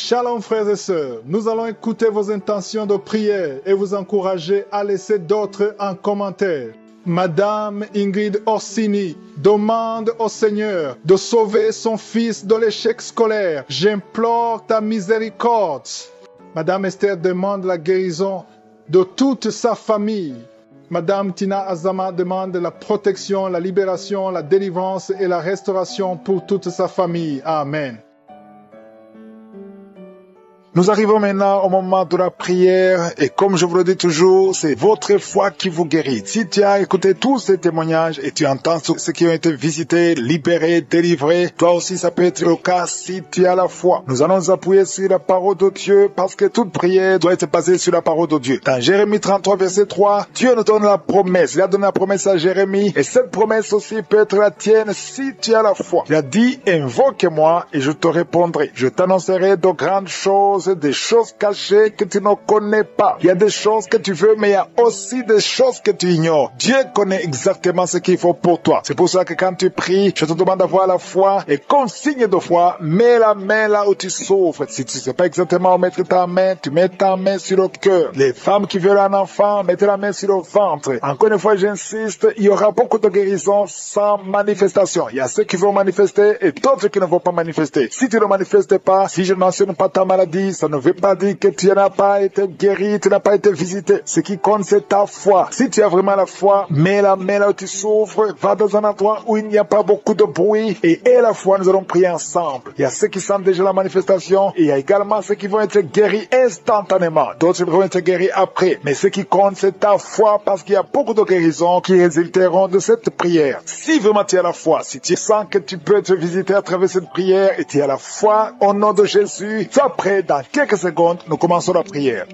Shalom frères et sœurs, nous allons écouter vos intentions de prière et vous encourager à laisser d'autres en commentaire. Madame Ingrid Orsini demande au Seigneur de sauver son fils de l'échec scolaire. J'implore ta miséricorde. Madame Esther demande la guérison de toute sa famille. Madame Tina Azama demande la protection, la libération, la délivrance et la restauration pour toute sa famille. Amen. Nous arrivons maintenant au moment de la prière et comme je vous le dis toujours, c'est votre foi qui vous guérit. Si tu as écouté tous ces témoignages et tu entends ceux qui ont été visités, libérés, délivrés, toi aussi ça peut être le cas si tu as la foi. Nous allons nous appuyer sur la parole de Dieu parce que toute prière doit être basée sur la parole de Dieu. Dans Jérémie 33 verset 3, Dieu nous donne la promesse. Il a donné la promesse à Jérémie et cette promesse aussi peut être la tienne si tu as la foi. Il a dit, invoque-moi et je te répondrai. Je t'annoncerai de grandes choses, des choses cachées que tu ne connais pas. Il y a des choses que tu veux, mais il y a aussi des choses que tu ignores. Dieu connaît exactement ce qu'il faut pour toi. C'est pour ça que quand tu pries, je te demande d'avoir la foi et comme signe de foi, mets la main là où tu souffres. Si tu ne sais pas exactement où mettre ta main, tu mets ta main sur le cœur. Les femmes qui veulent un enfant, mettez la main sur le ventre. Encore une fois, j'insiste, il y aura beaucoup de guérisons sans manifestation. Il y a ceux qui vont manifester et d'autres qui ne vont pas manifester. Si tu ne manifestes pas, si je ne mentionne pas ta maladie, ça ne veut pas dire que tu n'as pas été guéri, tu n'as pas été visité. Ce qui compte, c'est ta foi. Si tu as vraiment la foi, mets la main là où tu souffres, va dans un endroit où il n'y a pas beaucoup de bruit et la foi, nous allons prier ensemble. Il y a ceux qui sentent déjà la manifestation et il y a également ceux qui vont être guéris instantanément. D'autres vont être guéris après. Mais ce qui compte, c'est ta foi parce qu'il y a beaucoup de guérisons qui résulteront de cette prière. Si vraiment tu as la foi, si tu sens que tu peux être visité à travers cette prière et tu as la foi au nom de Jésus, sois prêt dans quelques secondes, nous commençons la prière.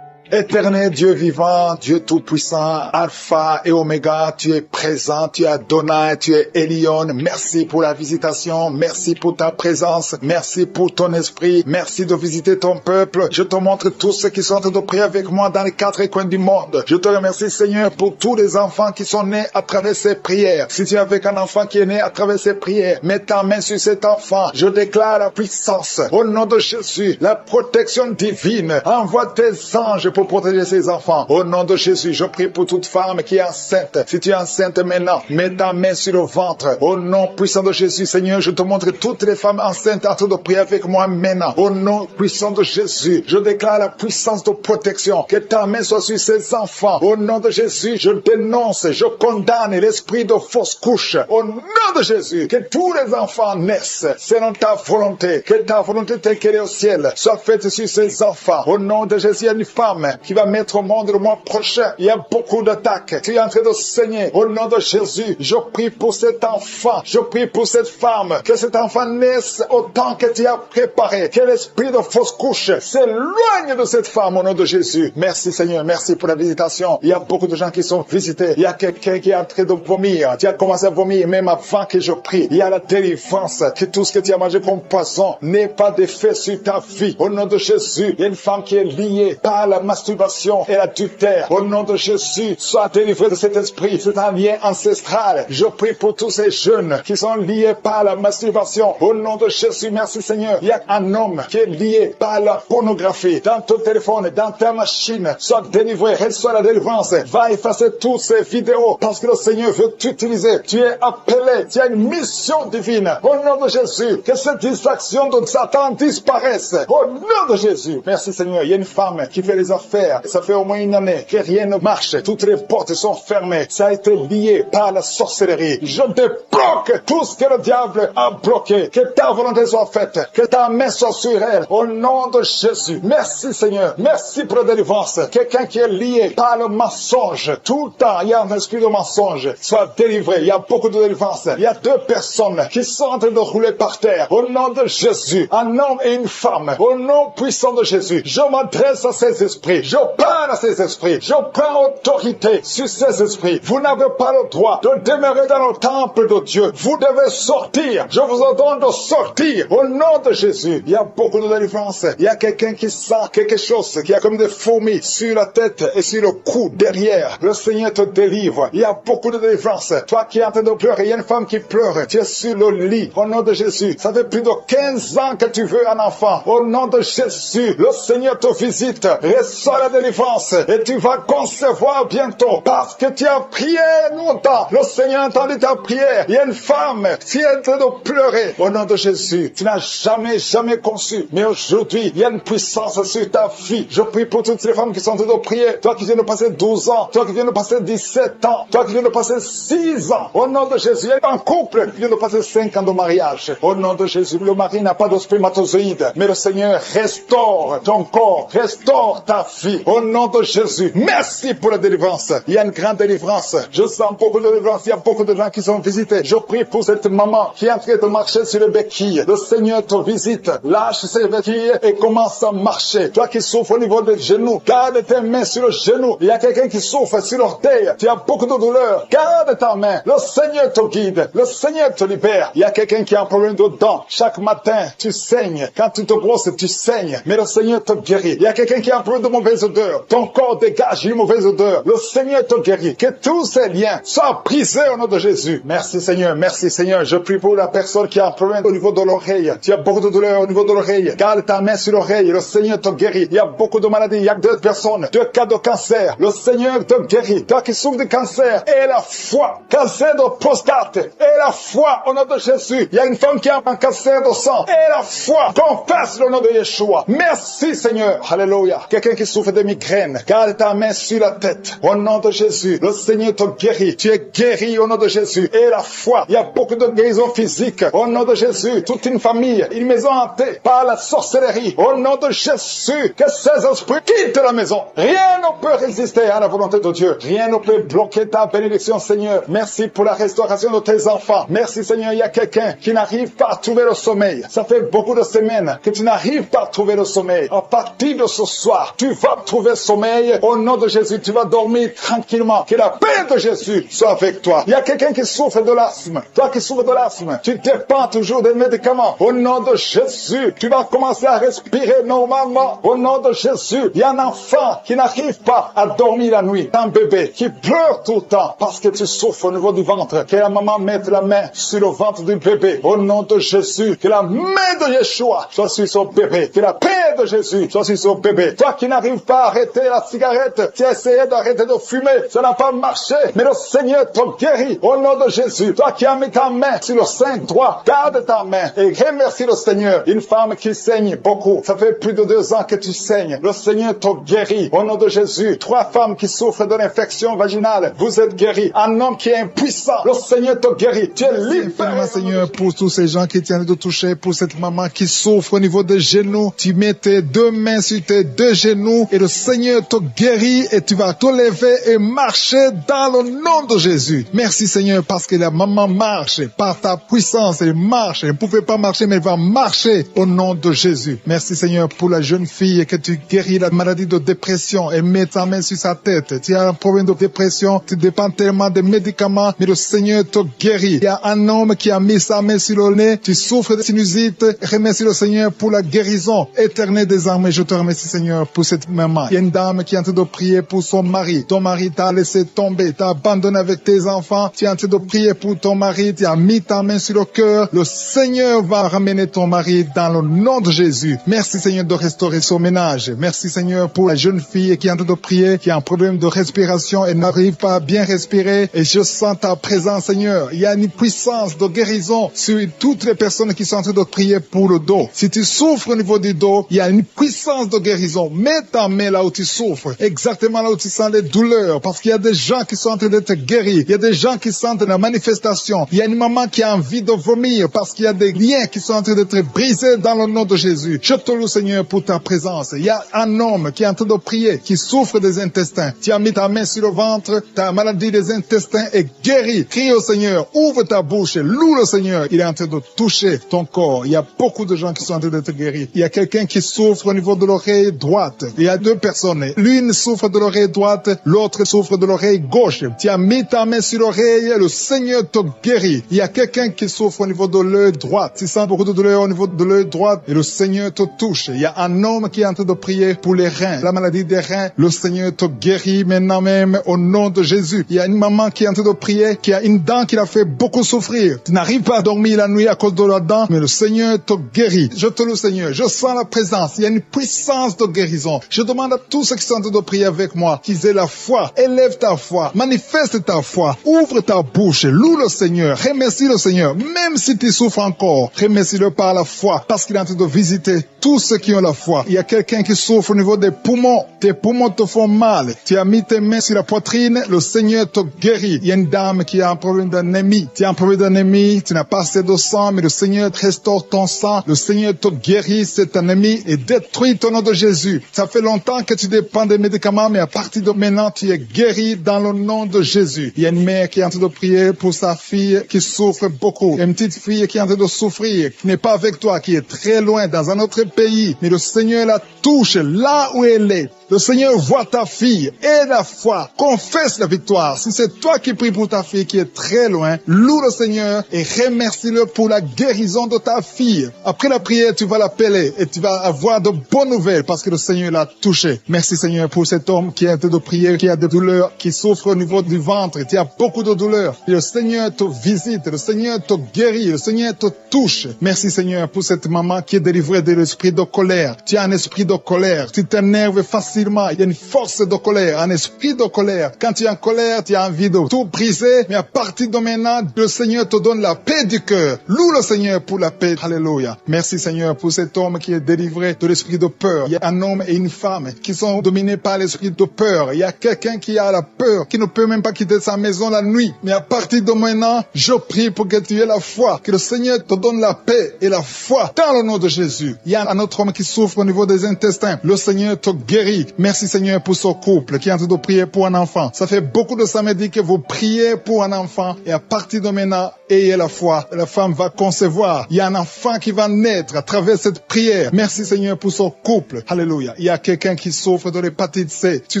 Éternel Dieu vivant, Dieu tout-puissant, Alpha et Oméga, tu es présent, tu es Adonai, tu es Elion. Merci pour la visitation, merci pour ta présence, merci pour ton esprit, merci de visiter ton peuple. Je te montre tous ceux qui sont en train de prier avec moi dans les 4 coins du monde. Je te remercie Seigneur pour tous les enfants qui sont nés à travers ces prières. Si tu es avec un enfant qui est né à travers ces prières, mets ta main sur cet enfant. Je déclare la puissance au nom de Jésus, la protection divine. Envoie tes anges pour protéger ses enfants. Au nom de Jésus, je prie pour toute femme qui est enceinte. Si tu es enceinte maintenant, mets ta main sur le ventre. Au nom puissant de Jésus, Seigneur, je te montre toutes les femmes enceintes en train de prier avec moi maintenant. Au nom puissant de Jésus, je déclare la puissance de protection. Que ta main soit sur ces enfants. Au nom de Jésus, je dénonce, je condamne l'esprit de fausse couche. Au nom de Jésus, que tous les enfants naissent selon ta volonté. Que ta volonté telle qu'elle est au ciel soit faite sur ces enfants. Au nom de Jésus, il y a une femme qui va mettre au monde le mois prochain. Il y a beaucoup d'attaques. Tu es en train de saigner. Au nom de Jésus, je prie pour cet enfant. Je prie pour cette femme. Que cet enfant naisse au temps que tu as préparé. Que l'esprit de fausse couche s'éloigne de cette femme au nom de Jésus. Merci Seigneur. Merci pour la visitation. Il y a beaucoup de gens qui sont visités. Il y a quelqu'un qui est en train de vomir. Tu as commencé à vomir même avant que je prie. Il y a la délivrance. Que tout ce que tu as mangé comme poison n'ait pas d'effet sur ta vie. Au nom de Jésus, il y a une femme qui est liée par la masturbation et l'adultère. Au nom de Jésus, sois délivré de cet esprit. C'est un lien ancestral. Je prie pour tous ces jeunes qui sont liés par la masturbation. Au nom de Jésus, merci Seigneur. Il y a un homme qui est lié par la pornographie. Dans ton téléphone, dans ta machine, sois délivré, reçois la délivrance. Va effacer toutes ces vidéos parce que le Seigneur veut t'utiliser. Tu es appelé, tu as une mission divine. Au nom de Jésus, que cette distraction de Satan disparaisse. Au nom de Jésus. Merci Seigneur. Il y a une femme qui fait les affaires. Ça fait au moins une année que rien ne marche. Toutes les portes sont fermées. Ça a été lié par la sorcellerie. Je débloque tout ce que le diable a bloqué. Que ta volonté soit faite. Que ta main soit sur elle. Au nom de Jésus. Merci Seigneur. Merci pour la délivrance. Quelqu'un qui est lié par le mensonge. Tout le temps, il y a un esprit de mensonge. Soit délivré. Il y a beaucoup de délivrance. Il y a 2 personnes qui sont en train de rouler par terre. Au nom de Jésus. Un homme et une femme. Au nom puissant de Jésus. Je m'adresse à ces esprits. esprits. Je parle à ces esprits. Je prends autorité sur ces esprits. Vous n'avez pas le droit de demeurer dans le temple de Dieu. Vous devez sortir. Je vous ordonne de sortir au nom de Jésus. Il y a beaucoup de délivrance. Il y a quelqu'un qui sent quelque chose qui a comme des fourmis sur la tête et sur le cou derrière. Le Seigneur te délivre. Il y a beaucoup de délivrance. Toi qui es en train de pleurer, il y a une femme qui pleure. Tu es sur le lit. Au nom de Jésus. Ça fait plus de 15 ans que tu veux un enfant. Au nom de Jésus, le Seigneur te visite. Reçois la délivrance et tu vas concevoir bientôt parce que tu as prié longtemps. Le Seigneur a entendu ta prière. Il y a une femme qui est en train de pleurer. Au nom de Jésus, tu n'as jamais conçu. Mais aujourd'hui, il y a une puissance sur ta vie. Je prie pour toutes les femmes qui sont en train de prier. Toi qui viens de passer 12 ans. Toi qui viens de passer 17 ans. Toi qui viens de passer 6 ans. Au nom de Jésus, il y a un couple qui vient de passer 5 ans de mariage. Au nom de Jésus, le mari n'a pas de spermatozoïde. Mais le Seigneur restaure ton corps. Restaure ta vie. Au nom de Jésus. Merci pour la délivrance. Il y a une grande délivrance. Je sens beaucoup de délivrance. Il y a beaucoup de gens qui sont visités. Je prie pour cette maman qui est en train de marcher sur les béquilles. Le Seigneur te visite. Lâche ses béquilles et commence à marcher. Toi qui souffres au niveau des genoux, garde tes mains sur le genou. Il y a quelqu'un qui souffre sur l'orteil. Tu as beaucoup de douleur. Garde ta main. Le Seigneur te guide. Le Seigneur te libère. Il y a quelqu'un qui a un problème de dents. Chaque matin, tu saignes. Quand tu te brosses, tu saignes. Mais le Seigneur te guérit. Il y a quelqu'un qui a un problème de mauvaise odeur. Ton corps dégage une mauvaise odeur. Le Seigneur te guérit. Que tous ces liens soient brisés au nom de Jésus. Merci Seigneur. Merci Seigneur. Je prie pour la personne qui a un problème au niveau de l'oreille. Tu as beaucoup de douleur au niveau de l'oreille. Garde ta main sur l'oreille. Le Seigneur te guérit. Il y a beaucoup de maladies. Il y a 2 personnes. 2 cas de cancer. Le Seigneur te guérit. Toi qui souffres de cancer, et la foi. Cancer de prostate. Et la foi au nom de Jésus. Il y a une femme qui a un cancer de sang. Et la foi. Confesse le nom de Yeshua. Merci Seigneur. Alléluia. Quelqu'un qui souffre de migraine. Garde ta main sur la tête. Au nom de Jésus. Le Seigneur te guérit. Tu es guéri au nom de Jésus. Et la foi. Il y a beaucoup de guérisons physiques. Au nom de Jésus. Toute une famille. Une maison hantée par la sorcellerie. Au nom de Jésus. Que ces esprits quittent la maison. Rien ne peut résister à la volonté de Dieu. Rien ne peut bloquer ta bénédiction, Seigneur. Merci pour la restauration de tes enfants. Merci, Seigneur. Il y a quelqu'un qui n'arrive pas à trouver le sommeil. Ça fait beaucoup de semaines que tu n'arrives pas à trouver le sommeil. À partir de ce soir, tu vas trouver le sommeil. Au nom de Jésus, tu vas dormir tranquillement. Que la paix de Jésus soit avec toi. Il y a quelqu'un qui souffre de l'asthme. Toi qui souffres de l'asthme, tu dépends toujours des médicaments. Au nom de Jésus, tu vas commencer à respirer normalement. Au nom de Jésus, il y a un enfant qui n'arrive pas à dormir la nuit. Un bébé qui pleure tout le temps parce que tu souffres au niveau du ventre. Que la maman mette la main sur le ventre du bébé. Au nom de Jésus, que la main de Yeshua soit sur son bébé. Que la paix de Jésus soit sur son bébé. Toi qui n'arrives pas à arrêter la cigarette, tu as essayé d'arrêter de fumer, ça n'a pas marché. Mais le Seigneur te guérit. Au nom de Jésus, toi qui as mis ta main sur le sein droit, garde ta main et remercie le Seigneur. Une femme qui saigne beaucoup, ça fait plus de 2 ans que tu saignes. Le Seigneur te guérit. Au nom de Jésus, 3 femmes qui souffrent de l'infection vaginale, vous êtes guéris. Un homme qui est impuissant, le Seigneur te guérit. Tu es libre. Seigneur, pour tous ces gens qui tiennent de toucher, pour cette maman qui souffre au niveau des genoux, tu mets tes 2 mains sur tes 2 genoux et le Seigneur te guérit et tu vas te lever et marcher dans le nom de Jésus. Merci Seigneur parce que la maman marche par ta puissance. Elle marche. Elle ne pouvait pas marcher mais elle va marcher au nom de Jésus. Merci Seigneur pour la jeune fille que tu guéris la maladie de dépression et mets ta main sur sa tête. Tu as un problème de dépression, tu dépends tellement des médicaments mais le Seigneur te guérit. Il y a un homme qui a mis sa main sur le nez, tu souffres de sinusite. Remercie le Seigneur pour la guérison éternelle des armées. Je te remercie Seigneur pour cette maman. Il y a une dame qui est en train de prier pour son mari. Ton mari t'a laissé tomber, t'a abandonné avec tes enfants. Tu es en train de prier pour ton mari, tu as mis ta main sur le cœur. Le Seigneur va ramener ton mari dans le nom de Jésus. Merci Seigneur de restaurer son ménage. Merci Seigneur pour la jeune fille qui est en train de prier, qui a un problème de respiration et n'arrive pas à bien respirer. Et je sens ta présence Seigneur. Il y a une puissance de guérison sur toutes les personnes qui sont en train de prier pour le dos. Si tu souffres au niveau du dos, il y a une puissance de guérison. Mets ta main là où tu souffres, exactement là où tu sens les douleurs, parce qu'il y a des gens qui sont en train d'être guéris. Il y a des gens qui sentent la manifestation. Il y a une maman qui a envie de vomir parce qu'il y a des liens qui sont en train d'être brisés dans le nom de Jésus. Je te loue Seigneur pour ta présence. Il y a un homme qui est en train de prier, qui souffre des intestins. Tu as mis ta main sur le ventre, ta maladie des intestins est guérie. Crie au Seigneur, ouvre ta bouche, loue le Seigneur. Il est en train de toucher ton corps. Il y a beaucoup de gens qui sont en train d'être guéris. Il y a quelqu'un qui souffre au niveau de l'oreille droite. Il Il y a deux personnes. L'une souffre de l'oreille droite, l'autre souffre de l'oreille gauche. Tu as mis ta main sur l'oreille, le Seigneur te guérit. Il y a quelqu'un qui souffre au niveau de l'œil droit. Tu sens beaucoup de douleur au niveau de l'œil droit et le Seigneur te touche. Il y a un homme qui est en train de prier pour les reins. La maladie des reins, le Seigneur te guérit maintenant même au nom de Jésus. Il y a une maman qui est en train de prier, qui a une dent qui l'a fait beaucoup souffrir. Tu n'arrives pas à dormir la nuit à cause de la dent, mais le Seigneur te guérit. Je te loue, Seigneur. Je sens la présence. Il y a une puissance de guérison. Je demande à tous ceux qui sont en train de prier avec moi qu'ils aient la foi. Élève ta foi. Manifeste ta foi. Ouvre ta bouche. Loue le Seigneur. Remercie le Seigneur. Même si tu souffres encore, remercie-le par la foi parce qu'il est en train de visiter tous ceux qui ont la foi. Il y a quelqu'un qui souffre au niveau des poumons. Tes poumons te font mal. Tu as mis tes mains sur la poitrine. Le Seigneur te guérit. Il y a une dame qui a un problème d'anémie. Tu as un problème d'anémie. Tu n'as pas assez de sang, mais le Seigneur restaure ton sang. Le Seigneur te guérit cette anémie et détruit ton nom de Jésus. Ça fait longtemps que tu dépends des médicaments, mais à partir de maintenant, tu es guéri dans le nom de Jésus. Il y a une mère qui est en train de prier pour sa fille qui souffre beaucoup. Il y a une petite fille qui est en train de souffrir, qui n'est pas avec toi, qui est très loin dans un autre pays. Mais le Seigneur la touche là où elle est. Le Seigneur voit ta fille et la foi. Confesse la victoire. Si c'est toi qui pries pour ta fille qui est très loin, loue le Seigneur et remercie-le pour la guérison de ta fille. Après la prière, tu vas l'appeler et tu vas avoir de bonnes nouvelles parce que le Seigneur l'a touché. Merci Seigneur pour cet homme qui est en train de prier, qui a des douleurs, qui souffre au niveau du ventre. Tu as beaucoup de douleurs. Et le Seigneur te visite, le Seigneur te guérit, le Seigneur te touche. Merci Seigneur pour cette maman qui est délivrée de l'esprit de colère. Tu as un esprit de colère. Tu t'énerves facilement. Il y a une force de colère, un esprit de colère. Quand tu es en colère, tu as envie de tout briser. Mais à partir de maintenant, le Seigneur te donne la paix du cœur. Loue le Seigneur pour la paix. Alléluia. Merci Seigneur pour cet homme qui est délivré de l'esprit de peur. Il y a un homme et une femme qui sont dominés par l'esprit de peur. Il y a quelqu'un qui a la peur, qui ne peut même pas quitter sa maison la nuit. Mais à partir de maintenant, je prie pour que tu aies la foi, que le Seigneur te donne la paix et la foi dans le nom de Jésus. Il y a un autre homme qui souffre au niveau des intestins. Le Seigneur te guérit. Merci Seigneur pour ce couple qui est en train de prier pour un enfant. Ça fait beaucoup de samedis que vous priez pour un enfant et à partir de maintenant, ayez la foi. La femme va concevoir. Il y a un enfant qui va naître à travers cette prière. Merci Seigneur pour ce couple. Alléluia. Il y a quelqu'un qui souffre de l'hépatite C. Tu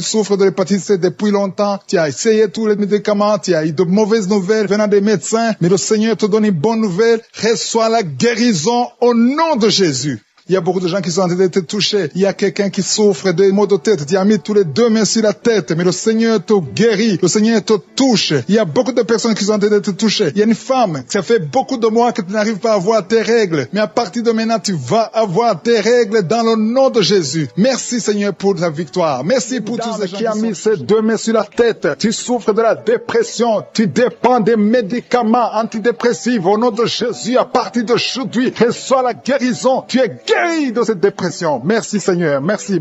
souffres de l'hépatite C depuis longtemps. Tu as essayé tous les médicaments. Tu as eu de mauvaises nouvelles venant des médecins. Mais le Seigneur te donne une bonne nouvelle. Reçois la guérison au nom de Jésus. Il y a beaucoup de gens qui sont en train d'être touchés. Il y a quelqu'un qui souffre de maux de tête. Tu as mis tous les deux mains sur la tête, mais le Seigneur te guérit. Le Seigneur te touche. Il y a beaucoup de personnes qui sont en train d'être touchées. Il y a une femme, ça fait beaucoup de mois que tu n'arrives pas à avoir tes règles. Mais à partir de maintenant, tu vas avoir tes règles dans le nom de Jésus. Merci Seigneur pour la victoire. Merci pour tous ceux qui ont mis ces deux mains sur la tête. Tu souffres de la dépression. Tu dépends des médicaments antidépressifs. Au nom de Jésus, à partir d'aujourd'hui, reçois la guérison. Tu es guéri de cette dépression. Merci Seigneur. Merci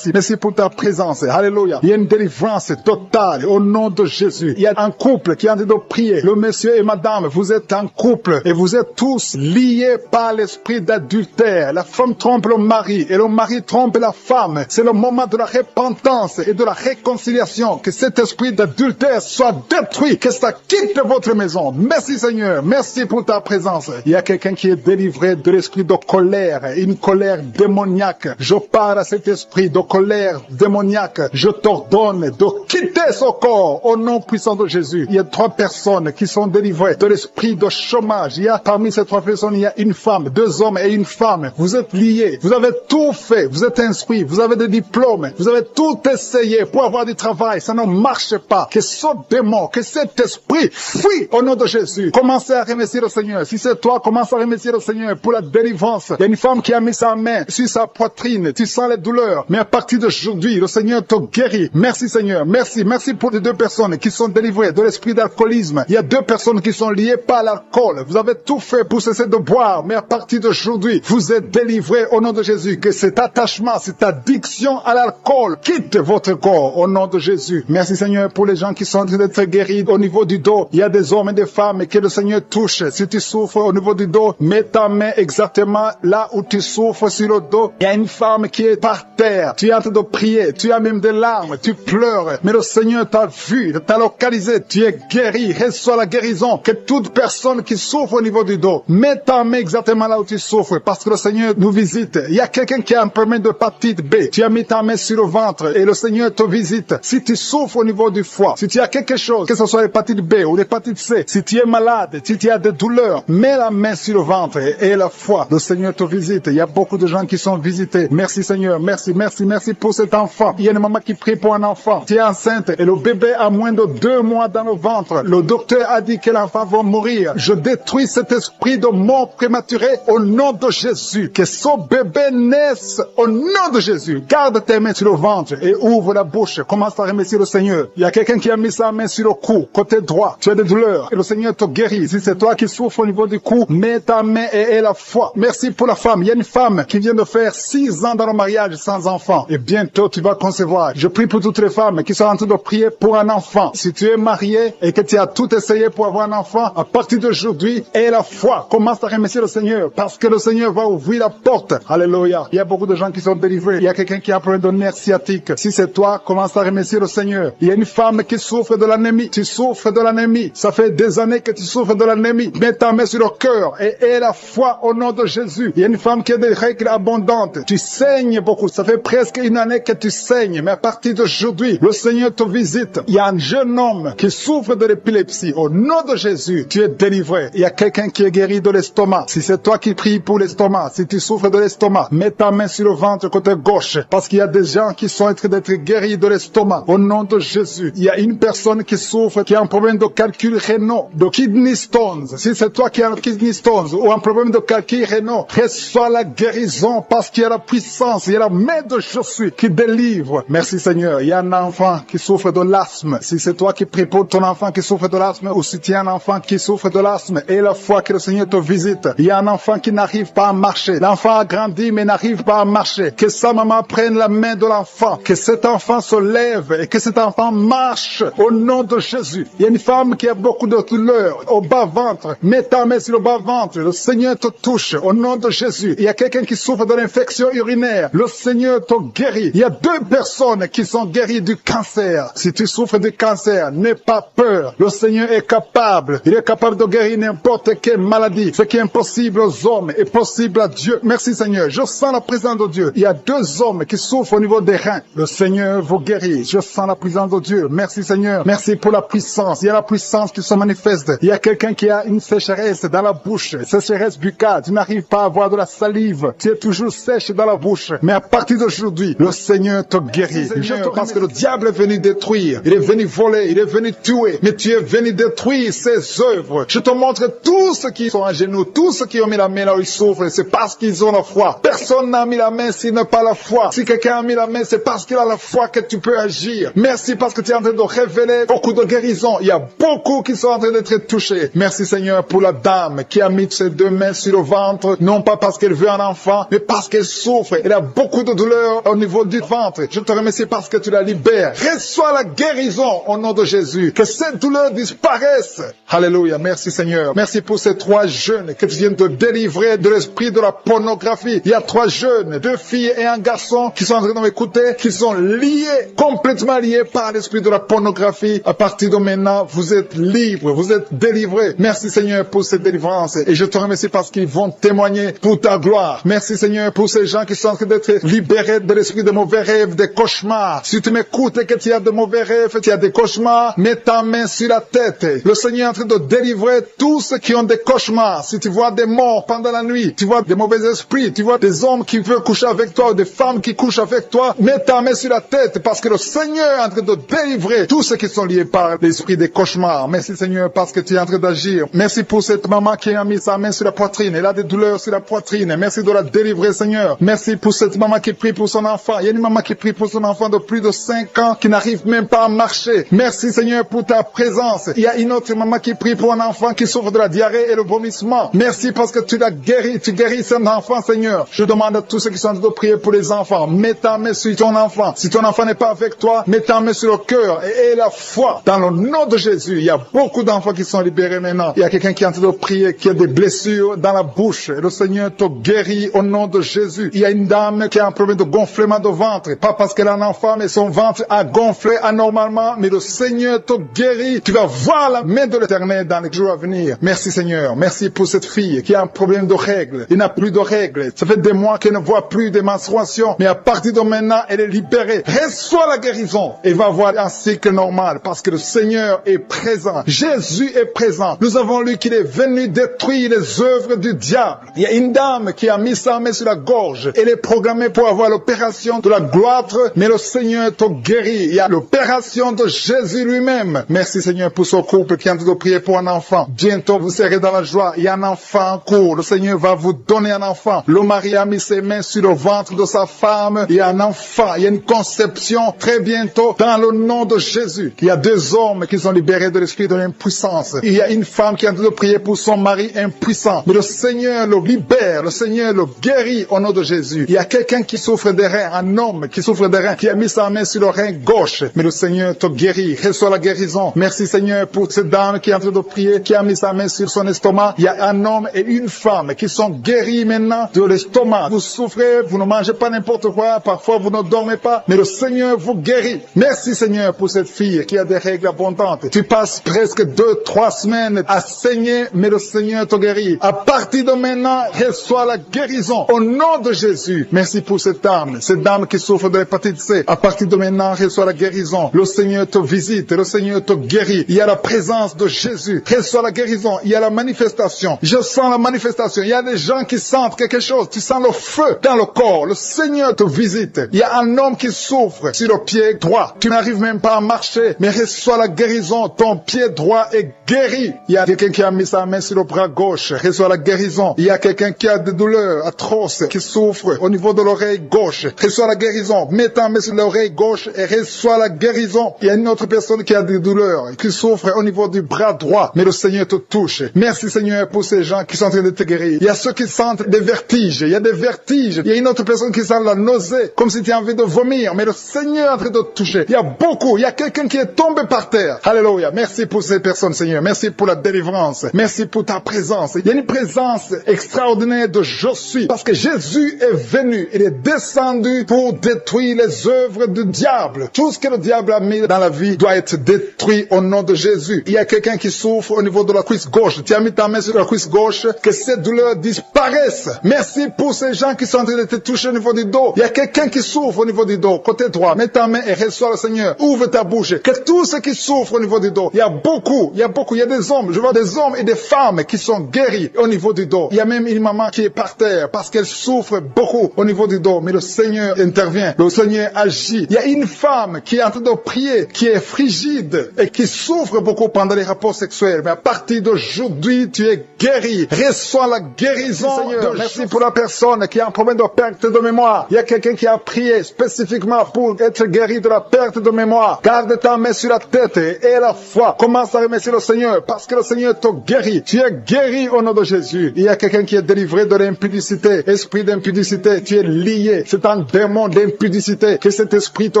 pour ta présence. Alléluia. Il y a une délivrance totale au nom de Jésus. Il y a un couple qui est en train de prier. Le monsieur et madame, vous êtes un couple et vous êtes tous liés par l'esprit d'adultère. La femme trompe le mari et le mari trompe la femme. C'est le moment de la repentance et de la réconciliation. Que cet esprit d'adultère soit détruit. Que ça quitte votre maison. Merci Seigneur. Merci pour ta présence. Il y a quelqu'un qui est délivré de l'esprit de colère. Une colère démoniaque. Je pars à cet esprit de colère démoniaque. Je t'ordonne de quitter ce corps au nom puissant de Jésus. Il y a 3 personnes qui sont délivrées de l'esprit de chômage. Il y a parmi ces 3 personnes, il y a une femme, 2 hommes et une femme. Vous êtes liés. Vous avez tout fait. Vous êtes instruits. Vous avez des diplômes. Vous avez tout essayé pour avoir du travail. Ça ne marche pas. Que ce démon, que cet esprit fuit au nom de Jésus. Commencez à remercier le Seigneur. Si c'est toi, commence à remercier le Seigneur pour la délivrance. Il y a une femme qui a mis sa main sur sa poitrine, tu sens les douleurs, mais à partir d'aujourd'hui, le Seigneur te guérit. Merci Seigneur, merci pour les 2 personnes qui sont délivrées de l'esprit d'alcoolisme. Il y a 2 personnes qui sont liées par l'alcool. Vous avez tout fait pour cesser de boire, mais à partir d'aujourd'hui, vous êtes délivrés au nom de Jésus. Que cet attachement, cette addiction à l'alcool quitte votre corps au nom de Jésus. Merci Seigneur pour les gens qui sont en train d'être guéris au niveau du dos. Il y a des hommes et des femmes que le Seigneur touche. Si tu souffres au niveau du dos, mets ta main exactement là où tu souffres souffres sur le dos. Il y a une femme qui est par terre. Tu es en train de prier. Tu as même des larmes. Tu pleures. Mais le Seigneur t'a vu, t'a localisé. Tu es guéri. Reçois la guérison. Que toute personne qui souffre au niveau du dos, mets ta main exactement là où tu souffres, parce que le Seigneur nous visite. Il y a quelqu'un qui a un problème de hépatite B. Tu as mis ta main sur le ventre et le Seigneur te visite. Si tu souffres au niveau du foie, si tu as quelque chose, que ce soit l'hépatite B ou l'hépatite C, si tu es malade, si tu as des douleurs, mets la main sur le ventre et le foie. Le Seigneur te visite. Il y a beaucoup de gens qui sont visités. Merci Seigneur. Merci, merci, merci pour cet enfant. Il y a une maman qui prie pour un enfant. Tu es enceinte et le bébé a moins de 2 mois dans le ventre. Le docteur a dit que l'enfant va mourir. Je détruis cet esprit de mort prématurée au nom de Jésus. Que ce bébé naisse au nom de Jésus. Garde tes mains sur le ventre et ouvre la bouche. Commence à remercier le Seigneur. Il y a quelqu'un qui a mis sa main sur le cou, côté droit. Tu as des douleurs et le Seigneur te guérit. Si c'est toi qui souffres au niveau du cou, mets ta main et la foi. Merci pour la femme. Il y a une femme qui vient de faire 6 ans dans le mariage sans enfant. Et bientôt tu vas concevoir. Je prie pour toutes les femmes qui sont en train de prier pour un enfant. Si tu es marié et que tu as tout essayé pour avoir un enfant, à partir d'aujourd'hui, aie la foi. Commence à remercier le Seigneur parce que le Seigneur va ouvrir la porte. Alléluia. Il y a beaucoup de gens qui sont délivrés. Il y a quelqu'un qui a un problème de nerf sciatique. Si c'est toi, commence à remercier le Seigneur. Il y a une femme qui souffre de l'anémie. Tu souffres de l'anémie. Ça fait des années que tu souffres de l'anémie. Mets ta main sur le cœur et aie la foi au nom de Jésus. Il y a une femme qui a des règles abondantes. Tu saignes beaucoup. Ça fait presque une année que tu saignes. Mais à partir d'aujourd'hui, le Seigneur te visite. Il y a un jeune homme qui souffre de l'épilepsie. Au nom de Jésus, tu es délivré. Il y a quelqu'un qui est guéri de l'estomac. Si c'est toi qui pries pour l'estomac, si tu souffres de l'estomac, mets ta main sur le ventre côté gauche. Parce qu'il y a des gens qui sont en train d'être guéris de l'estomac. Au nom de Jésus. Il y a une personne qui souffre, qui a un problème de calcul rénal, de kidney stones. Si c'est toi qui as un kidney stones ou un problème de calcul rénal, reçois la guérison parce qu'il y a la puissance, il y a la main de Jésus qui délivre. Merci Seigneur. Il y a un enfant qui souffre de l'asthme. Si c'est toi qui pries pour ton enfant qui souffre de l'asthme ou si tu as un enfant qui souffre de l'asthme et la foi que le Seigneur te visite. Il y a un enfant qui n'arrive pas à marcher. L'enfant a grandi mais n'arrive pas à marcher. Que sa maman prenne la main de l'enfant. Que cet enfant se lève et que cet enfant marche au nom de Jésus. Il y a une femme qui a beaucoup de douleurs au bas-ventre. Mets ta main sur le bas-ventre. Le Seigneur te touche au nom de Jésus. Il y a quelqu'un qui souffre de l'infection urinaire. Le Seigneur te guérit. Il y a 2 personnes qui sont guéries du cancer. Si tu souffres du cancer, n'aie pas peur. Le Seigneur est capable. Il est capable de guérir n'importe quelle maladie. Ce qui est impossible aux hommes est possible à Dieu. Merci Seigneur. Je sens la présence de Dieu. Il y a 2 hommes qui souffrent au niveau des reins. Le Seigneur vous guérit. Je sens la présence de Dieu. Merci Seigneur. Merci pour la puissance. Il y a la puissance qui se manifeste. Il y a quelqu'un qui a une sécheresse dans la bouche. Sécheresse buccale. Tu n'arrives pas à avoir de la salive. Tu es toujours sèche dans la bouche. Mais à partir d'aujourd'hui, le Seigneur te guérit. Parce que le diable est venu détruire. Il est venu voler. Il est venu tuer. Mais tu es venu détruire ses œuvres. Je te montre tous ceux qui sont à genoux. Tous ceux qui ont mis la main là où ils souffrent. C'est parce qu'ils ont la foi. Personne n'a mis la main s'il n'a pas la foi. Si quelqu'un a mis la main, c'est parce qu'il a la foi que tu peux agir. Merci parce que tu es en train de révéler beaucoup de guérisons. Il y a beaucoup qui sont en train d'être touchés. Merci Seigneur pour la dame qui a mis ses 2 mains sur le ventre. Non pas parce qu'elle veut un enfant, mais parce qu'elle souffre. Elle a beaucoup de douleurs au niveau du ventre. Je te remercie parce que tu la libères. Reçois la guérison au nom de Jésus. Que cette douleur disparaisse. Alléluia. Merci Seigneur. Merci pour ces 3 jeunes que tu viens de délivrer de l'esprit de la pornographie. Il y a 3 jeunes, 2 filles et un garçon qui sont en train de m'écouter, qui sont liés, complètement liés par l'esprit de la pornographie. À partir de maintenant, vous êtes libres, vous êtes délivrés. Merci Seigneur pour cette délivrance. Et je te remercie parce qu'ils vont témoigner pour ta gloire. Merci Seigneur pour ces gens qui sont en train d'être libérés de l'esprit de mauvais rêves, des cauchemars. Si tu m'écoutes et que tu as de mauvais rêves, tu as des cauchemars, mets ta main sur la tête. Le Seigneur est en train de délivrer tous ceux qui ont des cauchemars. Si tu vois des morts pendant la nuit, tu vois des mauvais esprits, tu vois des hommes qui veulent coucher avec toi ou des femmes qui couchent avec toi, mets ta main sur la tête parce que le Seigneur est en train de délivrer tous ceux qui sont liés par l'esprit des cauchemars. Merci Seigneur parce que tu es en train d'agir. Merci pour cette maman qui a mis sa main sur la poitrine. Elle a des douleurs sur la poitrine. Merci de la délivrer Seigneur. Merci pour cette maman qui prie pour son enfant. Il y a une maman qui prie pour son enfant de plus de 5 ans qui n'arrive même pas à marcher. Merci Seigneur pour ta présence. Il y a une autre maman qui prie pour un enfant qui souffre de la diarrhée et le vomissement. Merci parce que tu l'as guéri. Tu guéris cet enfant Seigneur. Je demande à tous ceux qui sont en train de prier pour les enfants. Mets ta main sur ton enfant. Si ton enfant n'est pas avec toi, mets ta main sur le cœur et aie la foi. Dans le nom de Jésus, il y a beaucoup d'enfants qui sont libérés maintenant. Il y a quelqu'un qui est en train de prier, qui a des blessures dans la bouche. Et le Seigneur te guérit au nom de Jésus. Il y a une dame qui a un problème de gonflement de ventre, pas parce qu'elle a un enfant, mais son ventre a gonflé anormalement, mais le Seigneur te guérit. Tu vas voir la main de l'Éternel dans les jours à venir. Merci Seigneur, merci pour cette fille qui a un problème de règles. Il n'a plus de règles. Ça fait des mois qu'elle ne voit plus de menstruation, mais à partir de maintenant, elle est libérée. Reçois la guérison et va avoir un cycle normal parce que le Seigneur est présent. Jésus est présent. Nous avons lu qu'il est venu détruire les œuvres du diable. Il y a une dame qui a mis sa main sur la gorge. Elle est programmée pour avoir l'opération de la gloître, mais le Seigneur te guérit. Il y a l'opération de Jésus lui-même. Merci Seigneur pour ce couple qui est en train de prier pour un enfant. Bientôt vous serez dans la joie. Il y a un enfant en cours. Le Seigneur va vous donner un enfant. Le mari a mis ses mains sur le ventre de sa femme. Il y a un enfant. Il y a une conception très bientôt dans le nom de Jésus. Il y a 2 hommes qui sont libérés de l'esprit de l'impuissance. Il y a une femme qui est en train de prier pour son mari impuissant. Mais le Seigneur le libère. Le Seigneur le guérit au nom de Jésus. Il y a quelqu'un qui souffre des reins. Un homme qui souffre des reins, qui a mis sa main sur le rein gauche. Mais le Seigneur te guérit. Reçois la guérison. Merci Seigneur pour cette dame qui est en train de prier, qui a mis sa main sur son estomac. Il y a un homme et une femme qui sont guéris maintenant de l'estomac. Vous souffrez, vous ne mangez pas n'importe quoi, parfois vous ne dormez pas, mais le Seigneur vous guérit. Merci Seigneur pour cette fille qui a des règles abondantes. Tu passes presque 2-3 semaines à saigner, mais le Seigneur te guérit. À partir de maintenant, reçois la guérison au nom de Jésus. Merci pour cette dame qui souffre de l'hépatite C. À partir de maintenant, reçois la guérison. Le Seigneur te visite, le Seigneur te guérit. Il y a la présence de Jésus. Reçois la guérison. Il y a la manifestation. Je sens la manifestation. Il y a des gens qui sentent quelque chose. Tu sens le feu dans le corps. Le Seigneur te visite. Il y a un homme qui souffre sur le pied droit. Tu n'arrives même pas à marcher, mais reçois la guérison. Ton pied droit est guéri. Il y a quelqu'un qui a mis sa main sur le bras gauche. Reçois la guérison. Il y a quelqu'un qui a des douleurs atroces, qui souffre au niveau de l'oreille gauche. Reçois la guérison. Mets ta main sur l'oreille gauche et reçois la guérison. Il y a une autre personne qui a des douleurs, qui souffre au niveau du bras droit, mais le Seigneur te touche. Merci Seigneur pour ces gens qui sont en train de te guérir. Il y a ceux qui sentent des vertiges. Il y a des vertiges. Il y a une autre personne qui sent la nausée, comme si tu as envie de vomir, mais le Seigneur est en train de te toucher. Il y a beaucoup. Il y a quelqu'un qui est tombé par terre. Alléluia. Merci pour ces personnes, Seigneur. Merci pour la délivrance. Merci pour ta présence. Il y a une présence extraordinaire de je suis. Parce que Jésus est venu. Il est descendu pour détruire les œuvres du diable. Tout ce que le diable a mis dans la vie doit être détruit au nom de Jésus. Il y a quelqu'un qui souffre au niveau de la cuisse gauche. Tu as mis ta main sur la cuisse gauche. Que ces douleurs disparaissent. Merci pour ces gens qui sont en train de te toucher au niveau du dos. Il y a quelqu'un qui souffre au niveau du dos. Côté droit. Mets ta main et reçois le Seigneur. Ouvre ta bouche. Que tous ceux qui souffrent au niveau du dos. Il y a beaucoup. Il y a des hommes. Je vois des hommes et des femmes qui sont guéris au niveau du dos. Il y a même une maman qui est par terre parce qu'elle souffre beaucoup au niveau du dos. Mais le Seigneur intervient. Le Seigneur agit. Il y a une femme qui est en train de prier, qui est frigide et qui souffre beaucoup pendant les rapports sexuels. Mais à partir d'aujourd'hui, tu es guéri. Reçois la guérison. Seigneur, merci pour la personne qui a un problème de perte de mémoire. Il y a quelqu'un qui a prié spécifiquement pour être guéri de la perte de mémoire. Garde ta main sur la tête et la foi. Commence à remercier le Seigneur parce que le Seigneur te guérit. Tu es guéri au nom de Jésus. Il y a quelqu'un qui est délivré de l'impudicité. Esprit d'impudicité, tu es lié. C'est un démon d'impudicité. Que cet esprit te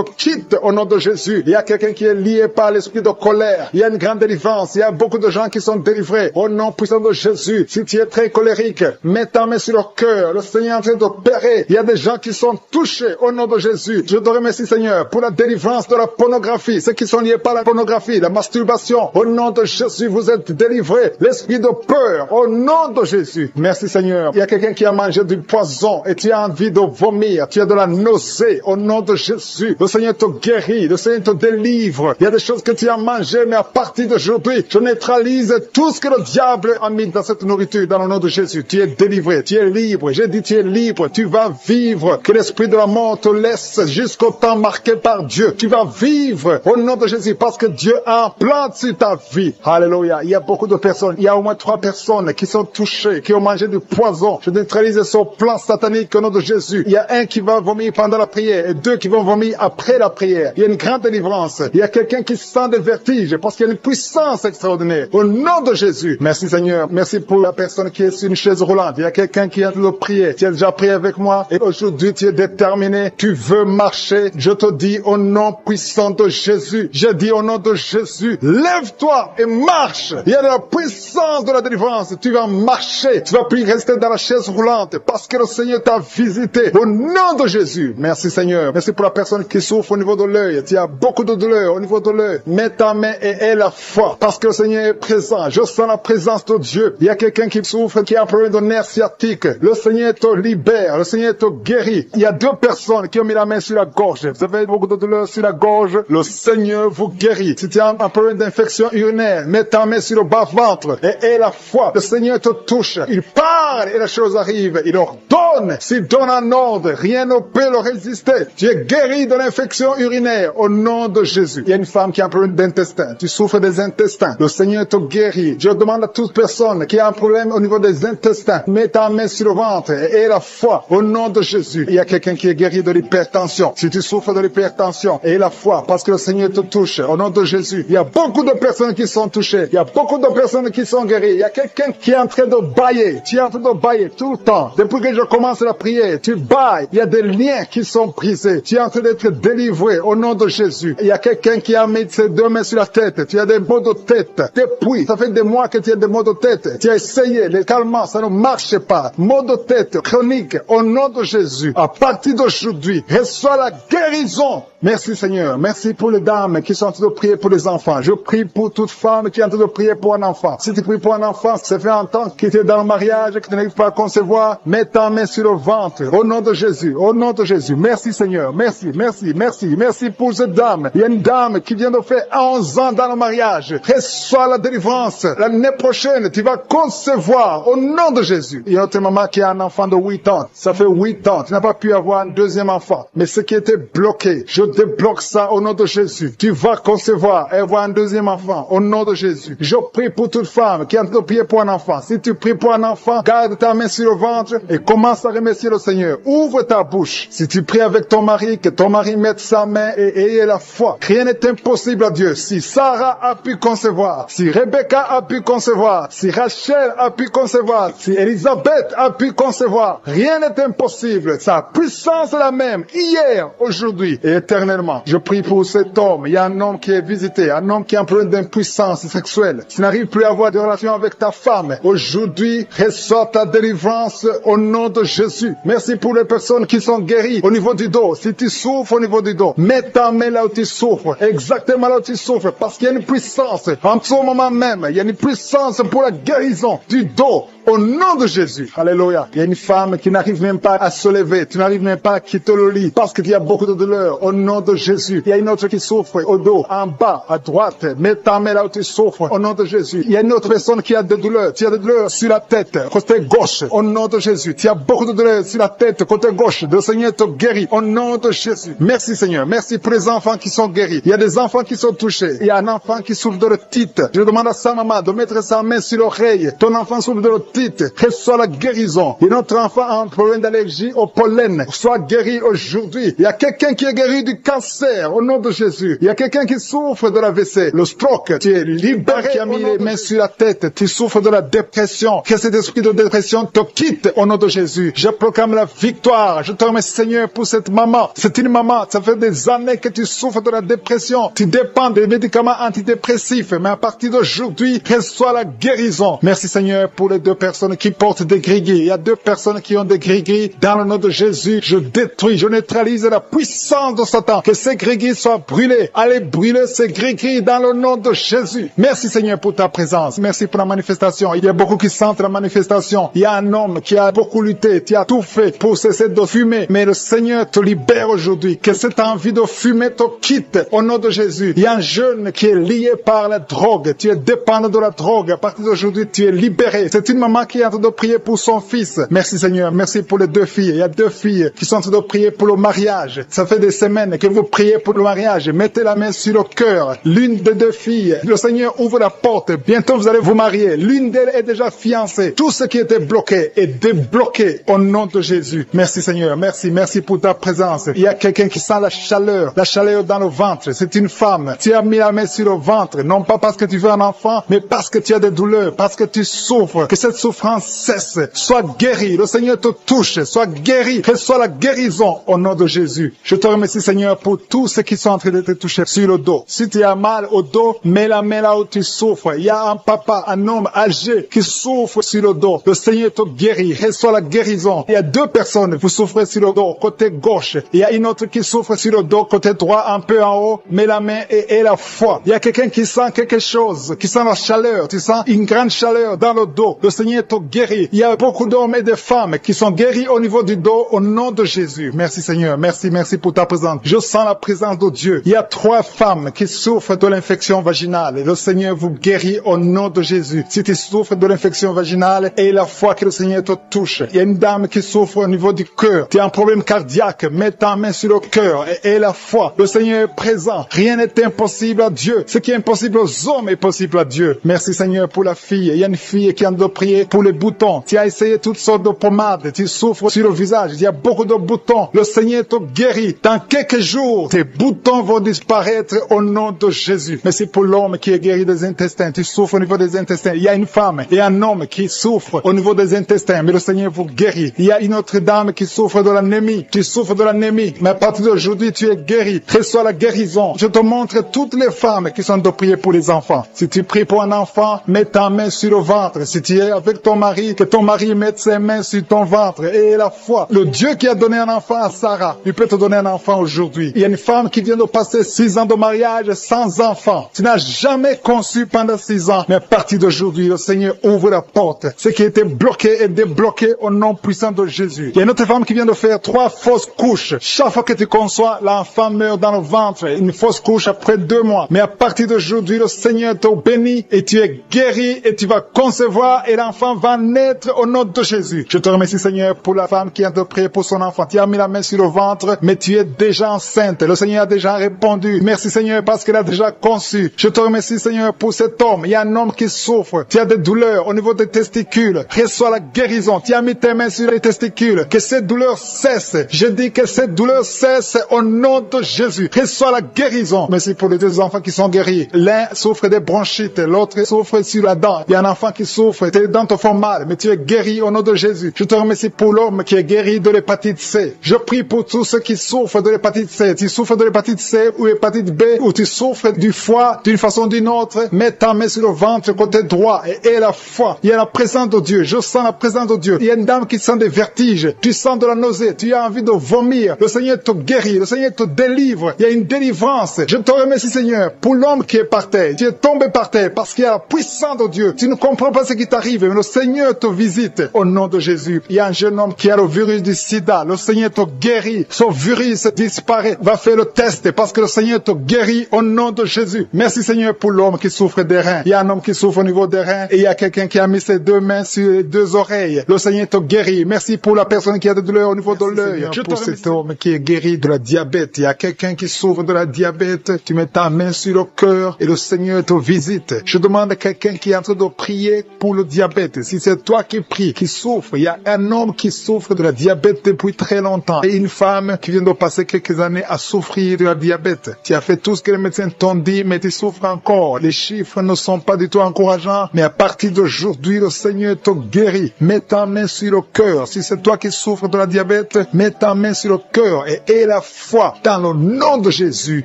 quitte au nom de Jésus. Il y a quelqu'un qui est lié par l'esprit de colère. Il y a une grande délivrance. Il y a beaucoup de gens qui sont délivrés au nom puissant de Jésus. Si tu es très colérique, mets ta main sur le cœur. Le Seigneur est en train d'opérer. Il y a des gens qui sont touchés au nom de Jésus. Je te remercie, Seigneur, pour la délivrance de la pornographie. Ceux qui sont liés par la pornographie, la masturbation. Au nom de Jésus, vous êtes délivrés. L'esprit de peur, au nom de Jésus. Merci, Seigneur. Il y a quelqu'un qui a mangé du poison et tu as envie de vomir. Tu as de la nausée. Au nom de Jésus, le Seigneur te guérit. Le Seigneur te délivre. Il y a des choses que tu as mangées, mais à partir d'aujourd'hui, je neutralise tout ce que le diable a mis dans cette nourriture, dans le nom de Jésus. Tu es délivré. Tu es libre. J'ai dit tu es libre. Tu vas vivre. Que l'esprit de la mort te laisse jusqu'au temps marqué par Dieu. Tu vas vivre au nom de Jésus parce que Dieu a un plan sur ta vie. Alléluia. Il y a beaucoup de personnes. Il y a au moins 3 personnes qui sont touchées, qui ont mangé du poison. Je neutralise son plan satanique au nom de Jésus. Il y a un qui va vomir pendant la prière et 2 qui vont vomir après la prière. Il y a une grande délivrance. Il y a quelqu'un qui sent des vertiges parce qu'il y a une puissance extraordinaire. Au nom de Jésus. Merci Seigneur. Merci pour la personne qui est sur une chaise roulante. Il y a quelqu'un qui est en train de prier. Tu as déjà prié avec moi et aujourd'hui tu es déterminé. Tu veux marcher. Je te dis au nom puissant de Jésus. Je dis au nom de Jésus. Lève-toi et marche. Il y a de la puissance de la délivrance. Tu vas marcher. Tu vas plus rester dans la chaise roulante. guérissante, parce que le Seigneur t'a visité. Au nom de Jésus, merci Seigneur. Merci pour la personne qui souffre au niveau de l'œil. Tu as beaucoup de douleur au niveau de l'œil. Mets ta main et aie la foi, parce que le Seigneur est présent. Je sens la présence de Dieu. Il y a quelqu'un qui souffre, qui a un problème de nerf sciatique. Le Seigneur te libère, le Seigneur te guérit. Il y a 2 personnes qui ont mis la main sur la gorge. Vous avez beaucoup de douleur sur la gorge. Le Seigneur vous guérit. Si tu as un problème d'infection urinaire, mets ta main sur le bas-ventre et aie la foi. Le Seigneur te touche. Il parle et la chose arrive. Il ordonne. S'il donne un ordre, rien ne peut le résister. Tu es guéri de l'infection urinaire au nom de Jésus. Il y a une femme qui a un problème d'intestin. Tu souffres des intestins. Le Seigneur te guérit. Je demande à toute personne qui a un problème au niveau des intestins, mets ta main sur le ventre et aie la foi au nom de Jésus. Il y a quelqu'un qui est guéri de l'hypertension. Si tu souffres de l'hypertension, aie la foi parce que le Seigneur te touche au nom de Jésus. Il y a beaucoup de personnes qui sont touchées. Il y a beaucoup de personnes qui sont guéries. Il y a quelqu'un qui est en train de bailler. Tu es en train de bailler tout le temps. Depuis que je commence la prière, tu bailles. Il y a des liens qui sont brisés. Tu es en train d'être délivré au nom de Jésus. Il y a quelqu'un qui a mis ses 2 mains sur la tête. Tu as des maux de tête. Depuis, ça fait des mois que tu as des maux de tête. Tu as essayé les calmants, ça ne marche pas. Maux de tête chronique au nom de Jésus. À partir d'aujourd'hui, reçois la guérison. Merci Seigneur. Merci pour les dames qui sont en train de prier pour les enfants. Je prie pour toute femme qui est en train de prier pour un enfant. Si tu pries pour un enfant, ça fait un temps que tu es dans le mariage et que tu n'arrives pas à concevoir, mets ta main sur le ventre. Au nom de Jésus. Au nom de Jésus. Merci Seigneur. Merci, merci, merci. Merci pour cette dame. Il y a une dame qui vient de faire 11 ans dans le mariage. Reçois la délivrance. L'année prochaine, tu vas concevoir au nom de Jésus. Il y a une autre maman qui a un enfant de 8 ans. Ça fait 8 ans. Tu n'as pas pu avoir un deuxième enfant. Mais ce qui était bloqué, je débloque ça au nom de Jésus. Tu vas concevoir et avoir un deuxième enfant au nom de Jésus. Je prie pour toute femme qui est en train de prier pour un enfant. Si tu pries pour un enfant, garde ta main sur le ventre et commence à remercier le Seigneur. Ouvre ta bouche. Si tu pries avec ton mari, que ton mari mette sa main et ayez la foi. Rien n'est impossible à Dieu. Si Sarah a pu concevoir, si Rebecca a pu concevoir, si Rachel a pu concevoir, si Elisabeth a pu concevoir, rien n'est impossible. Sa puissance est la même, hier, aujourd'hui et éternellement. Je prie pour cet homme. Il y a un homme qui est visité, un homme qui a un problème d'impuissance sexuelle. Tu n'arrives plus à avoir de relation avec ta femme. Aujourd'hui, reçois ta délivrance au nom de Jésus. Merci pour les personnes qui sont guéries au niveau du dos. Si tu souffres au niveau du dos, mets ta main là où tu souffres, exactement là où tu souffres, parce qu'il y a une puissance. En ce moment même, il y a une puissance pour la guérison du dos. Au nom de Jésus. Alléluia. Il y a une femme qui n'arrive même pas à se lever. Tu n'arrives même pas à quitter le lit parce qu'il y a beaucoup de douleur. Au nom de Jésus. Il y a une autre qui souffre au dos, en bas, à droite. Mets ta main là où tu souffres. Au nom de Jésus. Il y a une autre personne qui a des douleurs. Tu as des douleurs sur la tête, côté gauche. Au nom de Jésus. Tu as beaucoup de douleurs sur la tête, côté gauche. Le Seigneur te guérit. Au nom de Jésus. Merci Seigneur. Merci pour les enfants qui sont guéris. Il y a des enfants qui sont touchés. Il y a un enfant qui souffre de l'otite. Je demande à sa maman de mettre sa main sur l'oreille. Ton enfant souffre de l'otite. Reçois la guérison. Et notre enfant a un problème d'allergie au pollen. Sois guéri aujourd'hui. Il y a quelqu'un qui est guéri du cancer au nom de Jésus. Il y a quelqu'un qui souffre de l'AVC, le stroke. Tu es libéré, qui a mis les mains sur la tête. Tu souffres de la dépression. Que cet esprit de dépression te quitte au nom de Jésus. Je proclame la victoire. Je te remercie Seigneur pour cette maman. C'est une maman. Ça fait des années que tu souffres de la dépression. Tu dépends des médicaments antidépressifs. Mais à partir d'aujourd'hui, reçois la guérison. Merci Seigneur pour les 2 personnes qui portent des gris-gris. Il y a 2 personnes qui ont des gris-gris. Dans le nom de Jésus, je détruis, je neutralise la puissance de Satan. Que ces gris-gris soient brûlés. Allez brûler ces gris-gris dans le nom de Jésus. Merci Seigneur pour ta présence. Merci pour la manifestation. Il y a beaucoup qui sentent la manifestation. Il y a un homme qui a beaucoup lutté, qui a tout fait pour cesser de fumer. Mais le Seigneur te libère aujourd'hui. Que cette envie de fumer te quitte au nom de Jésus. Il y a un jeune qui est lié par la drogue. Tu es dépendant de la drogue. À partir d'aujourd'hui, tu es libéré. C'est une maman qui est en train de prier pour son fils. Merci Seigneur. Merci pour les 2 filles. Il y a 2 filles qui sont en train de prier pour le mariage. Ça fait des semaines que vous priez pour le mariage. Mettez la main sur le cœur. L'une des 2 filles, le Seigneur ouvre la porte. Bientôt vous allez vous marier. L'une d'elles est déjà fiancée. Tout ce qui était bloqué est débloqué au nom de Jésus. Merci Seigneur. Merci. Merci pour ta présence. Il y a quelqu'un qui sent la chaleur dans le ventre. C'est une femme. Tu as mis la main sur le ventre. Non pas parce que tu veux un enfant, mais parce que tu as des douleurs, parce que tu souffres. Que cette souffrance cesse. Sois guéri. Le Seigneur te touche. Sois guéri. Reçois la guérison au nom de Jésus. Je te remercie, Seigneur, pour tous ceux qui sont en train de te toucher sur le dos. Si tu as mal au dos, mets la main là où tu souffres. Il y a un papa, un homme âgé qui souffre sur le dos. Le Seigneur te guérit. Reçois la guérison. Il y a 2 personnes, vous souffrez sur le dos, côté gauche. Il y a une autre qui souffre sur le dos, côté droit, un peu en haut. Mets la main et la foi. Il y a quelqu'un qui sent quelque chose, qui sent la chaleur. Tu sens une grande chaleur dans le dos. Le Seigneur te guérit. Il y a beaucoup d'hommes et de femmes qui sont guéris au niveau du dos au nom de Jésus. Merci Seigneur. Merci pour ta présence. Je sens la présence de Dieu. Il y a 3 femmes qui souffrent de l'infection vaginale. Le Seigneur vous guérit au nom de Jésus. Si tu souffres de l'infection vaginale, et la foi que le Seigneur te touche. Il y a une dame qui souffre au niveau du cœur. Tu as un problème cardiaque. Mets ta main sur le cœur et la foi. Le Seigneur est présent. Rien n'est impossible à Dieu. Ce qui est impossible aux hommes est possible à Dieu. Merci Seigneur pour la fille. Il y a une fille qui a de prier pour les boutons. Tu as essayé toutes sortes de pommades. Tu souffres sur le visage. Il y a beaucoup de boutons. Le Seigneur te guérit. Dans quelques jours, tes boutons vont disparaître au nom de Jésus. Merci pour l'homme qui est guéri des intestins. Tu souffres au niveau des intestins. Il y a une femme et un homme qui souffrent au niveau des intestins. Mais le Seigneur vous guérit. Il y a une autre dame qui souffre de l'anémie. Tu souffres de l'anémie. Mais à partir d'aujourd'hui, tu es guéri. Reçois la guérison. Je te montre toutes les femmes qui sont de prier pour les enfants. Si tu pries pour un enfant, mets ta main sur le ventre. Si tu es avec ton mari, que ton mari mette ses mains sur ton ventre. Et la foi. Le Dieu qui a donné un enfant à Sarah, il peut te donner un enfant aujourd'hui. Il y a une femme qui vient de passer 6 ans de mariage sans enfant. Tu n'as jamais conçu pendant 6 ans. Mais à partir d'aujourd'hui, le Seigneur ouvre la porte. Ce qui était bloqué est débloqué au nom puissant de Jésus. Il y a une autre femme qui vient de faire 3 fausses couches. Chaque fois que tu conçois, l'enfant meurt dans le ventre. Une fausse couche après 2 mois. Mais à partir d'aujourd'hui, le Seigneur te bénit et tu es guéri et tu vas concevoir et l'enfant va naître au nom de Jésus. Je te remercie Seigneur pour la femme qui a de prier pour son enfant. Tu as mis la main sur le ventre, mais tu es déjà enceinte. Le Seigneur a déjà répondu. Merci Seigneur parce qu'elle a déjà conçu. Je te remercie Seigneur pour cet homme. Il y a un homme qui souffre. Tu as des douleurs au niveau des testicules. Reçois la guérison. Tu as mis tes mains sur les testicules. Que cette douleur cesse. Je dis que cette douleur cesse au nom de Jésus. Reçois la guérison. Merci pour les 2 enfants qui sont guéris. L'un souffre des bronchites, l'autre souffre sur la dent. Il y a un enfant qui souffre. Tes dents te font mal, mais tu es guéri au nom de Jésus. Je te remercie pour l'homme qui est guéri de l'hépatite C. Je prie pour tous ceux qui souffrent de l'hépatite C. Tu souffres de l'hépatite C ou hépatite B, ou tu souffres du foie d'une façon ou d'une autre, mets ta main sur le ventre côté droit et la foi. Il y a la présence de Dieu. Je sens la présence de Dieu. Il y a une dame qui sent des vertiges. Tu sens de la nausée. Tu as envie de vomir. Le Seigneur te guérit. Le Seigneur te délivre. Il y a une délivrance. Je te remercie Seigneur pour l'homme qui est par terre. Tu es tombé par terre parce qu'il y a la puissance de Dieu. Tu ne comprends pas ce qui t'arrive, mais le Seigneur te visite au nom de Jésus. Il y a un jeune homme qui a le virus du sida. Le Seigneur te guérit. Son virus disparaît. Va faire le test parce que le Seigneur te guérit au nom de Jésus. Merci Seigneur pour l'homme qui souffre des reins. Il y a un homme qui souffre au niveau des reins et il y a quelqu'un qui a mis ses 2 mains sur les 2 oreilles. Le Seigneur te guérit. Merci pour la personne qui a des douleurs au niveau de l'œil. Pour cet homme qui est guéri de la diabète. Il y a quelqu'un qui souffre de la diabète. Tu mets ta main sur le cœur et le Seigneur te visite. Je demande à quelqu'un qui est en train de prier pour le diabète. Si c'est toi qui pries, qui souffre, il y a un homme qui souffre de la diabète depuis très longtemps et une femme qui vient de passer quelques années à souffrir de la diabète. Tu as fait tout ce que les médecins t'ont dit, mais tu souffres encore. Les chiffres ne sont pas du tout encourageants, mais à partir d'aujourd'hui, le Seigneur te guérit. Mets ta main sur le cœur. Si c'est toi qui souffres de la diabète, mets ta main sur le cœur et aie la foi. Dans le nom de Jésus,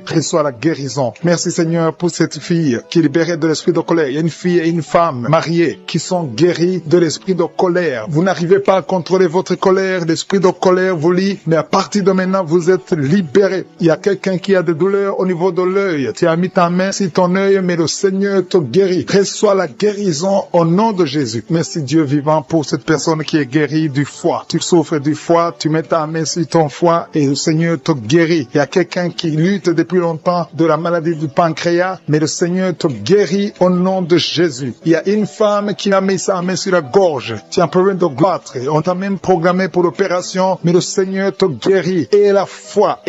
reçois la guérison. Merci Seigneur pour cette fille qui est libérée de l'esprit de colère. Il y a une fille et une femme mariées qui sont guéries de l'esprit de colère. Vous n'arrivez pas à contrôler votre colère. L'esprit de colère vous lie, mais à partir de maintenant, vous êtes libérés. Il y a quelqu'un qui a des douleurs au niveau de l'œil. Tu as mis ta main sur ton œil, mais le Seigneur te guérit. Reçois la guérison au nom de Jésus. Merci Dieu vivant pour cette personne qui est guérie du foie. Tu souffres du foie, tu mets ta main sur ton foie et le Seigneur te guérit. Il y a quelqu'un qui lutte depuis longtemps de la maladie du pancréas, mais le Seigneur te guérit au nom de Jésus. Il y a une femme qui a mis sa main sur la gorge. Tu as un problème de goitre. On t'a même programmé pour l'opération, mais le Seigneur te guérit. Et la foi,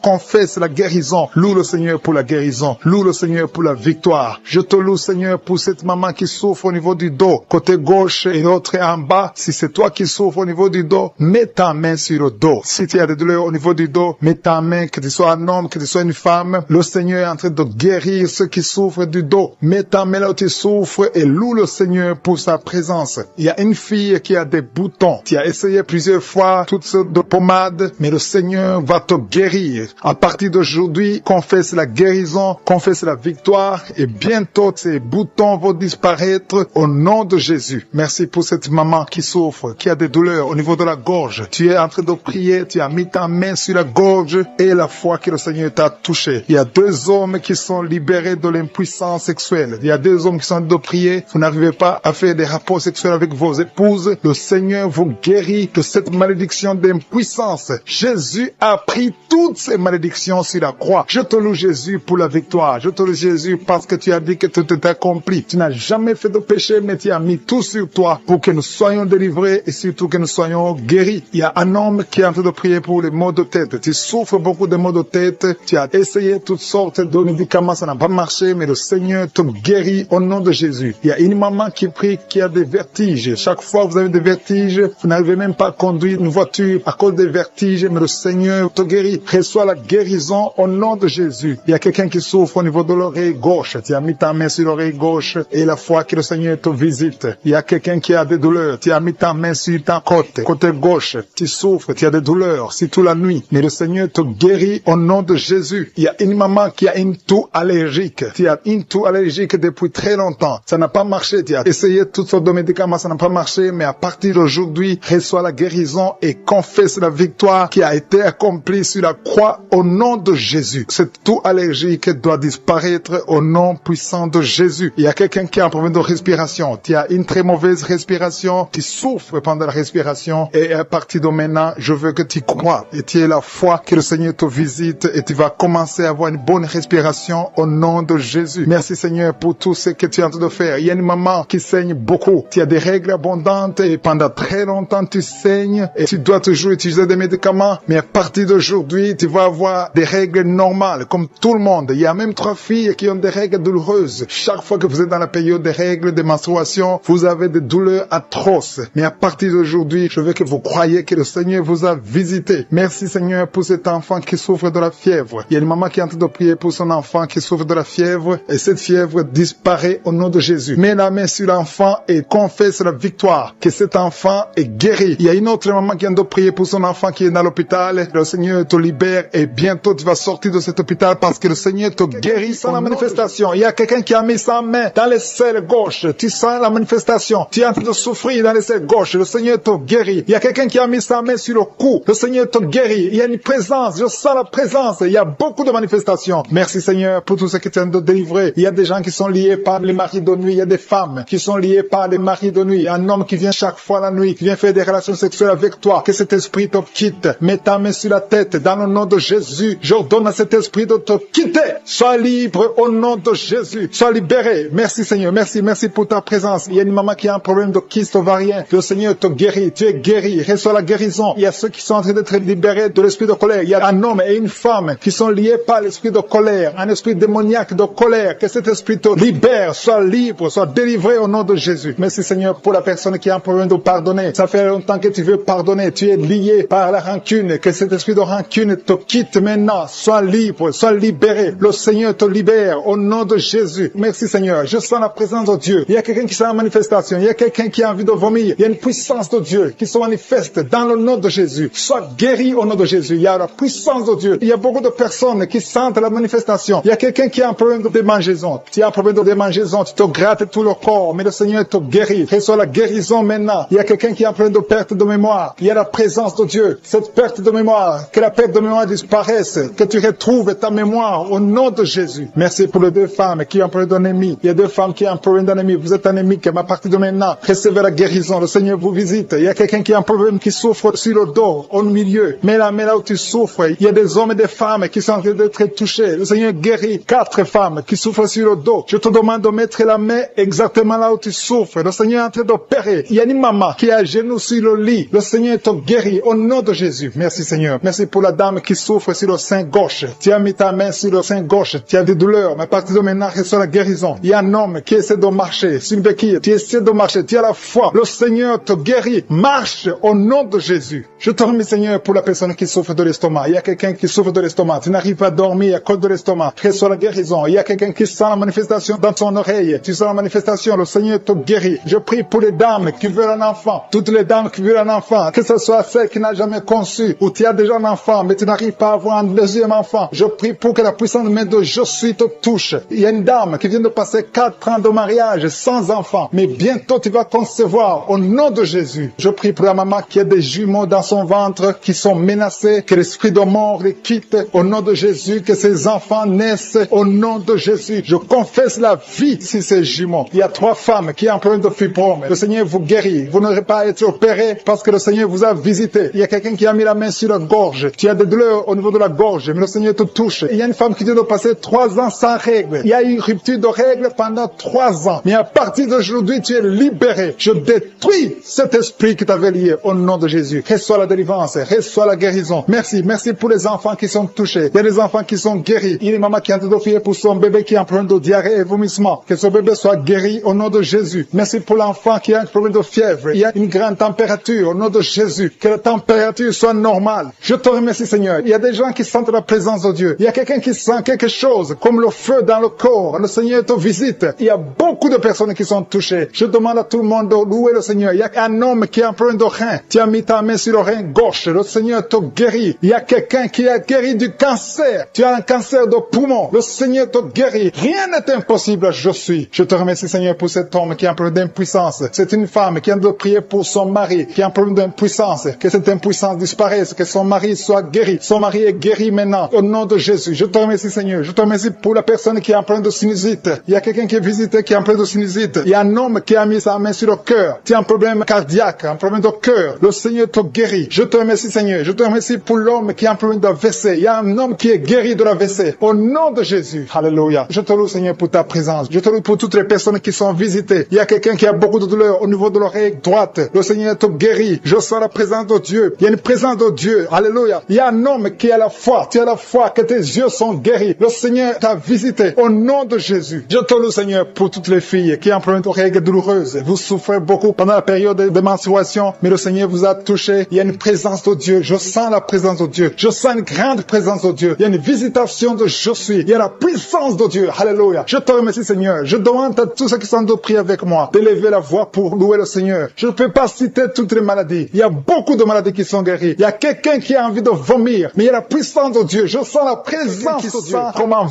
confesse la guérison. Loue le Seigneur pour la guérison. Loue le Seigneur pour la victoire. Je te loue Seigneur pour cette maman qui souffre au niveau du dos, côté gauche et l'autre en bas. Si c'est toi qui souffres au niveau du dos, mets ta main sur le dos. Si tu as des douleurs au niveau du dos, mets ta main, que tu sois un homme, que tu sois une femme. Le Seigneur est en train de guérir ceux qui souffrent du dos. Mets ta main là où tu souffres et loue le Seigneur pour sa ta présence. Il y a une fille qui a des boutons. Tu as essayé plusieurs fois toutes sortes de pommades, mais le Seigneur va te guérir. À partir d'aujourd'hui, confesse la guérison, confesse la victoire et bientôt ces boutons vont disparaître au nom de Jésus. Merci pour cette maman qui souffre, qui a des douleurs au niveau de la gorge. Tu es en train de prier, tu as mis ta main sur la gorge et la foi que le Seigneur t'a touché. Il y a 2 hommes qui sont libérés de l'impuissance sexuelle. Il y a 2 hommes qui sont en train de prier. Vous n'arrivez pas à faire des rapports sexuels avec vos épouses. Le Seigneur vous guérit de cette malédiction d'impuissance. Jésus a pris toutes ces malédictions sur la croix. Je te loue Jésus pour la victoire. Je te loue Jésus parce que tu as dit que tout est accompli. Tu n'as jamais fait de péché, mais tu as mis tout sur toi pour que nous soyons délivrés et surtout que nous soyons guéris. Il y a un homme qui est en train de prier pour les maux de tête. Tu souffres beaucoup de maux de tête. Tu as essayé toutes sortes de médicaments, ça n'a pas marché, mais le Seigneur te guérit au nom de Jésus. Il y a une maman qui prie qui a des vertiges. Chaque fois que vous avez des vertiges, vous n'arrivez même pas à conduire une voiture à cause des vertiges, mais le Seigneur te guérit. Reçois la guérison au nom de Jésus. Il y a quelqu'un qui souffre au niveau de l'oreille gauche. Tu as mis ta main sur l'oreille gauche et la foi que le Seigneur te visite. Il y a quelqu'un qui a des douleurs. Tu as mis ta main sur ta côté gauche. Tu souffres, tu as des douleurs, surtout la nuit. Mais le Seigneur te guérit au nom de Jésus. Il y a une maman qui a une toux allergique. Tu as une toux allergique depuis très longtemps. Ça n'a pas marché. Tu as essayé toutes sortes de médicaments, ça n'a pas marché. Mais à partir d'aujourd'hui, reçois la guérison et confesse la victoire qui a été accomplie sur la croix au nom de Jésus. Cette toux allergique doit disparaître au nom puissant de Jésus. Il y a quelqu'un qui a un problème de respiration. Tu as une très mauvaise respiration. Tu souffres pendant la respiration. Et à partir de maintenant, je veux que tu crois et tu aies la foi que le Seigneur te visite et tu vas commencer à avoir une bonne respiration au nom de Jésus. Merci Seigneur pour tout ce que tu es en train de faire. Il y a une maman qui saigne beaucoup. Tu as des règles abondantes et pendant très longtemps tu saignes et tu dois toujours utiliser des médicaments. Mais à partir d'aujourd'hui, tu vas avoir des règles normales comme tout le monde. Il y a même 3 filles qui ont des règles douloureuses. Chaque fois que vous êtes dans la période des règles, des menstruations, vous avez des douleurs atroces. Mais à partir d'aujourd'hui, je veux que vous croyiez que le Seigneur vous a visité. Merci Seigneur pour cet enfant qui souffre de la fièvre. Il y a une maman qui est en train de prier pour son enfant qui souffre de la fièvre et cette fièvre disparaît au nom de Jésus. Mets la main sur l'enfant et confesse la victoire, que cet enfant est guéri. Il y a une autre maman qui est en train de prier pour son enfant qui est dans l'hôpital. Le Seigneur te libère et bientôt tu vas sortir de cet hôpital parce que le Seigneur te guérit sans la manifestation. Il y a quelqu'un qui a mis sa main dans les selles gauche. Tu sens la manifestation. Tu es en train de souffrir dans les selles gauche. Le Seigneur te guérit. Il y a quelqu'un qui a mis sa main sur le cou. Le Seigneur te guérit. Il y a une présence. Je sens la présence. Il y a beaucoup de manifestations. Merci Seigneur pour tout ce que tu viens de délivrer. Il y a des gens qui sont liés par les maris de nuit. Il y a des femmes qui sont liées par les maris de nuit. Il y a un homme qui vient chaque fois la nuit, qui vient faire des relations sexuelles avec toi. Que cet esprit te quitte. Mets ta main sur la tête. Dans le nom de Jésus, j'ordonne à cet esprit de te quitter. Sois libre au nom de Jésus. Sois libéré. Merci Seigneur. Merci pour ta présence. Il y a une maman qui a un problème de kyste ovarien. Le Seigneur te guérit. Tu es guéri. Reçois la guérison. Il y a ceux qui sont en train d'être libérés de l'esprit de colère. Il y a un homme et une femme qui sont liés par l'esprit de colère. Un esprit démoniaque de colère. Que cet esprit te libère. Sois libre. Sois délivré au nom de Jésus. Merci Seigneur pour la personne qui a un problème de pardonner. Ça fait longtemps que tu veux pardonner. Tu es lié par la rancune. Que cet esprit de rancune te quitte maintenant. Sois libre. Sois libéré. Le Seigneur te libère au nom de Jésus. Merci Seigneur. Je sens la présence de Dieu. Il y a quelqu'un qui sent la manifestation. Il y a quelqu'un qui a envie de vomir. Il y a une puissance de Dieu qui se manifeste dans le nom de Jésus. Sois guéri au nom de Jésus. Il y a la puissance de Dieu. Il y a beaucoup de personnes qui sentent la manifestation. Il y a quelqu'un qui a un problème de démangeaison. Tu as un problème de démangeaison. Tu te grattes tout le corps. Mais le Seigneur te guérit. Reçois la guérison maintenant. Il y a quelqu'un qui a un problème de perte de mémoire. Il y a la présence de Dieu. Cette perte de mémoire. Que la perte de mémoire disparaisse. Que tu retrouves ta mémoire au nom de Jésus. Merci pour les 2 femmes qui ont un problème d'anémie. Il y a 2 femmes qui ont un problème d'anémie. Vous êtes anémique. Mais à partir de maintenant, recevez la guérison. Le Seigneur vous visite. Il y a quelqu'un qui a un problème qui souffre sur le dos, au milieu. Mais là où tu souffres, il y a des hommes et des femmes qui sont en train d'être touchés. Le Seigneur guérit 4 femmes qui souffrent sur le dos. Je te demande de mettre la main exactement là où tu souffres. Le Seigneur est en train d'opérer. Il y a une maman qui est à genoux sur le lit. Le Seigneur te guérit au nom de Jésus. Merci Seigneur. Merci pour la dame qui souffre sur le sein gauche. Tu as mis ta main sur le sein gauche. Tu as des douleurs. Mais à partir de maintenant, reçois la guérison. Il y a un homme qui essaie de marcher sur une béquille. Tu essaies de marcher. Tu as la foi. Le Seigneur te guérit. Marche au nom de Jésus. Je te remercie Seigneur pour la personne qui souffre de l'estomac. Il y a quelqu'un qui souffre de l'estomac. Tu n'arrives pas à dormir à cause de l'estomac. Reçois la guérison. Il y a quelqu'un qui sent la manifestation dans son oreille. Tu sens la manifestation. Le Seigneur te te guérit. Je prie pour les dames qui veulent un enfant. Toutes les dames qui veulent un enfant, que ce soit celle qui n'a jamais conçu ou tu as déjà un enfant mais tu n'arrives pas à avoir un deuxième enfant. Je prie pour que la puissance main de Je suis te touche. Il y a une dame qui vient de passer 4 ans de mariage sans enfant, mais bientôt tu vas concevoir au nom de Jésus. Je prie pour la maman qui a des jumeaux dans son ventre qui sont menacés, que l'esprit de mort les quitte au nom de Jésus, que ces enfants naissent au nom de Jésus. Je confesse la vie sur ces jumeaux. Il y a 3 femmes qui ont un problème de fibrome. Le Seigneur vous guérit. Vous n'aurez pas à être opéré parce que le Seigneur vous a visité. Il y a quelqu'un qui a mis la main sur la gorge. Tu as des douleurs au niveau de la gorge, mais le Seigneur te touche. Il y a une femme qui vient de passer 3 ans sans règles. Il y a eu une rupture de règles pendant 3 ans. Mais à partir d'aujourd'hui, tu es libéré. Je détruis cet esprit qui t'avait lié au nom de Jésus. Reçois la délivrance, reçois la guérison. Merci, merci pour les enfants qui sont touchés. Il y a des enfants qui sont guéris. Il y a une maman qui est en train de prier pour son bébé qui a un problème de diarrhée et vomissement. Que son bébé soit guéri au nom de Jésus. Merci pour l'enfant qui a un problème de fièvre. Il y a une grande température au nom de Jésus. Que la température soit normale. Je te remercie, Seigneur. Il y a des gens qui sentent la présence de Dieu. Il y a quelqu'un qui sent quelque chose comme le feu dans le corps. Le Seigneur te visite. Il y a beaucoup de personnes qui sont touchées. Je demande à tout le monde de louer le Seigneur. Il y a un homme qui a un problème de rein. Tu as mis ta main sur le rein gauche. Le Seigneur te guérit. Il y a quelqu'un qui a guéri du cancer. Tu as un cancer de poumon. Le Seigneur te guérit. Rien n'est impossible. Je suis. Je te remercie, Seigneur, pour cet homme qui a un problème d'impuissance. C'est une femme qui a de prier pour son mari qui a un problème d'impuissance. Que cette impuissance disparaisse. Que son mari soit guéri. Son mari est guéri maintenant. Au nom de Jésus. Je te remercie, Seigneur. Je te remercie pour la personne qui a un problème de sinusite. Il y a quelqu'un qui est visité qui a un problème de sinusite. Il y a un homme qui a mis sa main sur le cœur. Tu as un problème cardiaque, un problème de cœur. Le Seigneur te guérit. Je te remercie, Seigneur. Je te remercie pour l'homme qui a un problème d'AVC. Il y a un homme qui est guéri de l'AVC. Au nom de Jésus. Alléluia. Je te loue, Seigneur, pour ta présence. Je te loue pour toutes les personnes qui sont visitées. Il y a quelqu'un qui a beaucoup de douleur au niveau de l'oreille droite. Le Seigneur te guérit. Je sens la présence de Dieu. Il y a une présence de Dieu. Alléluia. Il y a un homme qui a la foi. Tu as la foi que tes yeux sont guéris. Le Seigneur t'a visité. Au nom de Jésus. Je te loue, Seigneur, pour toutes les filles qui ont un problème de règles douloureuses. Vous souffrez beaucoup pendant la période de menstruation, mais le Seigneur vous a touché. Il y a une présence de Dieu. Je sens la présence de Dieu. Je sens une grande présence de Dieu. Il y a une visitation de Je suis. Il y a la puissance de Dieu. Alléluia. Je te remercie, Seigneur. Je demande à tous ceux qui sont de prier avec moi d'élever la voix pour louer le Seigneur. Je ne peux pas citer toutes les maladies. Il y a beaucoup de maladies qui sont guéries. Il y a quelqu'un qui a envie de vomir, mais il y a la puissance de Dieu. Je sens la présence de Dieu. Comme un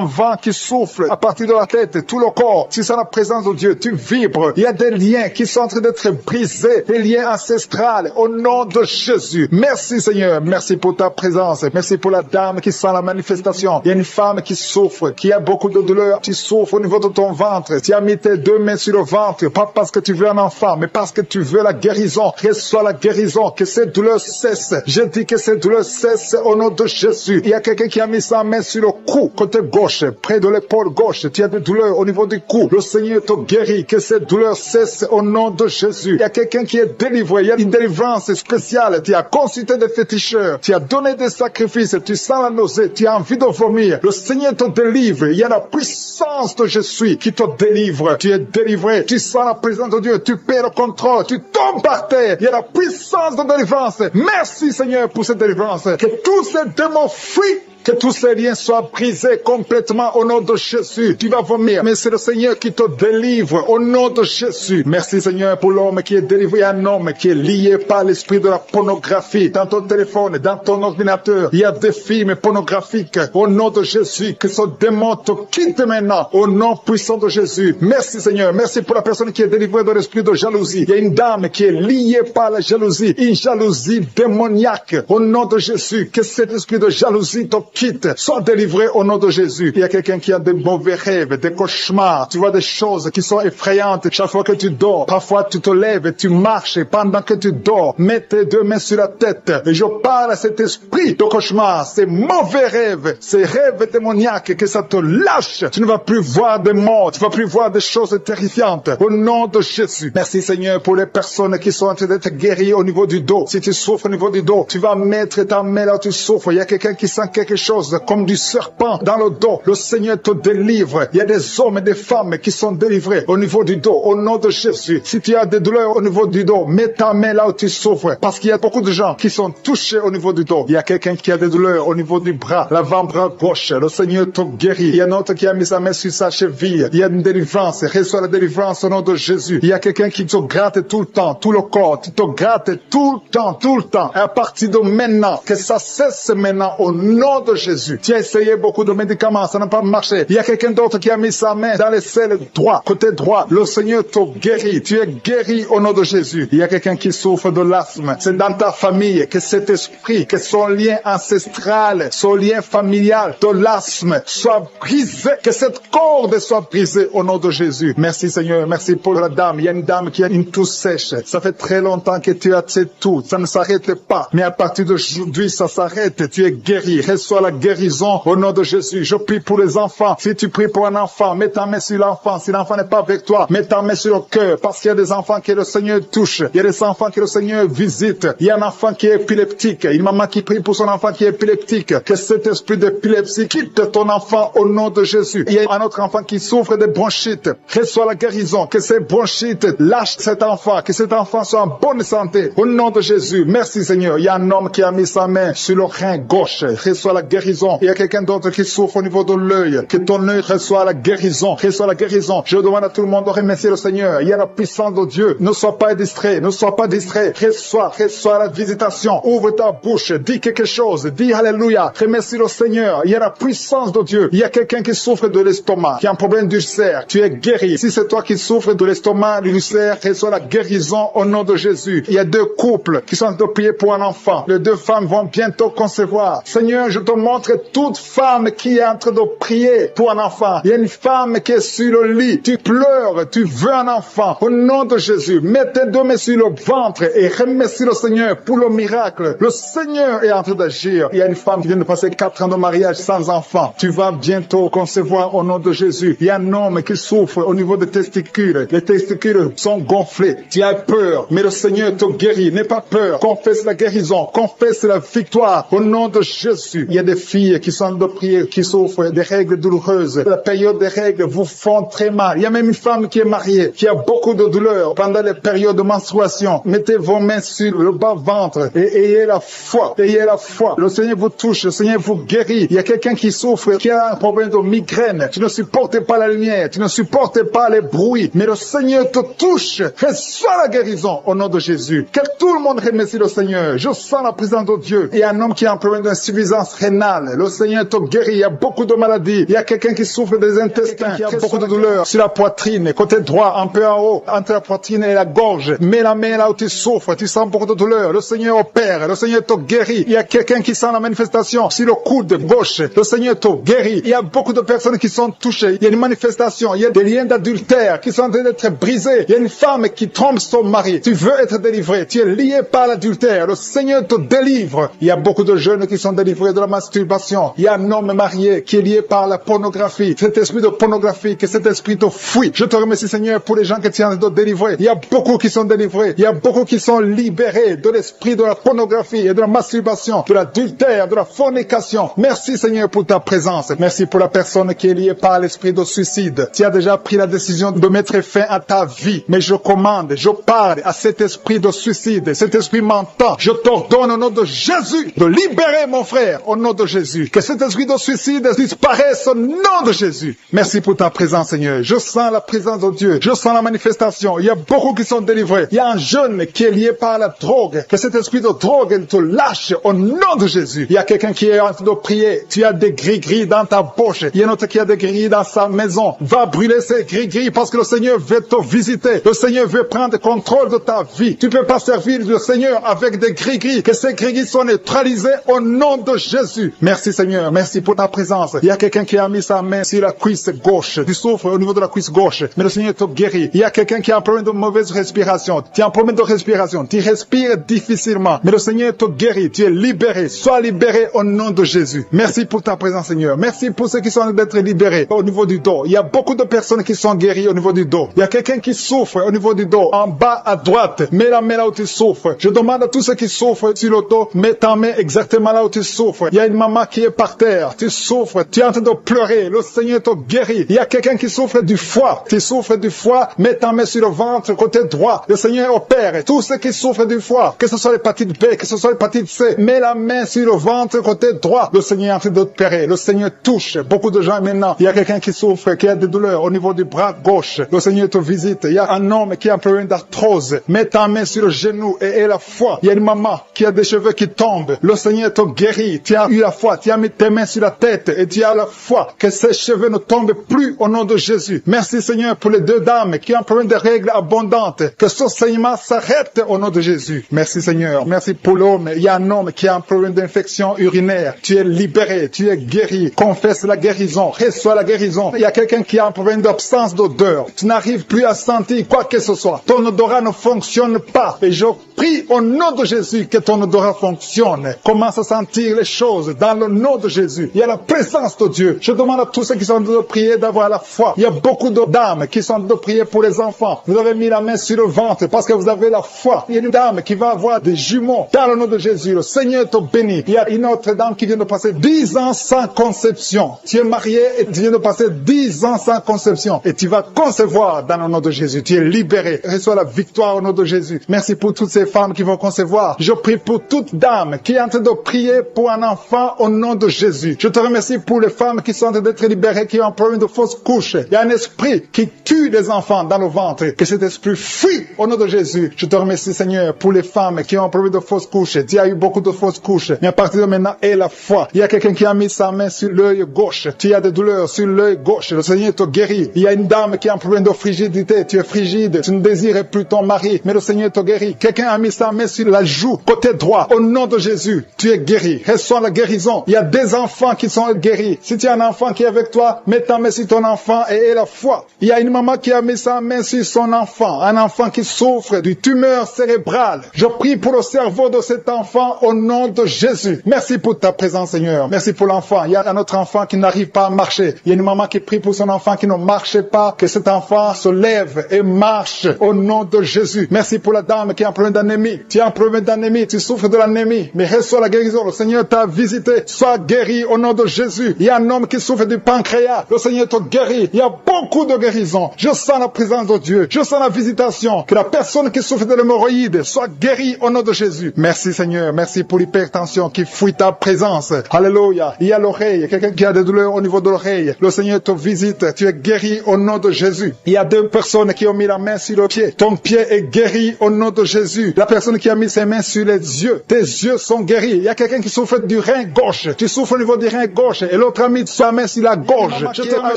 vent qui souffle à partir de la tête, tout le corps. Tu sens la présence de Dieu. Tu vibres. Il y a des liens qui sont en train d'être brisés. Des liens ancestrales. Au nom de Jésus. Merci, Seigneur. Merci pour ta présence. Merci pour la dame qui sent la manifestation. Il y a une femme qui souffre, qui a beaucoup de douleur. Tu souffres au niveau de ton ventre. Tu as mis tes 2 mains sur le ventre. Pas parce que tu veux un enfant, mais parce que tu veux la guérison. Reçois la guérison. Que cette douleur cesse. Je dis que cette douleur cesse au nom de Jésus. Il y a quelqu'un qui a mis sa main sur le cou, côté gauche, près de l'épaule gauche. Tu as des douleurs au niveau du cou. Le Seigneur te guérit. Que cette douleur cesse au nom de Jésus. Il y a quelqu'un qui est délivré. Il y a une délivrance spéciale. Tu as consulté des féticheurs. Tu as donné des sacrifices. Tu sens la nausée. Tu as envie de vomir. Le Seigneur te délivre. Il y a la puissance de Je suis qui te délivre. Tu es délivré. Tu sens la présence de Dieu. Tu perds le contrôle. Tu tombes par terre. Il y a la puissance de délivrance. Merci, Seigneur, pour cette délivrance. Que tous ces démons fuient. Que tous ces liens soient brisés complètement au nom de Jésus. Tu vas vomir, mais c'est le Seigneur qui te délivre au nom de Jésus. Merci, Seigneur, pour l'homme qui est délivré, un homme qui est lié par l'esprit de la pornographie. Dans ton téléphone, dans ton ordinateur, il y a des films pornographiques. Au nom de Jésus, que ce démon te quitte maintenant. Au nom puissant de Jésus. Merci, Seigneur. Merci pour la personne qui est délivrée de l'esprit de jalousie. Il y a une dame qui est liée par la jalousie. Une jalousie démoniaque. Au nom de Jésus, que cet esprit de jalousie te quitte, sois délivré au nom de Jésus. Il y a quelqu'un qui a des mauvais rêves, des cauchemars. Tu vois des choses qui sont effrayantes chaque fois que tu dors. Parfois tu te lèves et tu marches pendant que tu dors. Mets tes 2 mains sur la tête. Et je parle à cet esprit de cauchemar, ces mauvais rêves, ces rêves démoniaques, que ça te lâche. Tu ne vas plus voir des morts, tu ne vas plus voir des choses terrifiantes. Au nom de Jésus. Merci, Seigneur, pour les personnes qui sont en train d'être guéries au niveau du dos. Si tu souffres au niveau du dos, tu vas mettre ta main là où tu souffres. Il y a quelqu'un qui sent quelque chose comme du serpent serpent dans le dos. Le Seigneur te délivre. Il y a des hommes et des femmes qui sont délivrés au niveau du dos, au nom de Jésus. Si tu as des douleurs au niveau du dos, mets ta main là où tu souffres, parce qu'il y a beaucoup de gens qui sont touchés au niveau du dos. Il y a quelqu'un qui a des douleurs au niveau du bras, l'avant-bras gauche. Le Seigneur te guérit. Il y a un autre qui a mis sa main sur sa cheville. Il y a une délivrance. Reçois la délivrance au nom de Jésus. Il y a quelqu'un qui te gratte tout le temps, tout le corps. Tu te grattes tout le temps, tout le temps. Et à partir de maintenant, que ça cesse maintenant au nom de Jésus. Tu as essayé beaucoup de médicaments, ça n'a pas marché. Il y a quelqu'un d'autre qui a mis sa main dans les selles droit, côté droit. Le Seigneur te guérit. Tu es guéri au nom de Jésus. Il y a quelqu'un qui souffre de l'asthme. C'est dans ta famille que cet esprit, que son lien ancestral, son lien familial de l'asthme soit brisé, que cette corde soit brisée au nom de Jésus. Merci Seigneur, merci pour la dame. Il y a une dame qui a une toux sèche. Ça fait très longtemps que tu as cette toux. Ça ne s'arrête pas. Mais à partir d'aujourd'hui, ça s'arrête. Tu es guéri. Reçois la guérison au nom de Jésus. Je prie pour les enfants. Si tu pries pour un enfant, mets ta main sur l'enfant. Si l'enfant n'est pas avec toi, mets ta main sur le cœur. Parce qu'il y a des enfants que le Seigneur touche. Il y a des enfants que le Seigneur visite. Il y a un enfant qui est épileptique. Une maman qui prie pour son enfant qui est épileptique. Que cet esprit d'épilepsie quitte ton enfant au nom de Jésus. Il y a un autre enfant qui souffre de bronchite. Reçois la guérison. Que ces bronchites lâchent cet enfant. Que cet enfant soit en bonne santé. Au nom de Jésus. Merci Seigneur. Il y a un homme qui a mis sa main sur le rein gauche. Reçois la guérison. Il y a quelqu'un d'autre qui souffre au niveau de l'œil. Que ton œil reçoit la guérison. Reçois la guérison. Je demande à tout le monde de remercier le Seigneur. Il y a la puissance de Dieu. Ne sois pas distrait. Ne sois pas distrait. Reçois la visitation. Ouvre ta bouche. Dis quelque chose. Dis Alléluia. Remercie le Seigneur. Il y a la puissance de Dieu. Il y a quelqu'un qui souffre de l'estomac, qui a un problème d'ulcère. Tu es guéri. Si c'est toi qui souffres de l'estomac, de l'ulcère, reçois la guérison au nom de Jésus. Il y a deux couples qui sont en train de prier pour un enfant. Les deux femmes vont bientôt concevoir. Seigneur, je te montre toute femme qui est en train de prier pour un enfant. Il y a une femme qui est sur le lit. Tu pleures, tu veux un enfant. Au nom de Jésus, mets tes deux mains sur le ventre et remercie le Seigneur pour le miracle. Le Seigneur est en train d'agir. Il y a une femme qui vient de passer 4 ans de mariage sans enfant. Tu vas bientôt concevoir au nom de Jésus. Il y a un homme qui souffre au niveau des testicules. Les testicules sont gonflés. Tu as peur, mais le Seigneur te guérit. N'aie pas peur. Confesse la guérison. Confesse la victoire au nom de Jésus. Il y a des filles qui sont de prier, qui souffrent des règles douloureuses. La période des règles vous font très mal. Il y a même une femme qui est mariée, qui a beaucoup de douleurs pendant les périodes de menstruation. Mettez vos mains sur le bas-ventre et ayez la foi. Ayez la foi. Le Seigneur vous touche. Le Seigneur vous guérit. Il y a quelqu'un qui souffre, qui a un problème de migraine. Tu ne supportes pas la lumière. Tu ne supportes pas les bruits. Mais le Seigneur te touche. Reçois la guérison au nom de Jésus. Que tout le monde remercie le Seigneur. Je sens la présence de Dieu. Il y a un homme qui a un problème d'insuffisance rénale. Le Seigneur te guérit. Il y a beaucoup de maladies. Il y a quelqu'un qui souffre des intestins, qui a beaucoup de douleurs sur la poitrine, côté droit, un peu en haut, entre la poitrine et la gorge. Mets la main là où tu souffres. Tu sens beaucoup de douleurs. Le Seigneur opère. Le Seigneur te guérit. Il y a quelqu'un qui sent la manifestation sur le coude gauche. Le Seigneur te guérit. Il y a beaucoup de personnes qui sont touchées. Il y a une manifestation. Il y a des liens d'adultère qui sont en train d'être brisés. Il y a une femme qui trompe son mari. Tu veux être délivré. Tu es lié par l'adultère. Le Seigneur te délivre. Il y a beaucoup de jeunes qui sont délivrés de la masturbation. Il y a un homme marié qui est lié par la pornographie. Cet esprit de pornographie, que cet esprit te fuit. Je te remercie Seigneur pour les gens que tu es en train de délivrer. Il y a beaucoup qui sont délivrés. Il y a beaucoup qui sont libérés de l'esprit de la pornographie et de la masturbation, de l'adultère, de la fornication. Merci Seigneur pour ta présence. Merci pour la personne qui est liée par l'esprit de suicide. Tu as déjà pris la décision de mettre fin à ta vie. Mais je commande, je parle à cet esprit de suicide, cet esprit mentant. Je t'ordonne au nom de Jésus de libérer mon frère au nom de Jésus. Que cet esprit de suicide disparaisse au nom de Jésus. Merci pour ta présence Seigneur. Je sens la présence de Dieu. Je sens la manifestation. Il y a beaucoup qui sont délivrés. Il y a un jeune qui est lié par la drogue. Que cet esprit de drogue te lâche au nom de Jésus. Il y a quelqu'un qui est en train de prier. Tu as des gris-gris dans ta bouche. Il y a un autre qui a des gris dans sa maison. Va brûler ces gris-gris parce que le Seigneur veut te visiter. Le Seigneur veut prendre contrôle de ta vie. Tu peux pas servir le Seigneur avec des gris-gris. Que ces gris-gris soient neutralisés au nom de Jésus. Merci Seigneur. Merci pour ta présence. Il y a quelqu'un qui a mis sa main sur la cuisse gauche. Tu souffres au niveau de la cuisse gauche. Mais le Seigneur te guérit. Il y a quelqu'un qui a un problème de mauvaise respiration. Tu as un problème de respiration. Tu respires difficilement. Mais le Seigneur te guérit. Tu es libéré. Sois libéré au nom de Jésus. Merci pour ta présence Seigneur. Merci pour ceux qui sont en train d'être libérés au niveau du dos. Il y a beaucoup de personnes qui sont guéries au niveau du dos. Il y a quelqu'un qui souffre au niveau du dos. En bas à droite. Mets la main là où tu souffres. Je demande à tous ceux qui souffrent sur le dos. Mets ta main exactement là où tu souffres. Il y a une maman qui est par terre. Seigneur, tu souffres, tu es en train de pleurer, le Seigneur te guérit. Il y a quelqu'un qui souffre du foie, tu souffres du foie, mets ta main sur le ventre, côté droit, le Seigneur opère. Tous ceux qui souffrent du foie, que ce soit l'hépatite B, que ce soit l'hépatite C, mets la main sur le ventre, côté droit, le Seigneur est en train d'opérer, le Seigneur touche. Beaucoup de gens maintenant, il y a quelqu'un qui souffre, qui a des douleurs au niveau du bras gauche, le Seigneur te visite. Il y a un homme qui a un problème d'arthrose, mets ta main sur le genou et la foi. Il y a une maman qui a des cheveux qui tombent, le Seigneur te guérit. Tu as eu la foi, tu as mis tes mains sur la tête et tu as la foi que ces cheveux ne tombent plus au nom de Jésus. Merci Seigneur pour les deux dames qui ont un problème de règles abondantes, que ce saignement s'arrête au nom de Jésus. Merci Seigneur, merci pour l'homme. Il y a un homme qui a un problème d'infection urinaire, tu es libéré, tu es guéri. Confesse la guérison, reçois la guérison. Il y a quelqu'un qui a un problème d'absence d'odeur, tu n'arrives plus à sentir quoi que ce soit, ton odorat ne fonctionne pas et je prie au nom de Jésus que ton odorat fonctionne. Commence à sentir les choses dans le nom de Jésus. Il y a la présence de Dieu. Je demande à tous ceux qui sont en train de prier d'avoir la foi. Il y a beaucoup de dames qui sont en train de prier pour les enfants. Vous avez mis la main sur le ventre parce que vous avez la foi. Il y a une dame qui va avoir des jumeaux dans le nom de Jésus. Le Seigneur te bénit. Il y a une autre dame qui vient de passer 10 ans sans conception. Tu es marié et tu viens de passer 10 ans sans conception. Et tu vas concevoir dans le nom de Jésus. Tu es libéré. Reçois la victoire au nom de Jésus. Merci pour toutes ces femmes qui vont concevoir. Je prie pour toute dame qui est en train de prier pour un enfant au nom de Jésus. Je te remercie pour les femmes qui sont en train d'être libérées, qui ont un problème de fausse couche. Il y a un esprit qui tue les enfants dans le ventre. Que cet esprit fuit au nom de Jésus. Je te remercie Seigneur pour les femmes qui ont un problème de fausse couche. Tu as eu beaucoup de fausses couches. Mais à partir de maintenant, aie la foi. Il y a quelqu'un qui a mis sa main sur l'œil gauche. Tu as des douleurs sur l'œil gauche. Le Seigneur te guérit. Il y a une dame qui a un problème de frigidité. Tu es frigide. Tu ne désires plus ton mari. Mais le Seigneur te guérit. Quelqu'un a mis sa main sur la joue, côté droit. Au nom de Jésus, tu es guéri. Reçois la guérison. Il y a des enfants qui sont guéris. Si tu as un enfant qui est avec toi, mets ta main sur ton enfant et aie la foi. Il y a une maman qui a mis sa main sur son enfant. Un enfant qui souffre d'une tumeur cérébrale. Je prie pour le cerveau de cet enfant au nom de Jésus. Merci pour ta présence, Seigneur. Merci pour l'enfant. Il y a un autre enfant qui n'arrive pas à marcher. Il y a une maman qui prie pour son enfant qui ne marche pas. Que cet enfant se lève et marche au nom de Jésus. Merci pour la dame qui a un problème d'anémie. Tu as un problème d'anémie. Tu souffres de l'anémie. Mais reçois la guérison. Le Seigneur t'a visité. Sois guéri au nom de Jésus. Il y a un homme qui souffre du pancréas. Le Seigneur te guérit. Il y a beaucoup de guérisons. Je sens la présence de Dieu. Je sens la visitation. Que la personne qui souffre de l'hémorroïde soit guérie au nom de Jésus. Merci Seigneur. Merci pour l'hypertension qui fuit ta présence. Alléluia. Il y a l'oreille. Quelqu'un qui a des douleurs au niveau de l'oreille. Le Seigneur te visite. Tu es guéri au nom de Jésus. Il y a deux personnes qui ont mis la main sur le pied. Ton pied est guéri au nom de Jésus. La personne qui a mis ses mains sur les yeux. Tes yeux sont guéris. Il y a quelqu'un qui souffre du rein gauche. Tu souffres au niveau du rein gauche. Et l'autre a mis sa main sur la gorge. Je te mets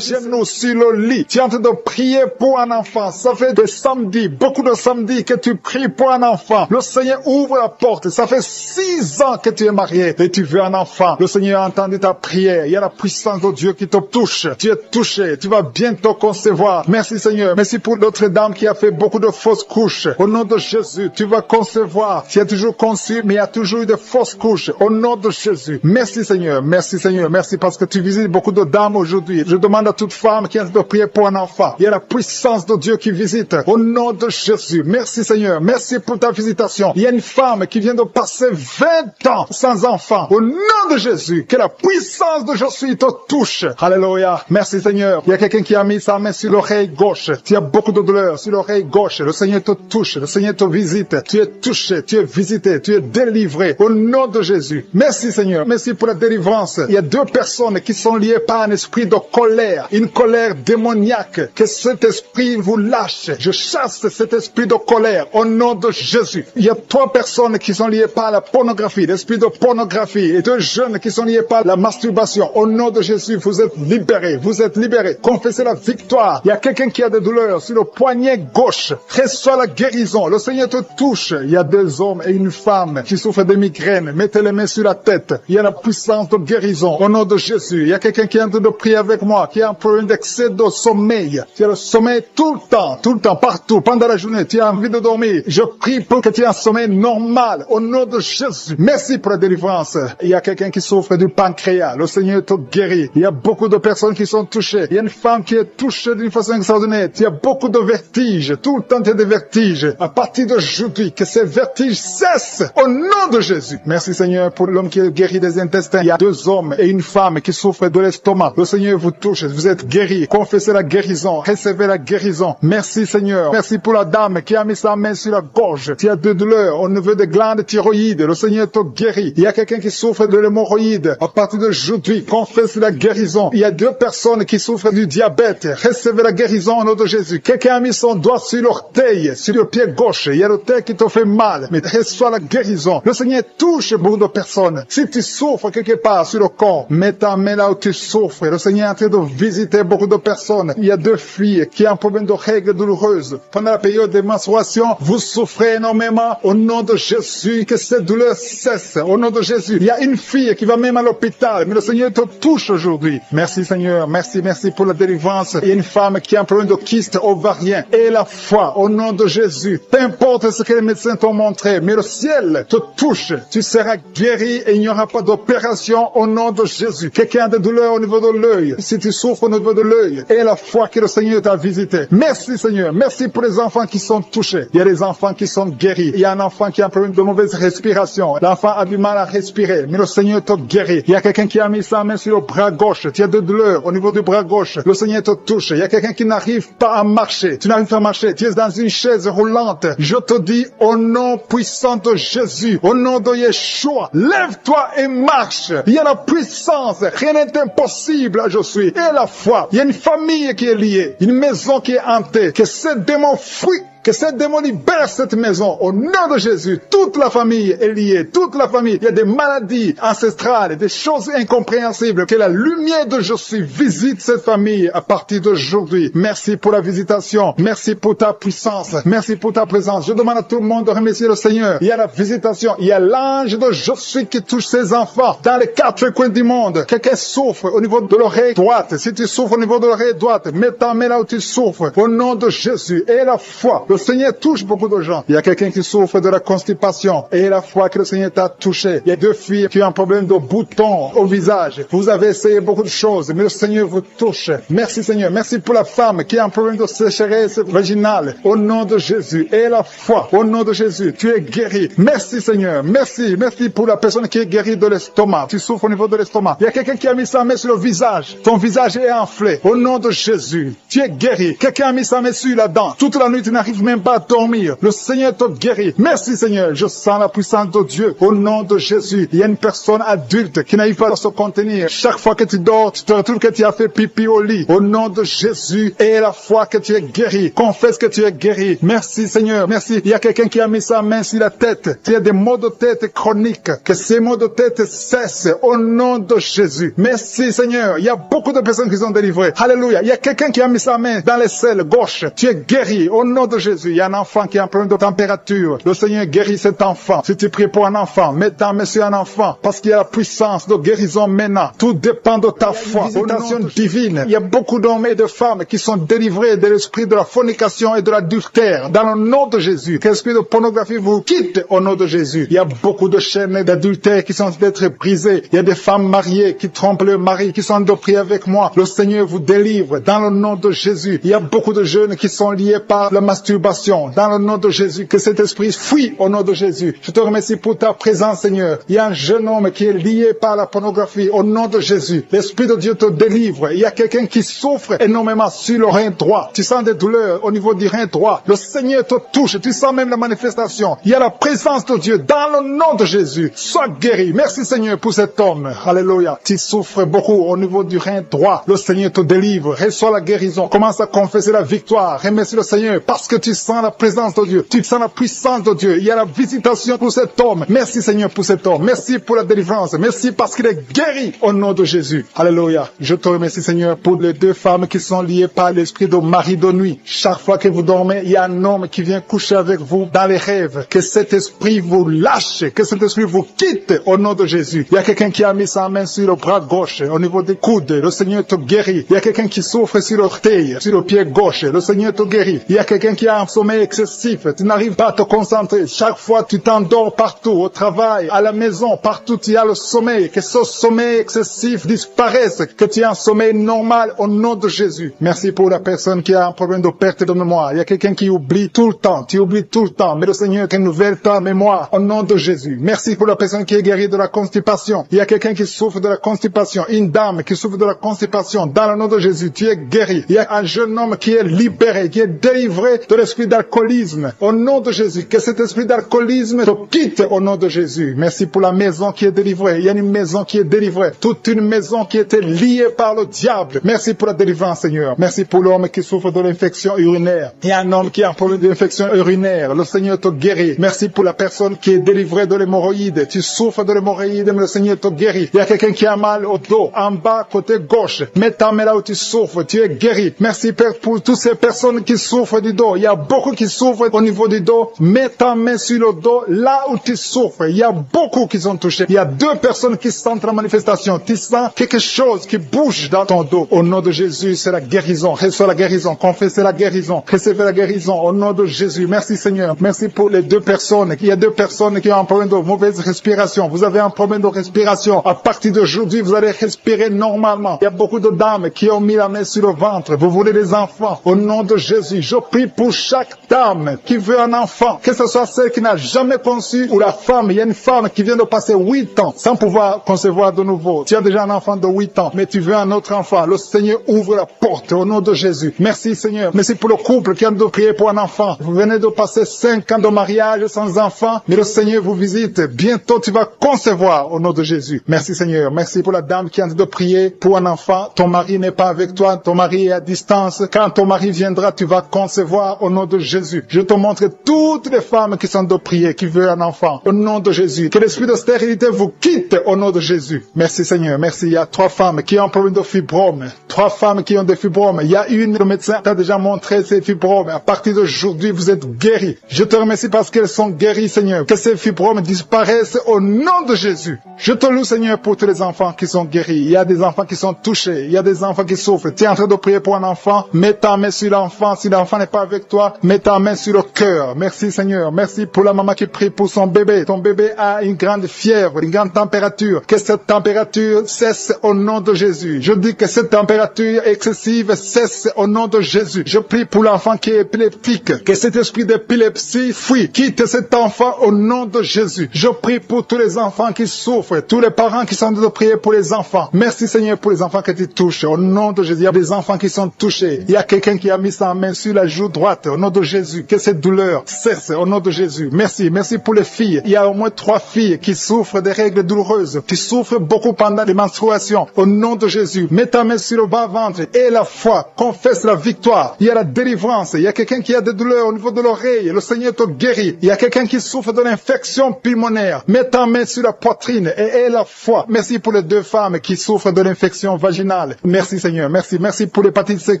genou sur le lit. Tu es en train de prier pour un enfant. Ça fait des samedis, beaucoup de samedis que tu pries pour un enfant. Le Seigneur ouvre la porte. Ça fait 6 ans que tu es marié et tu veux un enfant. Le Seigneur a entendu ta prière. Il y a la puissance de Dieu qui te touche. Tu es touché. Tu vas bientôt concevoir. Merci Seigneur. Merci pour l'autre dame qui a fait beaucoup de fausses couches. Au nom de Jésus, tu vas concevoir. Tu as toujours conçu, mais il y a toujours eu de fausses couches. Au nom de Jésus. Merci Seigneur. Merci Seigneur. Merci parce que tu visites beaucoup de dames aujourd'hui. Je demande à toute femme qui a de prier pour un enfant. Il y a la puissance de Dieu qui visite. Au nom de Jésus. Merci Seigneur. Merci pour ta visitation. Il y a une femme qui vient de passer 20 ans sans enfant. Au nom de Jésus. Que la puissance de Jésus te touche. Alléluia. Merci Seigneur. Il y a quelqu'un qui a mis sa main sur l'oreille gauche. Tu as beaucoup de douleur sur l'oreille gauche. Le Seigneur te touche. Le Seigneur te visite. Tu es touché. Tu es visité. Tu es délivré. Au nom de Jésus. Merci Seigneur. Merci pour la délivrance. Il y a deux personnes qui sont liées par un esprit de colère. Une colère démoniaque. Que cet esprit vous lâche. Je chasse cet esprit de colère. Au nom de Jésus. Il y a 3 personnes qui sont liées par la pornographie. L'esprit de pornographie. Et 2 jeunes qui sont liés par la masturbation. Au nom de Jésus, vous êtes libérés. Vous êtes libérés. Confessez la victoire. Il y a quelqu'un qui a des douleurs sur le poignet gauche. Reçois la guérison. Le Seigneur te touche. Il y a 2 hommes et une femme qui souffrent de migraines. Mettez les mains sur la tête. Il y a la puissance de guérison. Au nom de Jésus. Il y a quelqu'un qui est en train de prier avec moi, qui a un problème d'excès de sommeil. Tu as le sommeil tout le temps, partout, pendant la journée. Tu as envie de dormir. Je prie pour que tu aies un sommeil normal. Au nom de Jésus. Merci pour la délivrance. Il y a quelqu'un qui souffre du pancréas. Le Seigneur te guérit. Il y a beaucoup de personnes qui sont touchées. Il y a une femme qui est touchée d'une façon extraordinaire. Il y a beaucoup de vertiges. Tout le temps, il y a des vertiges. À partir d'aujourd'hui, que ces vertiges cessent. Au nom de Jésus. Merci Seigneur pour l'homme qui est guéri des intestins. Il y a 2 hommes homme et une femme qui souffrent de l'estomac. Le Seigneur vous touche, vous êtes guéris. Confessez la guérison, recevez la guérison. Merci Seigneur. Merci pour la dame qui a mis sa main sur la gorge. S'il y a de douleurs au niveau des glandes thyroïdes, le Seigneur te guérit. Il y a quelqu'un qui souffre de l'hémorroïde. À partir d'aujourd'hui, confessez la guérison. Il y a 2 personnes qui souffrent du diabète. Recevez la guérison au nom de Jésus. Quelqu'un a mis son doigt sur l'orteil, sur le pied gauche. Il y a l'orteil qui te fait mal, mais reçois la guérison. Le Seigneur touche beaucoup de personnes. Si tu souffres quelque part sur le corps, mets ta main là où tu souffres. Le Seigneur est en train de visiter beaucoup de personnes. Il y a 2 filles qui ont un problème de règles douloureuses. Pendant la période de menstruation, vous souffrez énormément. Au nom de Jésus, que cette douleur cesse. Au nom de Jésus. Il y a une fille qui va même à l'hôpital, mais le Seigneur te touche aujourd'hui. Merci Seigneur. Merci pour la délivrance. Il y a une femme qui a un problème de kyste ovarien. Et la foi, au nom de Jésus. Peu importe ce que les médecins t'ont montré, mais le ciel te touche. Tu seras guéri et il n'y aura pas d'opération au nom de Jésus. Quelqu'un a des douleurs au niveau de l'œil. Si tu souffres au niveau de l'œil, et la foi que le Seigneur t'a visité. Merci Seigneur. Merci pour les enfants qui sont touchés. Il y a des enfants qui sont guéris. Il y a un enfant qui a un problème de mauvaise respiration. L'enfant a du mal à respirer, mais le Seigneur te guérit. Il y a quelqu'un qui a mis sa main sur le bras gauche. Tu as de douleurs au niveau du bras gauche. Le Seigneur te touche. Il y a quelqu'un qui n'arrive pas à marcher. Tu n'arrives pas à marcher. Tu es dans une chaise roulante. Je te dis au nom puissant de Jésus, au nom de Yeshua, lève-toi et marche. Il y a la puissance. Rien n'est impossible à je suis. Et la foi. Il y a une famille qui est liée. Une maison qui est hantée. Que ce démon fuit. Que cette démon libère cette maison au nom de Jésus. Toute la famille est liée. Toute la famille. Il y a des maladies ancestrales, des choses incompréhensibles. Que la lumière de Jésus visite cette famille à partir d'aujourd'hui. Merci pour la visitation. Merci pour ta puissance. Merci pour ta présence. Je demande à tout le monde de remercier le Seigneur. Il y a la visitation. Il y a l'ange de Jésus qui touche ses enfants dans les 4 coins du monde. Quelqu'un souffre au niveau de l'oreille droite. Si tu souffres au niveau de l'oreille droite, mets ta main là où tu souffres. Au nom de Jésus. Et la foi. Le Seigneur touche beaucoup de gens. Il y a quelqu'un qui souffre de la constipation. Et la foi que le Seigneur t'a touché. Il y a 2 filles qui ont un problème de boutons au visage. Vous avez essayé beaucoup de choses, mais le Seigneur vous touche. Merci Seigneur. Merci pour la femme qui a un problème de sécheresse vaginale. Au nom de Jésus. Et la foi. Au nom de Jésus. Tu es guéri. Merci Seigneur. Merci. Merci pour la personne qui est guérie de l'estomac. Tu souffres au niveau de l'estomac. Il y a quelqu'un qui a mis sa main sur le visage. Ton visage est enflé. Au nom de Jésus. Tu es guéri. Quelqu'un a mis sa main sur la dent. Toute la nuit, tu n'arrives même pas à dormir. Le Seigneur te guérit. Merci Seigneur. Je sens la puissance de Dieu. Au nom de Jésus. Il y a une personne adulte qui n'arrive pas à se contenir. Chaque fois que tu dors, tu te retrouves que tu as fait pipi au lit. Au nom de Jésus. Et la foi que tu es guéri. Confesse que tu es guéri. Merci Seigneur. Merci. Il y a quelqu'un qui a mis sa main sur la tête. Tu as des maux de tête chroniques. Que ces maux de tête cessent. Au nom de Jésus. Merci Seigneur. Il y a beaucoup de personnes qui sont délivrées. Alléluia. Il y a quelqu'un qui a mis sa main dans l'aisselle gauche. Tu es guéri. Au nom de Jésus. Il y a un enfant qui a un problème de température. Le Seigneur guérit cet enfant. Si tu pries pour un enfant, mets ta main sur un enfant. Parce qu'il y a la puissance de guérison maintenant. Tout dépend de ta foi. Visitation divine. Il y a beaucoup d'hommes et de femmes qui sont délivrés de l'esprit de la fornication et de l'adultère. Dans le nom de Jésus. Que l'esprit de pornographie vous quitte au nom de Jésus. Il y a beaucoup de chaînes d'adultère qui sont d'être brisées. Il y a des femmes mariées qui trompent leur mari, qui sont de prier avec moi. Le Seigneur vous délivre dans le nom de Jésus. Il y a beaucoup de jeunes qui sont liés par la masturbation. Dans le nom de Jésus, que cet esprit fuit au nom de Jésus. Je te remercie pour ta présence, Seigneur. Il y a un jeune homme qui est lié par la pornographie au nom de Jésus. L'Esprit de Dieu te délivre. Il y a quelqu'un qui souffre énormément sur le rein droit. Tu sens des douleurs au niveau du rein droit. Le Seigneur te touche. Tu sens même la manifestation. Il y a la présence de Dieu dans le nom de Jésus. Sois guéri. Merci, Seigneur, pour cet homme. Alléluia. Tu souffres beaucoup au niveau du rein droit. Le Seigneur te délivre. Reçois la guérison. Commence à confesser la victoire. Remercie le Seigneur parce que tu sens la présence de Dieu. Tu sens la puissance de Dieu. Il y a la visitation pour cet homme. Merci Seigneur pour cet homme. Merci pour la délivrance. Merci parce qu'il est guéri au nom de Jésus. Alléluia. Je te remercie Seigneur pour les 2 femmes qui sont liées par l'esprit de mari de nuit. Chaque fois que vous dormez, il y a un homme qui vient coucher avec vous dans les rêves. Que cet esprit vous lâche. Que cet esprit vous quitte au nom de Jésus. Il y a quelqu'un qui a mis sa main sur le bras gauche au niveau des coudes. Le Seigneur te guérit. Il y a quelqu'un qui souffre sur l'orteil, sur le pied gauche. Le Seigneur te guérit. Il y a quelqu'un qui a en sommeil excessif, tu n'arrives pas à te concentrer. Chaque fois, tu t'endors partout, au travail, à la maison, partout, tu as le sommeil. Que ce sommeil excessif disparaisse, que tu aies un sommeil normal au nom de Jésus. Merci pour la personne qui a un problème de perte de mémoire. Il y a quelqu'un qui oublie tout le temps, tu oublies tout le temps. Mais le Seigneur renouvelle ta mémoire au nom de Jésus. Merci pour la personne qui est guérie de la constipation. Il y a quelqu'un qui souffre de la constipation, une dame qui souffre de la constipation. Dans le nom de Jésus, tu es guéri. Il y a un jeune homme qui est libéré, qui est délivré de l'esprit d'alcoolisme. Au nom de Jésus, que cet esprit d'alcoolisme te quitte au nom de Jésus. Merci pour la maison qui est délivrée. Il y a une maison qui est délivrée. Toute une maison qui était liée par le diable. Merci pour la délivrance, Seigneur. Merci pour l'homme qui souffre de l'infection urinaire. Il y a un homme qui a un problème d'infection urinaire. Le Seigneur te guérit. Merci pour la personne qui est délivrée de l'hémorroïde. Tu souffres de l'hémorroïde, mais le Seigneur te guérit. Il y a quelqu'un qui a mal au dos, en bas, côté gauche. Mets ta main là où tu souffres. Tu es guéri. Merci Père pour toutes ces personnes qui souffrent du dos. Il y a beaucoup qui souffrent au niveau du dos. Mets ta main sur le dos, là où tu souffres. Il y a beaucoup qui sont touchés. Il y a 2 personnes qui sentent la manifestation. Tu sens quelque chose qui bouge dans ton dos. Au nom de Jésus, c'est la guérison. Reçois la guérison. Confessez la guérison. Recevez la guérison. Au nom de Jésus. Merci Seigneur. Merci pour les 2 personnes. Il y a 2 personnes qui ont un problème de mauvaise respiration. Vous avez un problème de respiration. À partir d'aujourd'hui, vous allez respirer normalement. Il y a beaucoup de dames qui ont mis la main sur le ventre. Vous voulez des enfants. Au nom de Jésus, je prie pour chaque dame qui veut un enfant. Que ce soit celle qui n'a jamais conçu ou la femme. Il y a une femme qui vient de passer 8 ans sans pouvoir concevoir de nouveau. Tu as déjà un enfant de 8 ans, mais tu veux un autre enfant. Le Seigneur ouvre la porte au nom de Jésus. Merci Seigneur. Merci pour le couple qui a de prier pour un enfant. Vous venez de passer 5 ans de mariage sans enfant, mais le Seigneur vous visite. Bientôt tu vas concevoir au nom de Jésus. Merci Seigneur. Merci pour la dame qui a de prier pour un enfant. Ton mari n'est pas avec toi. Ton mari est à distance. Quand ton mari viendra, tu vas concevoir au nom de Jésus. Je te montre toutes les femmes qui sont de prier, qui veulent un enfant. Au nom de Jésus. Que l'esprit de stérilité vous quitte au nom de Jésus. Merci Seigneur. Merci. Il y a 3 femmes qui ont un problème de fibrome. 3 femmes qui ont des fibromes. Il y a une, le médecin t'a déjà montré ces fibromes. À partir d'aujourd'hui, vous êtes guéris. Je te remercie parce qu'elles sont guéries, Seigneur. Que ces fibromes disparaissent au nom de Jésus. Je te loue, Seigneur, pour tous les enfants qui sont guéris. Il y a des enfants qui sont touchés. Il y a des enfants qui souffrent. Tu es en train de prier pour un enfant. Mets ta main sur l'enfant. Si l'enfant n'est pas avec toi, mets ta main sur le cœur. Merci, Seigneur. Merci pour la maman qui prie pour son bébé. Ton bébé a une grande fièvre, une grande température. Que cette température cesse au nom de Jésus. Je dis que cette température excessive cesse au nom de Jésus. Je prie pour l'enfant qui est épileptique. Que cet esprit d'épilepsie fuit. Quitte cet enfant au nom de Jésus. Je prie pour tous les enfants qui souffrent. Tous les parents qui sont en train de prier pour les enfants. Merci Seigneur pour les enfants que tu touches. Au nom de Jésus. Il y a des enfants qui sont touchés. Il y a quelqu'un qui a mis sa main sur la joue droite. Au nom de Jésus. Que cette douleur cesse au nom de Jésus. Merci. Merci pour les filles. Il y a au moins 3 filles qui souffrent des règles douloureuses. Qui souffrent beaucoup pendant les menstruations. Au nom de Jésus. Mets ta main sur le bas-ventre et la foi. Confesse la victoire. Il y a la délivrance. Il y a quelqu'un qui a des douleurs au niveau de l'oreille. Le Seigneur te guérit. Il y a quelqu'un qui souffre de l'infection pulmonaire. Mets ta main sur la poitrine et aie la foi. Merci pour les 2 femmes qui souffrent de l'infection vaginale. Merci Seigneur. Merci. Merci pour l'hépatite C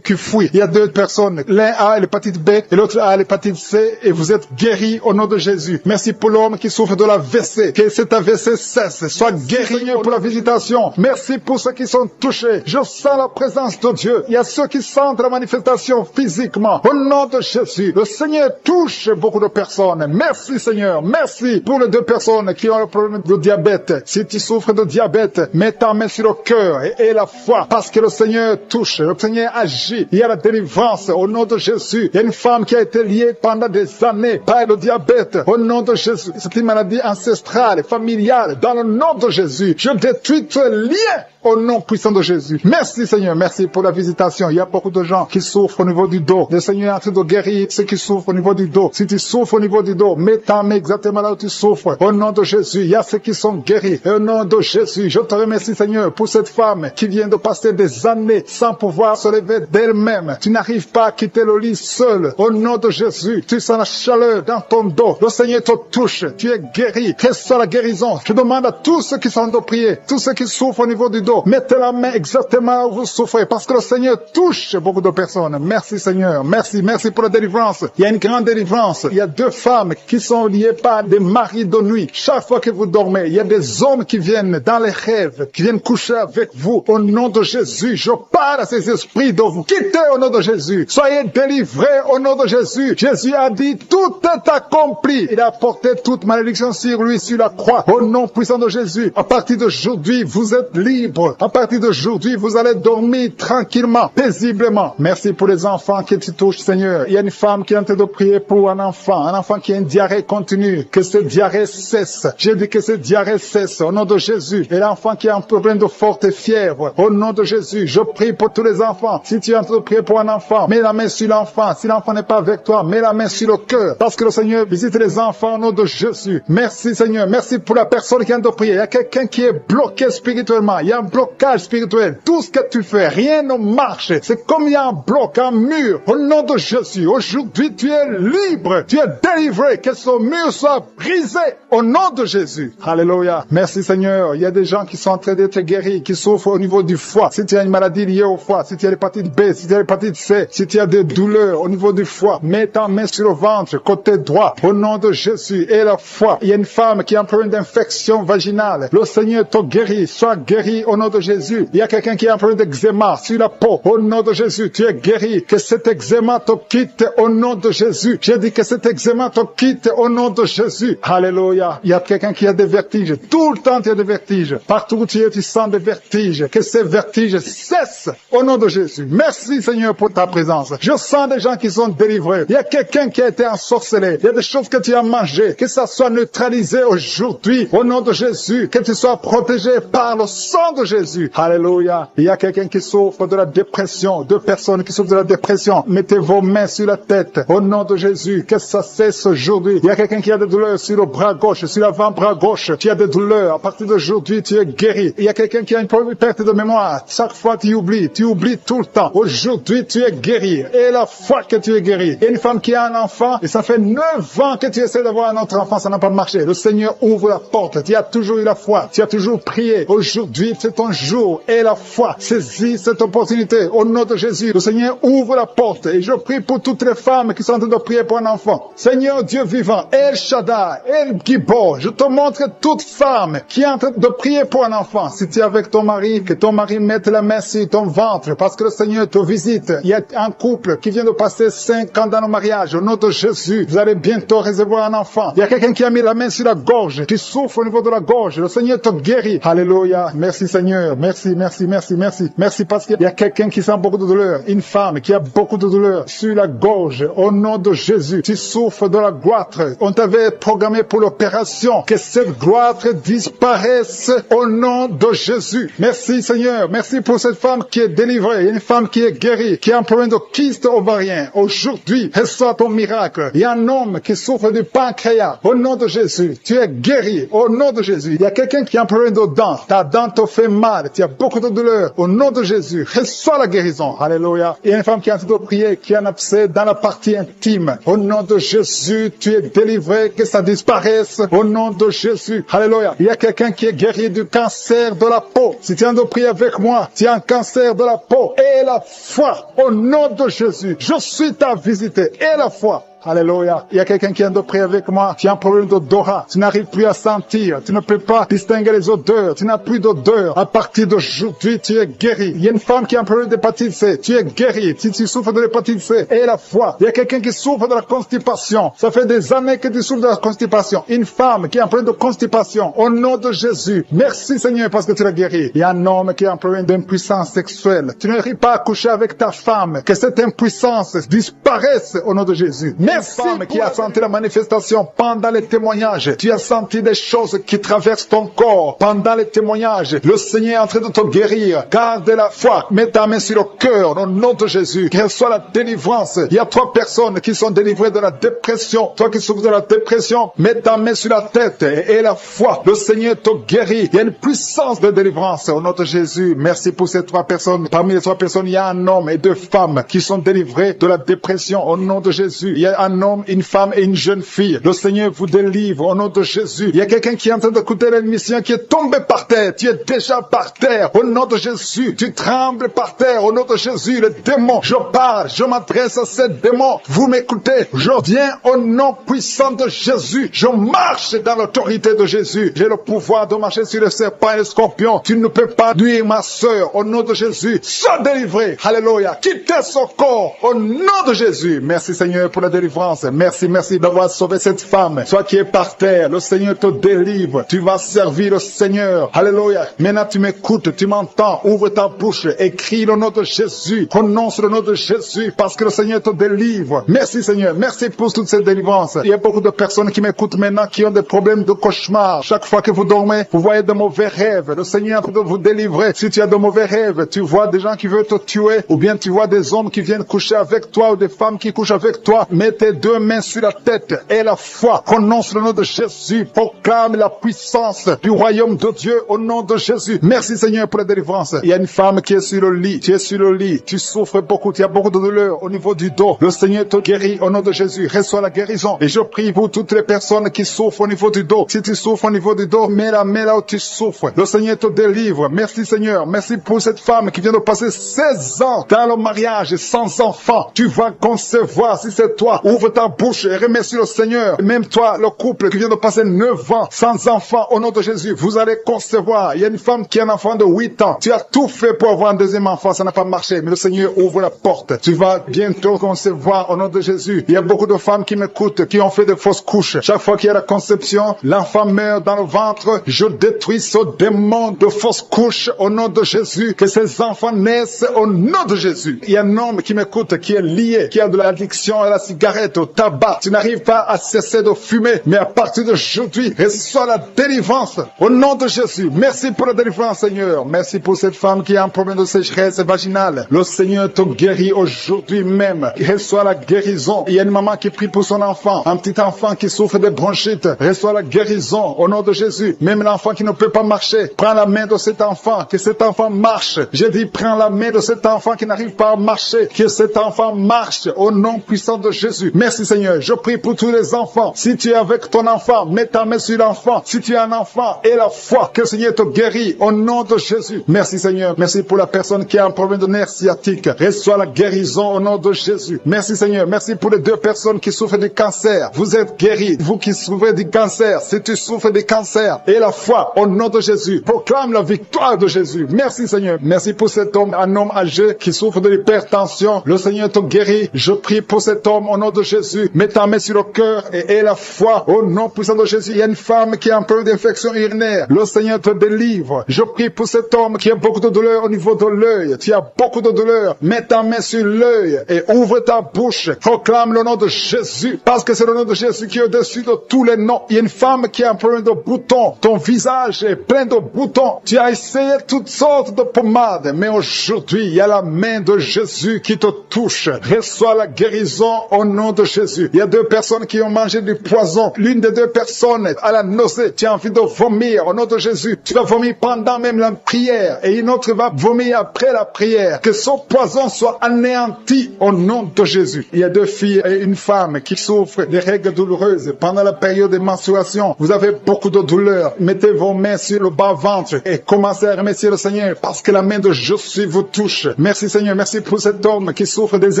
qui fuit. Il y a 2 personnes. L'un a l'hépatite B et l'autre a l'hépatite C et vous êtes guéris au nom de Jésus. Merci pour l'homme qui souffre de l'AVC. Que cet AVC cesse. Sois guéri pour la visitation. Merci pour ceux qui sont touchés. Je sens la présence de Dieu. Il y a ceux qui sentent la manifestation physiquement. Au nom de Jésus. Le Seigneur touche beaucoup de personnes. Merci Seigneur. Merci pour les 2 personnes qui ont le problème de diabète. Si tu souffres de diabète, mets ta main sur le cœur et la foi. Parce que le Seigneur touche. Le Seigneur agit. Il y a la délivrance au nom de Jésus. Il y a une femme qui a été liée pendant des années par le diabète. Au nom de Jésus. C'est une maladie ancestrale, familiale. Dans le nom de Jésus. Je détruis ce lien. Au nom puissant de Jésus. Merci Seigneur, merci pour la visitation. Il y a beaucoup de gens qui souffrent au niveau du dos. Le Seigneur est en train de guérir ceux qui souffrent au niveau du dos. Si tu souffres au niveau du dos, mets ta main exactement là où tu souffres. Au nom de Jésus, il y a ceux qui sont guéris. Au nom de Jésus, je te remercie Seigneur pour cette femme qui vient de passer des années sans pouvoir se lever d'elle-même. Tu n'arrives pas à quitter le lit seul. Au nom de Jésus, tu sens la chaleur dans ton dos. Le Seigneur te touche. Tu es guéri. Reçois la guérison. Je demande à tous ceux qui sont de prier, tous ceux qui souffrent au niveau du dos, rideau. Mettez la main exactement là où vous souffrez, parce que le Seigneur touche beaucoup de personnes. Merci Seigneur, merci pour la délivrance. Il y a une grande délivrance. Il y a 2 femmes qui sont liées par des maris de nuit. Chaque fois que vous dormez, il y a des hommes qui viennent dans les rêves, qui viennent coucher avec vous. Au nom de Jésus, je parle à ces esprits de vous quitter au nom de Jésus. Soyez délivrés au nom de Jésus. Jésus a dit, tout est accompli. Il a porté toute malédiction sur lui, sur la croix. Au nom puissant de Jésus, à partir d'aujourd'hui, vous êtes libres. À partir d'aujourd'hui, vous allez dormir tranquillement, paisiblement. Merci pour les enfants qui te touchent, Seigneur. Il y a une femme qui est en train de prier pour un enfant qui a une diarrhée continue. Que cette diarrhée cesse. J'ai dit que cette diarrhée cesse au nom de Jésus. Et l'enfant qui a un problème de forte fièvre, au nom de Jésus, je prie pour tous les enfants. Si tu es en train de prier pour un enfant, mets la main sur l'enfant. Si l'enfant n'est pas avec toi, mets la main sur le cœur. Parce que le Seigneur visite les enfants au nom de Jésus. Merci Seigneur. Merci pour la personne qui vient de prier. Il y a quelqu'un qui est bloqué spirituellement. Il y a un blocage spirituel. Tout ce que tu fais, rien ne marche. C'est comme il y a un bloc, un mur. Au nom de Jésus, aujourd'hui tu es libre. Tu es délivré. Que ce mur soit brisé au nom de Jésus. Alléluia. Merci Seigneur. Il y a des gens qui sont en train d'être guéris, qui souffrent au niveau du foie. Si tu as une maladie liée au foie, si tu as l'hépatite B, si tu as l'hépatite C, si tu as des douleurs au niveau du foie, mets ta main sur le ventre, côté droit, au nom de Jésus. Et la foi. Il y a une femme qui a un problème d'infection vaginale. Le Seigneur te guérit. Sois guéri au nom de Jésus. Il y a quelqu'un qui a un problème d'eczéma sur la peau. Au nom de Jésus, tu es guéri. Que cet eczéma te quitte au nom de Jésus. J'ai dit que cet eczéma te quitte au nom de Jésus. Alléluia. Il y a quelqu'un qui a des vertiges. Tout le temps, tu as des vertiges. Partout où tu es, tu sens des vertiges. Que ces vertiges cessent au nom de Jésus. Merci Seigneur pour ta présence. Je sens des gens qui sont délivrés. Il y a quelqu'un qui a été ensorcelé. Il y a des choses que tu as mangées. Que ça soit neutralisé aujourd'hui au nom de Jésus. Que tu sois protégé par le sang de Jésus. Alléluia. Il y a quelqu'un qui souffre de la dépression. 2 personnes qui souffrent de la dépression. Mettez vos mains sur la tête. Au nom de Jésus. Que ça cesse aujourd'hui. Il y a quelqu'un qui a des douleurs sur le bras gauche, sur l'avant-bras gauche. Tu as des douleurs. À partir d'aujourd'hui, tu es guéri. Il y a quelqu'un qui a une perte de mémoire. Chaque fois, tu oublies tout le temps. Aujourd'hui, tu es guéri. Et la fois que tu es guéri. Il y a une femme qui a un enfant et ça fait 9 ans que tu essaies d'avoir un autre enfant. Ça n'a pas marché. Le Seigneur ouvre la porte. Tu as toujours eu la foi. Tu as toujours prié. Aujourd'hui, c'est ton jour. Et la foi. Saisis cette opportunité. Au nom de Jésus, le Seigneur ouvre la porte. Et je prie pour toutes les femmes qui sont en train de prier pour un enfant. Seigneur Dieu vivant, El Shaddai, El Gibor, je te montre toute femme qui est en train de prier pour un enfant. Si tu es avec ton mari, que ton mari mette la main sur ton ventre, parce que le Seigneur te visite. Il y a un couple qui vient de passer 5 ans dans le mariage. Au nom de Jésus, vous allez bientôt recevoir un enfant. Il y a quelqu'un qui a mis la main sur la gorge, qui souffre au niveau de la gorge. Le Seigneur te guérit. Alléluia. Merci Seigneur. Merci parce qu'il y a quelqu'un qui sent beaucoup de douleur. Une femme qui a beaucoup de douleur sur la gorge. Au nom de Jésus, tu souffres de la goitre. On t'avait programmé pour l'opération. Que cette goitre disparaisse au nom de Jésus. Merci Seigneur. Merci pour cette femme qui est délivrée. Une femme qui est guérie, qui a un problème de kyste ovarien. Aujourd'hui, reçois ton miracle. Il y a un homme qui souffre du pancréas. Au nom de Jésus, tu es guéri. Au nom de Jésus. Il y a quelqu'un qui a un problème de dents. Ta dent te fait mal. Tu as beaucoup de douleur. Au nom de Jésus, reçois la guérison. Alléluia. Il y a une femme qui est en train de prier, qui a un abcès dans la partie intime. Au nom de Jésus, tu es délivré, que ça disparaisse. Au nom de Jésus. Alléluia. Il y a quelqu'un qui est guéri du cancer de la peau. Si tu es en train de prier avec moi, tu as un cancer de la peau. Et la foi. Au nom de Jésus. Je suis ta visite. Et la foi. Alléluia. Il y a quelqu'un qui vient de prier avec moi. Tu as un problème d'odorat. Tu n'arrives plus à sentir. Tu ne peux pas distinguer les odeurs. Tu n'as plus d'odeur. À partir d'aujourd'hui, tu es guéri. Il y a une femme qui a un problème d'hépatite C. Tu es guéri. Si tu souffres de l'hépatite C, et la foi. Il y a quelqu'un qui souffre de la constipation. Ça fait des années que tu souffres de la constipation. Une femme qui a un problème de constipation. Au nom de Jésus. Merci Seigneur parce que tu l'as guéri. Il y a un homme qui a un problème d'impuissance sexuelle. Tu n'arrives pas à coucher avec ta femme. Que cette impuissance disparaisse au nom de Jésus. Merci femme qui a senti la manifestation pendant les témoignages. Tu as senti des choses qui traversent ton corps pendant les témoignages. Le Seigneur est en train de te guérir. Garde la foi. Mets ta main sur le cœur au nom de Jésus. Qu'elle soit la délivrance. Il y a 3 personnes qui sont délivrées de la dépression. Toi qui souffres de la dépression, mets ta main sur la tête et la foi. Le Seigneur te guérit. Il y a une puissance de délivrance au nom de Jésus. Merci pour ces 3 personnes. Parmi les 3 personnes, il y a un homme et 2 femmes qui sont délivrées de la dépression au nom de Jésus. Il y a un homme, une femme et une jeune fille. Le Seigneur vous délivre au nom de Jésus. Il y a quelqu'un qui est en train d'écouter l'émission qui est tombé par terre. Tu es déjà par terre. Au nom de Jésus, tu trembles par terre. Au nom de Jésus, le démon, je parle, je m'adresse à ces démons. Vous m'écoutez? Je viens au nom puissant de Jésus. Je marche dans l'autorité de Jésus. J'ai le pouvoir de marcher sur les serpents et les scorpions. Tu ne peux pas nuire ma sœur. Au nom de Jésus, sois délivré. Alléluia. Quittez son corps. Au nom de Jésus. Merci Seigneur pour la délivrance. Merci d'avoir sauvé cette femme. Toi qui es par terre, le Seigneur te délivre. Tu vas servir le Seigneur. Alléluia. Maintenant tu m'écoutes, tu m'entends. Ouvre ta bouche. Écris le nom de Jésus. Prononce le nom de Jésus parce que le Seigneur te délivre. Merci Seigneur. Merci pour toute cette délivrance. Il y a beaucoup de personnes qui m'écoutent maintenant qui ont des problèmes de cauchemar. Chaque fois que vous dormez, vous voyez de mauvais rêves. Le Seigneur est en train de vous délivrer. Si tu as de mauvais rêves, tu vois des gens qui veulent te tuer ou bien tu vois des hommes qui viennent coucher avec toi ou des femmes qui couchent avec toi. Mets tes deux mains sur la tête et la foi. Prononce le nom de Jésus. Proclame la puissance du royaume de Dieu au nom de Jésus. Merci Seigneur pour la délivrance. Il y a une femme qui est sur le lit. Tu es sur le lit. Tu souffres beaucoup. Tu as beaucoup de douleur au niveau du dos. Le Seigneur te guérit au nom de Jésus. Reçois la guérison. Et je prie pour toutes les personnes qui souffrent au niveau du dos. Si tu souffres au niveau du dos, mets la main là où tu souffres. Le Seigneur te délivre. Merci Seigneur. Merci pour cette femme qui vient de passer 16 ans dans le mariage sans enfant. Tu vas concevoir si c'est toi. Ouvre ta bouche et remercie le Seigneur. Même toi, le couple qui vient de passer 9 ans sans enfant, au nom de Jésus, vous allez concevoir. Il y a une femme qui a un enfant de 8 ans. Tu as tout fait pour avoir un deuxième enfant, ça n'a pas marché. Mais le Seigneur ouvre la porte. Tu vas bientôt concevoir au nom de Jésus. Il y a beaucoup de femmes qui m'écoutent, qui ont fait de fausses couches. Chaque fois qu'il y a la conception, l'enfant meurt dans le ventre. Je détruis ce démon de fausses couches au nom de Jésus. Que ces enfants naissent au nom de Jésus. Il y a un homme qui m'écoute, qui est lié, qui a de l'addiction à la cigarette, au tabac. Tu n'arrives pas à cesser de fumer, mais à partir d'aujourd'hui, reçois la délivrance au nom de Jésus. Merci pour la délivrance, Seigneur. Merci pour cette femme qui a un problème de sécheresse vaginale. Le Seigneur te guérit aujourd'hui même. Reçois la guérison. Il y a une maman qui prie pour son enfant, un petit enfant qui souffre de bronchite. Reçois la guérison au nom de Jésus. Même l'enfant qui ne peut pas marcher, prends la main de cet enfant, que cet enfant marche. Je dis, prends la main de cet enfant qui n'arrive pas à marcher, que cet enfant marche au nom puissant de Jésus. Merci Seigneur. Je prie pour tous les enfants. Si tu es avec ton enfant, mets ta main sur l'enfant. Si tu es un enfant, et la foi, que le Seigneur te guérit au nom de Jésus. Merci Seigneur. Merci pour la personne qui a un problème de nerf sciatique. Reçois la guérison au nom de Jésus. Merci Seigneur. Merci pour les 2 personnes qui souffrent du cancer. Vous êtes guéris. Vous qui souffrez du cancer, si tu souffres du cancer, et la foi au nom de Jésus. Proclame la victoire de Jésus. Merci Seigneur. Merci pour cet homme, un homme âgé qui souffre de l'hypertension. Le Seigneur te guérit. Je prie pour cet homme au nom de Jésus. Mets ta main sur le cœur et aie la foi au nom puissant de Jésus. Il y a une femme qui a un peu d'infection urinaire. Le Seigneur te délivre. Je prie pour cet homme qui a beaucoup de douleur au niveau de l'œil. Tu as beaucoup de douleur. Mets ta main sur l'œil et ouvre ta bouche. Proclame le nom de Jésus parce que c'est le nom de Jésus qui est au-dessus de tous les noms. Il y a une femme qui a un problème de boutons. Ton visage est plein de boutons. Tu as essayé toutes sortes de pommades, mais aujourd'hui, il y a la main de Jésus qui te touche. Reçois la guérison au nom de Jésus. Il y a 2 personnes qui ont mangé du poison. L'une des 2 personnes a la nausée. Tu as envie de vomir au nom de Jésus. Tu vas vomir pendant même la prière et une autre va vomir après la prière. Que son poison soit anéanti au nom de Jésus. Il y a 2 filles et une femme qui souffrent des règles douloureuses pendant la période de menstruation. Vous avez beaucoup de douleur. Mettez vos mains sur le bas-ventre et commencez à remercier le Seigneur parce que la main de Jésus vous touche. Merci Seigneur. Merci pour cet homme qui souffre des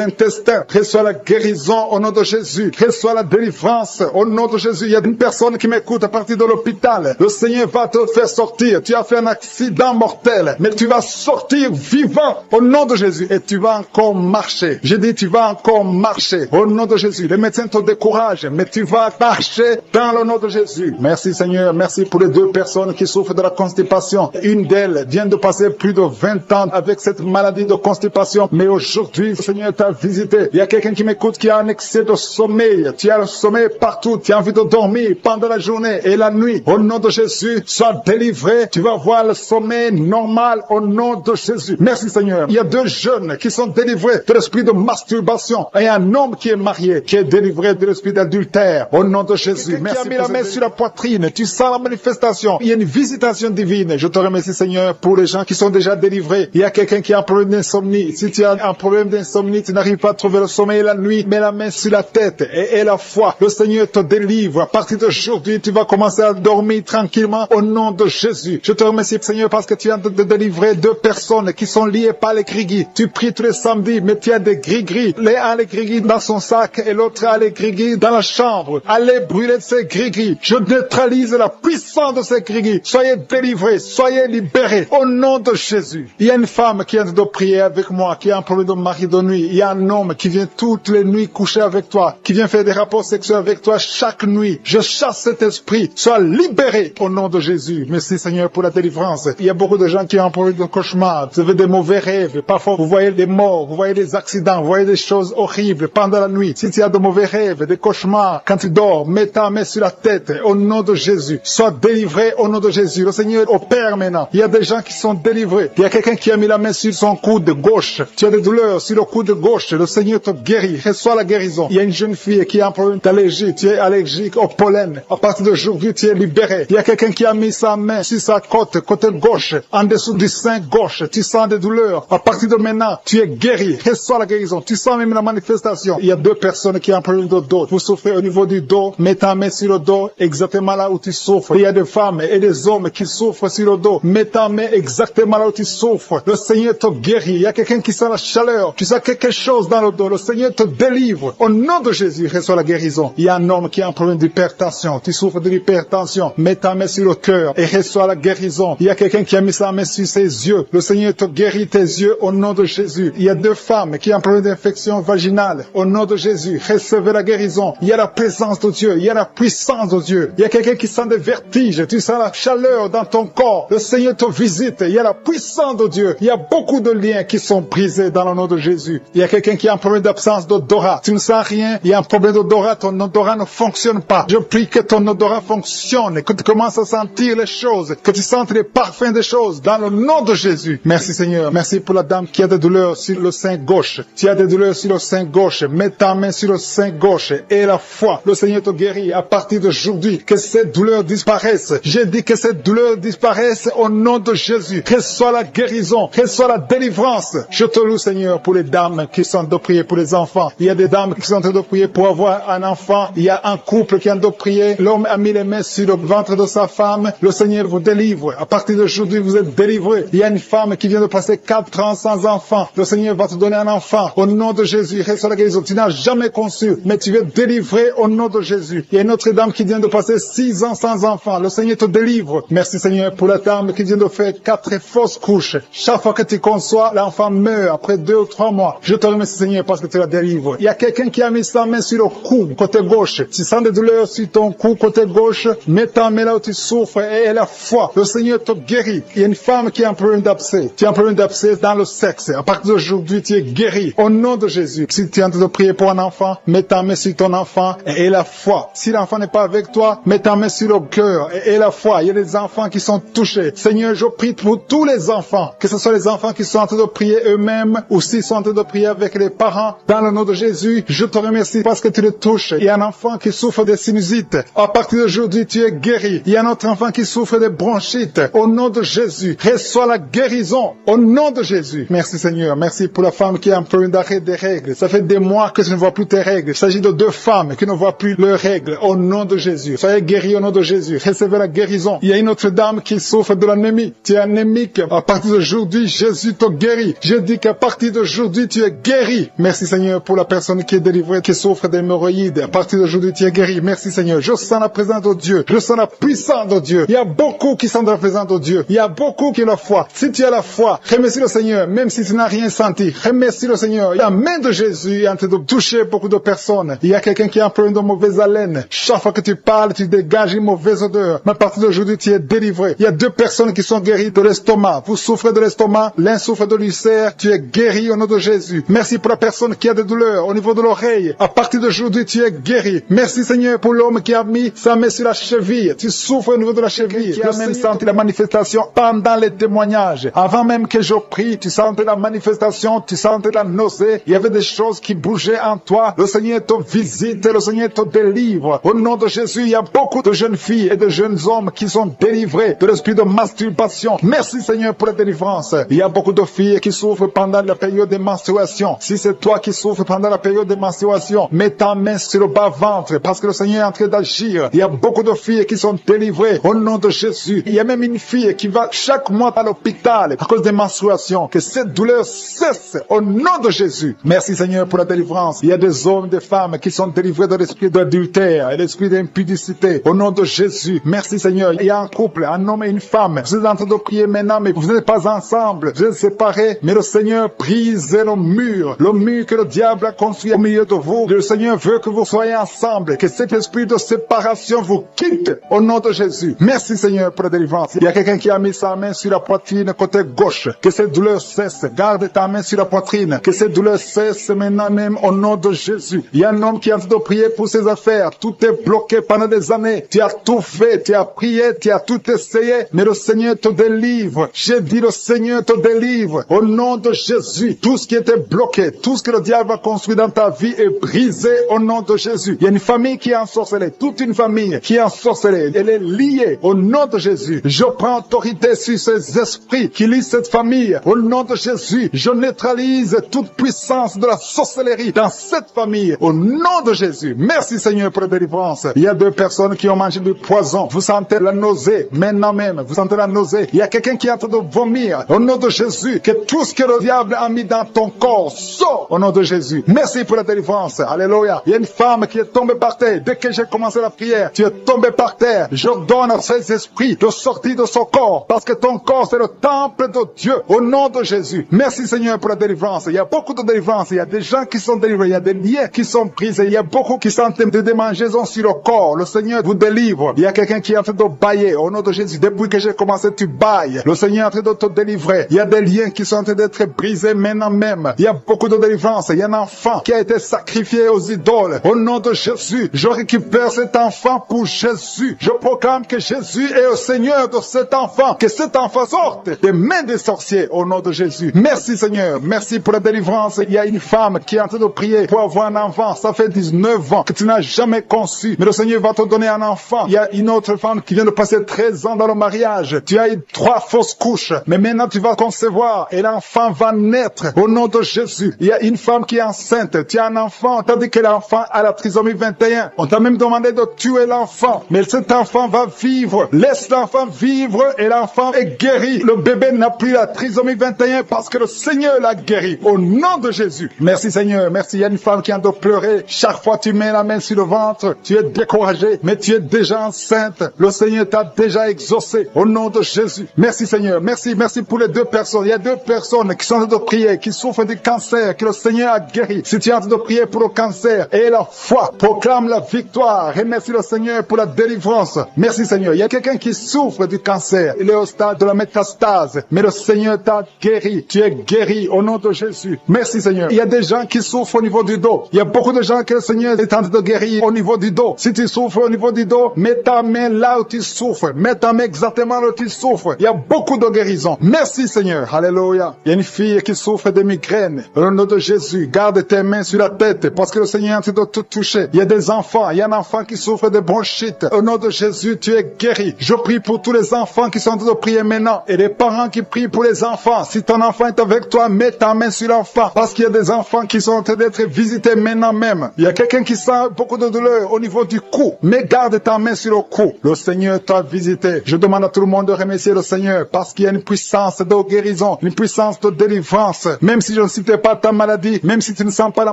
intestins. Reçois la guérison au nom de Jésus. Reçois la délivrance au nom de Jésus. Il y a une personne qui m'écoute à partir de l'hôpital. Le Seigneur va te faire sortir. Tu as fait un accident mortel, mais tu vas sortir vivant au nom de Jésus et tu vas encore marcher. J'ai dit tu vas encore marcher au nom de Jésus. Les médecins te découragent, mais tu vas marcher dans le nom de Jésus. Merci Seigneur. Merci pour les 2 personnes qui souffrent de la constipation. Une d'elles vient de passer plus de 20 ans avec cette maladie de constipation, mais aujourd'hui le Seigneur t'a visité. Il y a quelqu'un qui m'écoute qui a un excès de sommeil. Tu as le sommeil partout. Tu as envie de dormir pendant la journée et la nuit. Au nom de Jésus, sois délivré. Tu vas voir le sommeil normal au nom de Jésus. Merci Seigneur. Il y a 2 jeunes qui sont délivrés de l'esprit de masturbation et un homme qui est marié qui est délivré de l'esprit d'adultère au nom de Jésus. Merci. Tu as mis la main sur la poitrine. Tu sens la manifestation. Il y a une visitation divine. Je te remercie Seigneur pour les gens qui sont déjà délivrés. Il y a quelqu'un qui a un problème d'insomnie. Si tu as un problème d'insomnie, tu n'arrives pas à trouver le sommeil la nuit, mets la main sur la tête et aie la foi. Le Seigneur te délivre. À partir d'aujourd'hui, tu vas commencer à dormir tranquillement au nom de Jésus. Je te remercie, Seigneur, parce que tu viens de délivrer 2 personnes qui sont liées par les gris-gris. Tu pries tous les samedis, mais tu as des gris-gris. L'un a les gris-gris dans son sac et l'autre a les gris-gris dans la chambre. Allez brûler ces gris-gris. Je neutralise la puissance de ces gris-gris. Soyez délivrés, soyez libérés au nom de Jésus. Il y a une femme qui vient de prier avec moi, qui a un problème de mari de nuit. Il y a un homme qui vient toutes les nuits coucher avec toi, qui vient faire des rapports sexuels avec toi chaque nuit. Je chasse cet esprit. Sois libéré au nom de Jésus. Merci Seigneur pour la délivrance. Il y a beaucoup de gens qui ont un problème de cauchemar. Vous avez des mauvais rêves. Parfois vous voyez des morts, vous voyez des accidents, vous voyez des choses horribles pendant la nuit. Si tu as de mauvais rêves, des cauchemars, quand tu dors, mets ta main sur la tête au nom de Jésus. Sois délivré au nom de Jésus. Le Seigneur opère maintenant. Il y a des gens qui sont délivrés. Il y a quelqu'un qui a mis la main sur son coude gauche. Tu as des douleurs sur le coude gauche. Le Seigneur te guérit. Reçois la guérison. Il y a une jeune fille qui a un problème d'allergie. Tu es allergique au pollen. À partir d'aujourd'hui, tu es libéré. Il y a quelqu'un qui a mis sa main sur sa côte, côté gauche, en dessous du sein gauche. Tu sens des douleurs. À partir de maintenant, tu es guéri. Reçois la guérison. Tu sens même la manifestation. Il y a 2 personnes qui ont un problème de dos. Vous souffrez au niveau du dos. Mets ta main sur le dos, exactement là où tu souffres. Il y a des femmes et des hommes qui souffrent sur le dos. Mets ta main exactement là où tu souffres. Le Seigneur te guérit. Il y a quelqu'un qui sent la chaleur. Tu sens quelque chose dans le dos. Le Seigneur te délivre. Au nom de Jésus, reçois la guérison. Il y a un homme qui a un problème d'hypertension. Tu souffres de l'hypertension. Mets ta main sur le cœur et reçois la guérison. Il y a quelqu'un qui a mis sa main sur ses yeux. Le Seigneur te guérit tes yeux au nom de Jésus. Il y a 2 femmes qui ont un problème d'infection vaginale. Au nom de Jésus, recevez la guérison. Il y a la présence de Dieu. Il y a la puissance de Dieu. Il y a quelqu'un qui sent des vertiges. Tu sens la chaleur dans ton corps. Le Seigneur te visite. Il y a la puissance de Dieu. Il y a beaucoup de liens qui sont brisés dans le nom de Jésus. Il y a quelqu'un qui a un problème d'absence d'odorat. Tu ne sens rien. Il y a un problème d'odorat. Ton odorat ne fonctionne pas. Je prie que ton odorat fonctionne. Que tu commences à sentir les choses. Que tu sentes les parfums des choses dans le nom de Jésus. Merci Seigneur. Merci pour la dame qui a des douleurs sur le sein gauche. Tu as des douleurs sur le sein gauche. Mets ta main sur le sein gauche et la foi. Le Seigneur te guérit à partir d'aujourd'hui. Que cette douleur disparaisse. J'ai dit que cette douleur disparaisse au nom de Jésus. Reçois la guérison. Reçois la délivrance. Je te loue Seigneur pour les dames qui sont de prier pour les enfants. Il y a des dames qui sont en train de prier pour avoir un enfant. Il y a un couple qui est en train de prier. L'homme a mis les mains sur le ventre de sa femme. Le Seigneur vous délivre. À partir d'aujourd'hui, vous êtes délivrés. Il y a une femme qui vient de passer 4 ans sans enfant. Le Seigneur va te donner un enfant. Au nom de Jésus, reçois la guérison. Tu n'as jamais conçu, mais tu es délivré au nom de Jésus. Il y a une autre dame qui vient de passer 6 ans sans enfant. Le Seigneur te délivre. Merci Seigneur pour la dame qui vient de faire 4 fausses couches. Chaque fois que tu conçois, l'enfant meurt après 2 ou 3 mois. Je te remercie Seigneur parce que tu la délivres. Il y a quelqu'un qui a mis sa main sur le cou, côté gauche. Tu sens des douleurs sur ton cou, côté gauche. Mets ta main là où tu souffres et aie la foi. Le Seigneur te guérit. Il y a une femme qui a un problème d'abcès. Tu as un problème d'abcès dans le sexe. À partir d'aujourd'hui, tu es guéri. Au nom de Jésus. Si tu es en train de prier pour un enfant, mets ta main sur ton enfant et aie la foi. Si l'enfant n'est pas avec toi, mets ta main sur le cœur et aie la foi. Il y a des enfants qui sont touchés. Seigneur, je prie pour tous les enfants. Que ce soit les enfants qui sont en train de prier eux-mêmes ou s'ils sont en train de prier avec les parents. Dans le nom de Jésus, je te remercie parce que tu les touches. Il y a un enfant qui souffre de sinusite. À partir d'aujourd'hui, tu es guéri. Il y a un autre enfant qui souffre de bronchite. Au nom de Jésus, reçois la guérison. Au nom de Jésus. Merci Seigneur. Merci pour la femme qui a un problème d'arrêt des règles. Ça fait des mois que tu ne vois plus tes règles. Il s'agit de 2 femmes qui ne voient plus leurs règles. Au nom de Jésus. Soyez guéris au nom de Jésus. Recevez la guérison. Il y a une autre dame qui souffre de l'anémie. Tu es anémique. À partir d'aujourd'hui, Jésus te guérit. Je dis qu'à partir d'aujourd'hui, tu es guéri. Merci Seigneur pour la personne qui est délivrée, qui souffre d'hémorroïdes. À partir d'aujourd'hui, tu es guéri. Merci Seigneur. Je sens la présence de Dieu. Je sens la puissance de Dieu. Il y a beaucoup qui sont dans la présence de Dieu. Il y a beaucoup qui ont la foi. Si tu as la foi, remercie le Seigneur, même si tu n'as rien senti. Remercie le Seigneur. La main de Jésus est en train de toucher beaucoup de personnes. Il y a quelqu'un qui a un problème de mauvaise haleine. Chaque fois que tu parles, tu dégages une mauvaise odeur. Mais à partir d'aujourd'hui, tu es délivré. Il y a 2 personnes qui sont guéries de l'estomac. Vous souffrez de l'estomac, l'un souffre de l'ulcère. Tu es guéri au nom de Jésus. Merci pour la personne qui a des douleurs au niveau de l'oreille. À partir d'aujourd'hui, tu es guéri. Merci Seigneur pour l'homme qui a mis sa main sur la cheville. Tu souffres au niveau de la cheville. Tu as même senti la manifestation pendant les témoignages. Avant même que je prie, tu sentais la manifestation, tu sentais la nausée. Il y avait des choses qui bougeaient en toi. Le Seigneur te visite, le Seigneur te délivre. Au nom de Jésus, il y a beaucoup de jeunes filles et de jeunes hommes qui sont délivrés de l'esprit de masturbation. Merci Seigneur pour la délivrance. Il y a beaucoup de filles qui souffrent pendant la période de menstruation. Si c'est toi qui souffres pendant la période de menstruation. Mets ta main sur le bas-ventre parce que le Seigneur est en train d'agir. Il y a beaucoup de filles qui sont délivrées au nom de Jésus. Il y a même une fille qui va chaque mois à l'hôpital à cause des menstruations. Que cette douleur cesse au nom de Jésus. Merci Seigneur pour la délivrance. Il y a des hommes et des femmes qui sont délivrés de l'esprit d'adultère et l'esprit d'impudicité au nom de Jésus. Merci Seigneur. Il y a un couple, un homme et une femme. Vous êtes en train de prier maintenant, mais vous n'êtes pas ensemble. Vous êtes séparés, mais le Seigneur brise le mur que le diable a construit au milieu de vous. Le Seigneur veut que vous soyez ensemble, que cet esprit de séparation vous quitte au nom de Jésus. Merci Seigneur pour la délivrance. Il y a quelqu'un qui a mis sa main sur la poitrine côté gauche. Que cette douleur cesse. Garde ta main sur la poitrine. Que cette douleur cesse maintenant même au nom de Jésus. Il y a un homme qui est en train de prier pour ses affaires. Tout est bloqué pendant des années. Tu as tout fait, tu as prié, tu as tout essayé, mais le Seigneur te délivre. J'ai dit le Seigneur te délivre. Au nom de Jésus, tout ce qui était bloqué, tout ce que le diable a construit dans ta vie est brisé au nom de Jésus. Il y a une famille qui est ensorcelée, toute une famille qui est ensorcelée. Elle est liée au nom de Jésus. Je prends autorité sur ces esprits qui lient cette famille. Au nom de Jésus, je neutralise toute puissance de la sorcellerie dans cette famille. Au nom de Jésus. Merci Seigneur pour la délivrance. Il y a deux personnes qui ont mangé du poison. Vous sentez la nausée maintenant même. Vous sentez la nausée. Il y a quelqu'un qui est en train de vomir. Au nom de Jésus, que tout ce que le diable a mis dans ton corps sort au nom de Jésus. Merci pour la délivrance. Alléluia. Il y a une femme qui est tombée par terre. Dès que j'ai commencé la prière, tu es tombé par terre. Je donne à ces esprits de sortir de son corps parce que ton corps c'est le temple de Dieu. Au nom de Jésus. Merci Seigneur pour la délivrance. Il y a beaucoup de délivrance. Il y a des gens qui sont délivrés. Il y a des liens qui sont brisés. Il y a beaucoup qui sont de démangeaisons sur le corps. Le Seigneur vous délivre. Il y a quelqu'un qui est en train de bailler. Au nom de Jésus, depuis que j'ai commencé, tu bailles. Le Seigneur est en train de te délivrer. Il y a des liens qui sont en train d'être brisés maintenant même. Il y a beaucoup de délivrance. Il y a un enfant qui a été sacrifié aux idoles. Au nom de Jésus, je récupère cet enfant pour Jésus. Je proclame que Jésus est le Seigneur de cet enfant. Que cet enfant sorte des mains des sorciers au nom de Jésus. Merci Seigneur. Merci pour la délivrance. Il y a une femme qui est en train de prier pour avoir un enfant. Ça fait 19 ans que tu n'as jamais conçu. Mais le Seigneur va te donner un enfant. Il y a une autre femme qui vient de passer 13 ans dans le mariage. Tu as eu 3 fausses couches. Mais maintenant tu vas concevoir et l'enfant va naître au nom de Jésus. Il y a une femme qui est enceinte. Tu as un enfant. Tandis que l'enfant a la trisomie 21. On t'a même demandé de tuer l'enfant. Mais cet enfant va vivre. Laisse l'enfant vivre et l'enfant est guéri. Le bébé n'a plus la trisomie 21 parce que le Seigneur l'a guéri. Au nom de Jésus. Merci Seigneur. Merci. Il y a une femme qui est en train de pleurer. Chaque fois tu mets la main sur le ventre, tu es découragé, mais tu es déjà enceinte. Le Seigneur t'a déjà exaucé. Au nom de Jésus. Merci Seigneur. Merci pour les deux personnes. Il y a deux personnes qui sont en train de prier, qui souffrent du cancer, que le Seigneur a guéri. Si tu es en train de prier pour le cancer, et la foi, proclame la victoire. Remercie le Seigneur pour la délivrance. Merci Seigneur. Il y a quelqu'un qui souffre du cancer. Il est au stade de la métastase. Mais le Seigneur t'a guéri. Tu es guéri au nom de Jésus. Merci Seigneur. Il y a des gens qui souffrent au niveau du dos. Il y a beaucoup de gens que le Seigneur est en train de guérir au niveau du dos. Si tu souffres au niveau du dos, mets ta main là où tu souffres. Mets ta main exactement là où tu souffres. Il y a beaucoup de guérisons. Merci Seigneur. Alléluia. Il y a une fille qui souffre de migraines. Au nom de Jésus, garde tes mains sur la tête parce que le Seigneur est en train de te toucher. Il y a des enfants. Il y a un enfant qui souffre de bronchite. Au nom de Jésus, tu es guéri. Je prie pour tous les enfants qui sont en train de prier maintenant et les parents qui prient pour les enfants. Si ton enfant est avec toi, mets ta main sur l'enfant parce qu'il y a des enfants qui sont en train d'être visités maintenant même. Il y a quelqu'un qui sent beaucoup de douleur au niveau du cou. Mais garde ta main sur le cou. Le Seigneur t'a visité. Je demande à tout le monde de remercier le Seigneur parce qu'il y a une puissance de guérison, une puissance de délivrance. Même si je ne citais pas ta maladie, même si tu ne sens pas la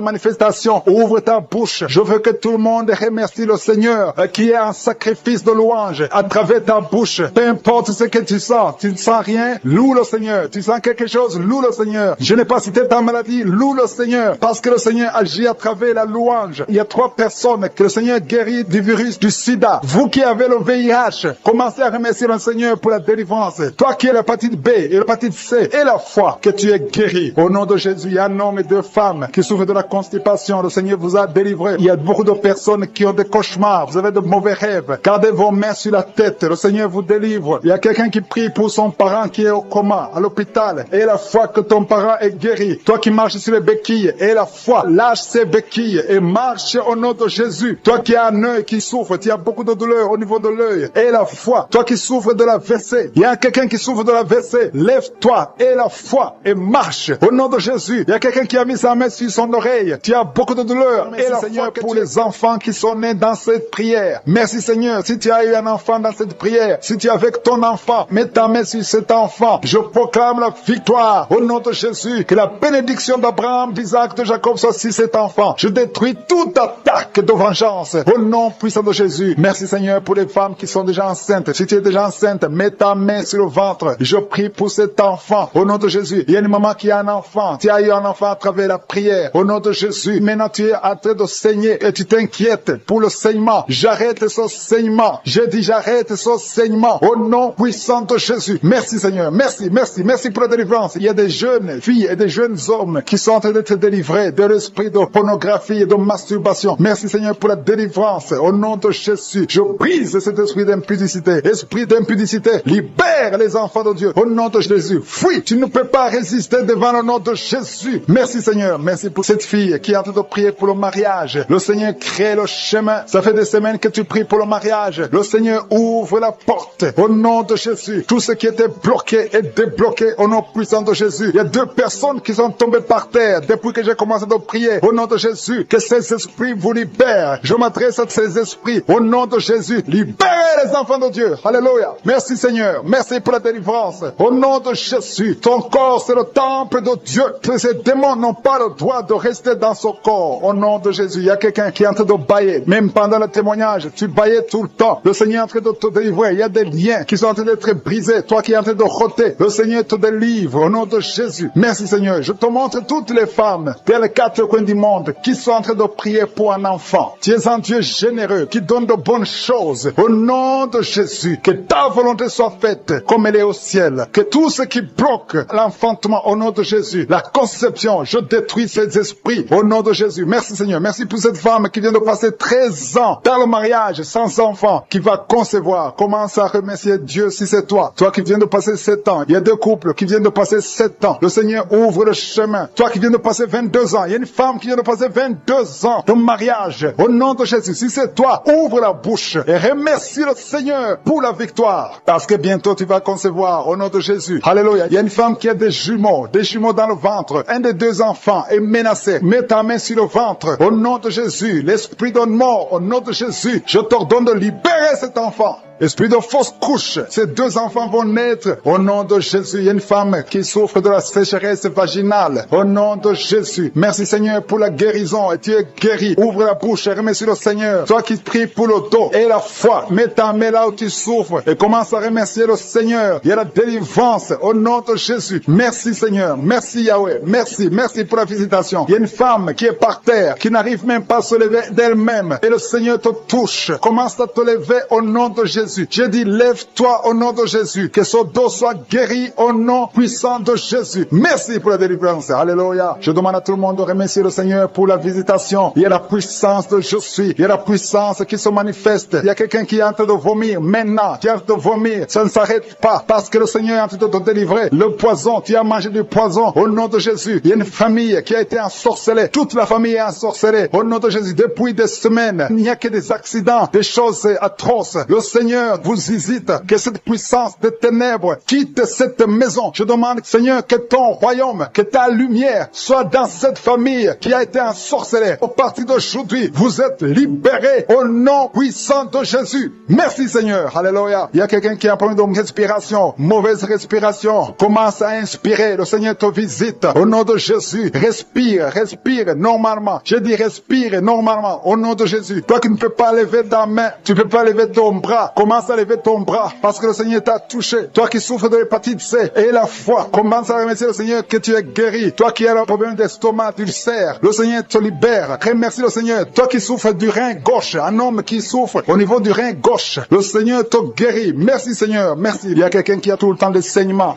manifestation, ouvre ta bouche. Je veux que tout le monde remercie le Seigneur qui est un sacrifice de louange à travers ta bouche. Peu importe ce que tu ne sens rien, loue le Seigneur. Tu sens quelque chose, loue le Seigneur. Je n'ai pas cité ta maladie, loue le Seigneur parce que le Seigneur agit à travers la louange. Il y a 3 personnes que le Seigneur guérit du virus du sida. Vous qui avez le VIH, commencez à remercier le Seigneur pour la délivrance. Toi qui as l'hépatite B et l'hépatite C et la foi, que tu es guéri. Au nom de Jésus, il y a un homme et 2 femmes qui souffrent de la constipation. Le Seigneur vous a délivré. Il y a beaucoup de personnes qui ont des cauchemars. Vous avez de mauvais rêves. Gardez vos mains sur la tête. Le Seigneur vous délivre. Il y a quelqu'un qui prie pour son parent qui est au coma, à l'hôpital. Et la foi que ton parent est guéri. Toi qui marches sur les béquilles, et la foi, lâche ces béquilles et marche au nom de Jésus. Toi qui as un œil qui souffre, tu as beaucoup de douleur au niveau de l'œil. Et la foi, toi qui souffres de la WC, il y a quelqu'un qui souffre de la WC, lève-toi et la foi et marche au nom de Jésus. Il y a quelqu'un qui a mis sa main sur son oreille famille, tu as beaucoup de douleurs. Merci, et la Seigneur, pour les enfants qui sont nés dans cette prière. Merci Seigneur, si tu as eu un enfant dans cette prière, si tu es avec ton enfant, mets ta main sur cet enfant. Je proclame la victoire au nom de Jésus. Que la bénédiction d'Abraham, d'Isaac, de Jacob soit sur cet enfant. Je détruis toute attaque de vengeance au nom puissant de Jésus. Merci Seigneur pour les femmes qui sont déjà enceintes. Si tu es déjà enceinte, mets ta main sur le ventre. Je prie pour cet enfant au nom de Jésus. Il y a une maman qui a un enfant. Tu as eu un enfant à travers la prière au nom de Jésus. Maintenant tu es en train de saigner et tu t'inquiètes pour le saignement. J'arrête ce saignement. Je dis j'arrête ce saignement au nom puissant de Jésus. Merci Seigneur. Merci pour la délivrance. Il y a des jeunes filles et des jeunes hommes qui sont en train d'être délivrés de l'esprit de pornographie et de masturbation. Merci Seigneur pour la délivrance au nom de Jésus. Je brise cet esprit d'impudicité. Esprit d'impudicité, libère les enfants de Dieu au nom de Jésus. Fuis, tu ne peux pas résister devant le nom de Jésus. Merci Seigneur. Merci pour cette fille qui est en train de prier pour le mariage. Le Seigneur crée le chemin. Ça fait des semaines que tu pries pour le mariage. Le Seigneur ouvre la porte au nom de Jésus. Tout ce qui était bloqué est débloqué au nom puissant de Jésus. Il y a 2 personnes qui sont tombées par terre depuis que j'ai commencé à prier au nom de Jésus. Que ces esprits vous libèrent. Je m'adresse à ces esprits au nom de Jésus. Libérez les enfants de Dieu. Alléluia. Merci Seigneur. Merci pour la délivrance. Au nom de Jésus. Ton corps c'est le temple de Dieu. Que ces démons n'ont pas le droit de rester dans son corps. Au nom de Jésus. Il y a quelqu'un qui est en train de bailler. Même pendant le témoignage, tu baillais tout le temps. Le Seigneur est en train de te délivrer. Il y a des liens qui sont en train d'être brisés. Toi qui es en train de roter. Le Seigneur te délivre. Au nom de Jésus. Merci Seigneur. Je te montre toutes les femmes des 4 coins du monde qui sont en train de prier pour un enfant. Tu es un Dieu généreux qui donne de bonnes choses. Au nom de Jésus. Que ta volonté soit faite comme elle est au ciel. Que tout ce qui bloque l'enfantement au nom de Jésus, la conception, je détruis ces esprits au nom de Jésus. Merci Seigneur. Merci pour cette femme qui vient de passer 13 ans dans le mariage sans enfant, qui va concevoir. Commence à remercier Dieu si c'est toi. Toi qui viens de passer 7 ans. Il y a 2 couples qui viennent de passer 7 ans. Le Seigneur ouvre le chemin. Toi qui viens de passer 22 ans. Il y a une femme qui vient de passer 22 ans de mariage. Au nom de Jésus, si c'est toi, ouvre la bouche et remercie le Seigneur pour la victoire. Parce que bientôt tu vas concevoir au nom de Jésus. Alléluia. Il y a une femme qui a des jumeaux dans le ventre. Un des 2 enfants est menacé. Mets ta main sur le ventre. Au nom de Jésus, l'esprit de mort, au nom de Jésus, je t'ordonne de libérer cet enfant. Esprit de fausse couche, ces 2 enfants vont naître au nom de Jésus. Il y a une femme qui souffre de la sécheresse vaginale au nom de Jésus. Merci Seigneur pour la guérison et tu es guéri. Ouvre la bouche et remercie le Seigneur. Toi qui pries pour le dos et la foi, mets ta main là où tu souffres et commence à remercier le Seigneur. Il y a la délivrance au nom de Jésus. Merci Seigneur, merci Yahweh, merci pour la visitation. Il y a une femme qui est par terre, qui n'arrive même pas à se lever d'elle-même et le Seigneur te touche. Commence à te lever au nom de Jésus. J'ai dit, lève-toi au nom de Jésus. Que son dos soit guéri au nom puissant de Jésus. Merci pour la délivrance. Alléluia. Je demande à tout le monde de remercier le Seigneur pour la visitation. Il y a la puissance de je suis. Il y a la puissance qui se manifeste. Il y a quelqu'un qui est en train de vomir maintenant. Tu es en train de vomir. Ça ne s'arrête pas parce que le Seigneur est en train de te délivrer. Le poison, tu as mangé du poison au nom de Jésus. Il y a une famille qui a été ensorcelée. Toute la famille est ensorcelée au nom de Jésus. Depuis des semaines, il n'y a que des accidents, des choses atroces. Le Seigneur vous visite, que cette puissance de ténèbres quitte cette maison. Je demande, Seigneur, que ton royaume, que ta lumière soit dans cette famille qui a été ensorcelée. Au partir d'aujourd'hui, vous êtes libérés au nom puissant de Jésus. Merci Seigneur. Alléluia. Il y a quelqu'un qui a un problème de respiration, mauvaise respiration. Commence à inspirer. Le Seigneur te visite au nom de Jésus. Respire normalement. Je dis respire normalement au nom de Jésus. Toi qui ne peux pas lever ta main, tu ne peux pas lever ton bras. Commence à lever ton bras parce que le Seigneur t'a touché. Toi qui souffres de l'hépatite C et la foi, commence à remercier le Seigneur que tu es guéri. Toi qui as un problème d'estomac, d'ulcère, le Seigneur te libère. Remercie le Seigneur. Toi qui souffres du rein gauche, un homme qui souffre au niveau du rein gauche, le Seigneur te guérit. Merci Seigneur, merci. Il y a quelqu'un qui a tout le temps des saignements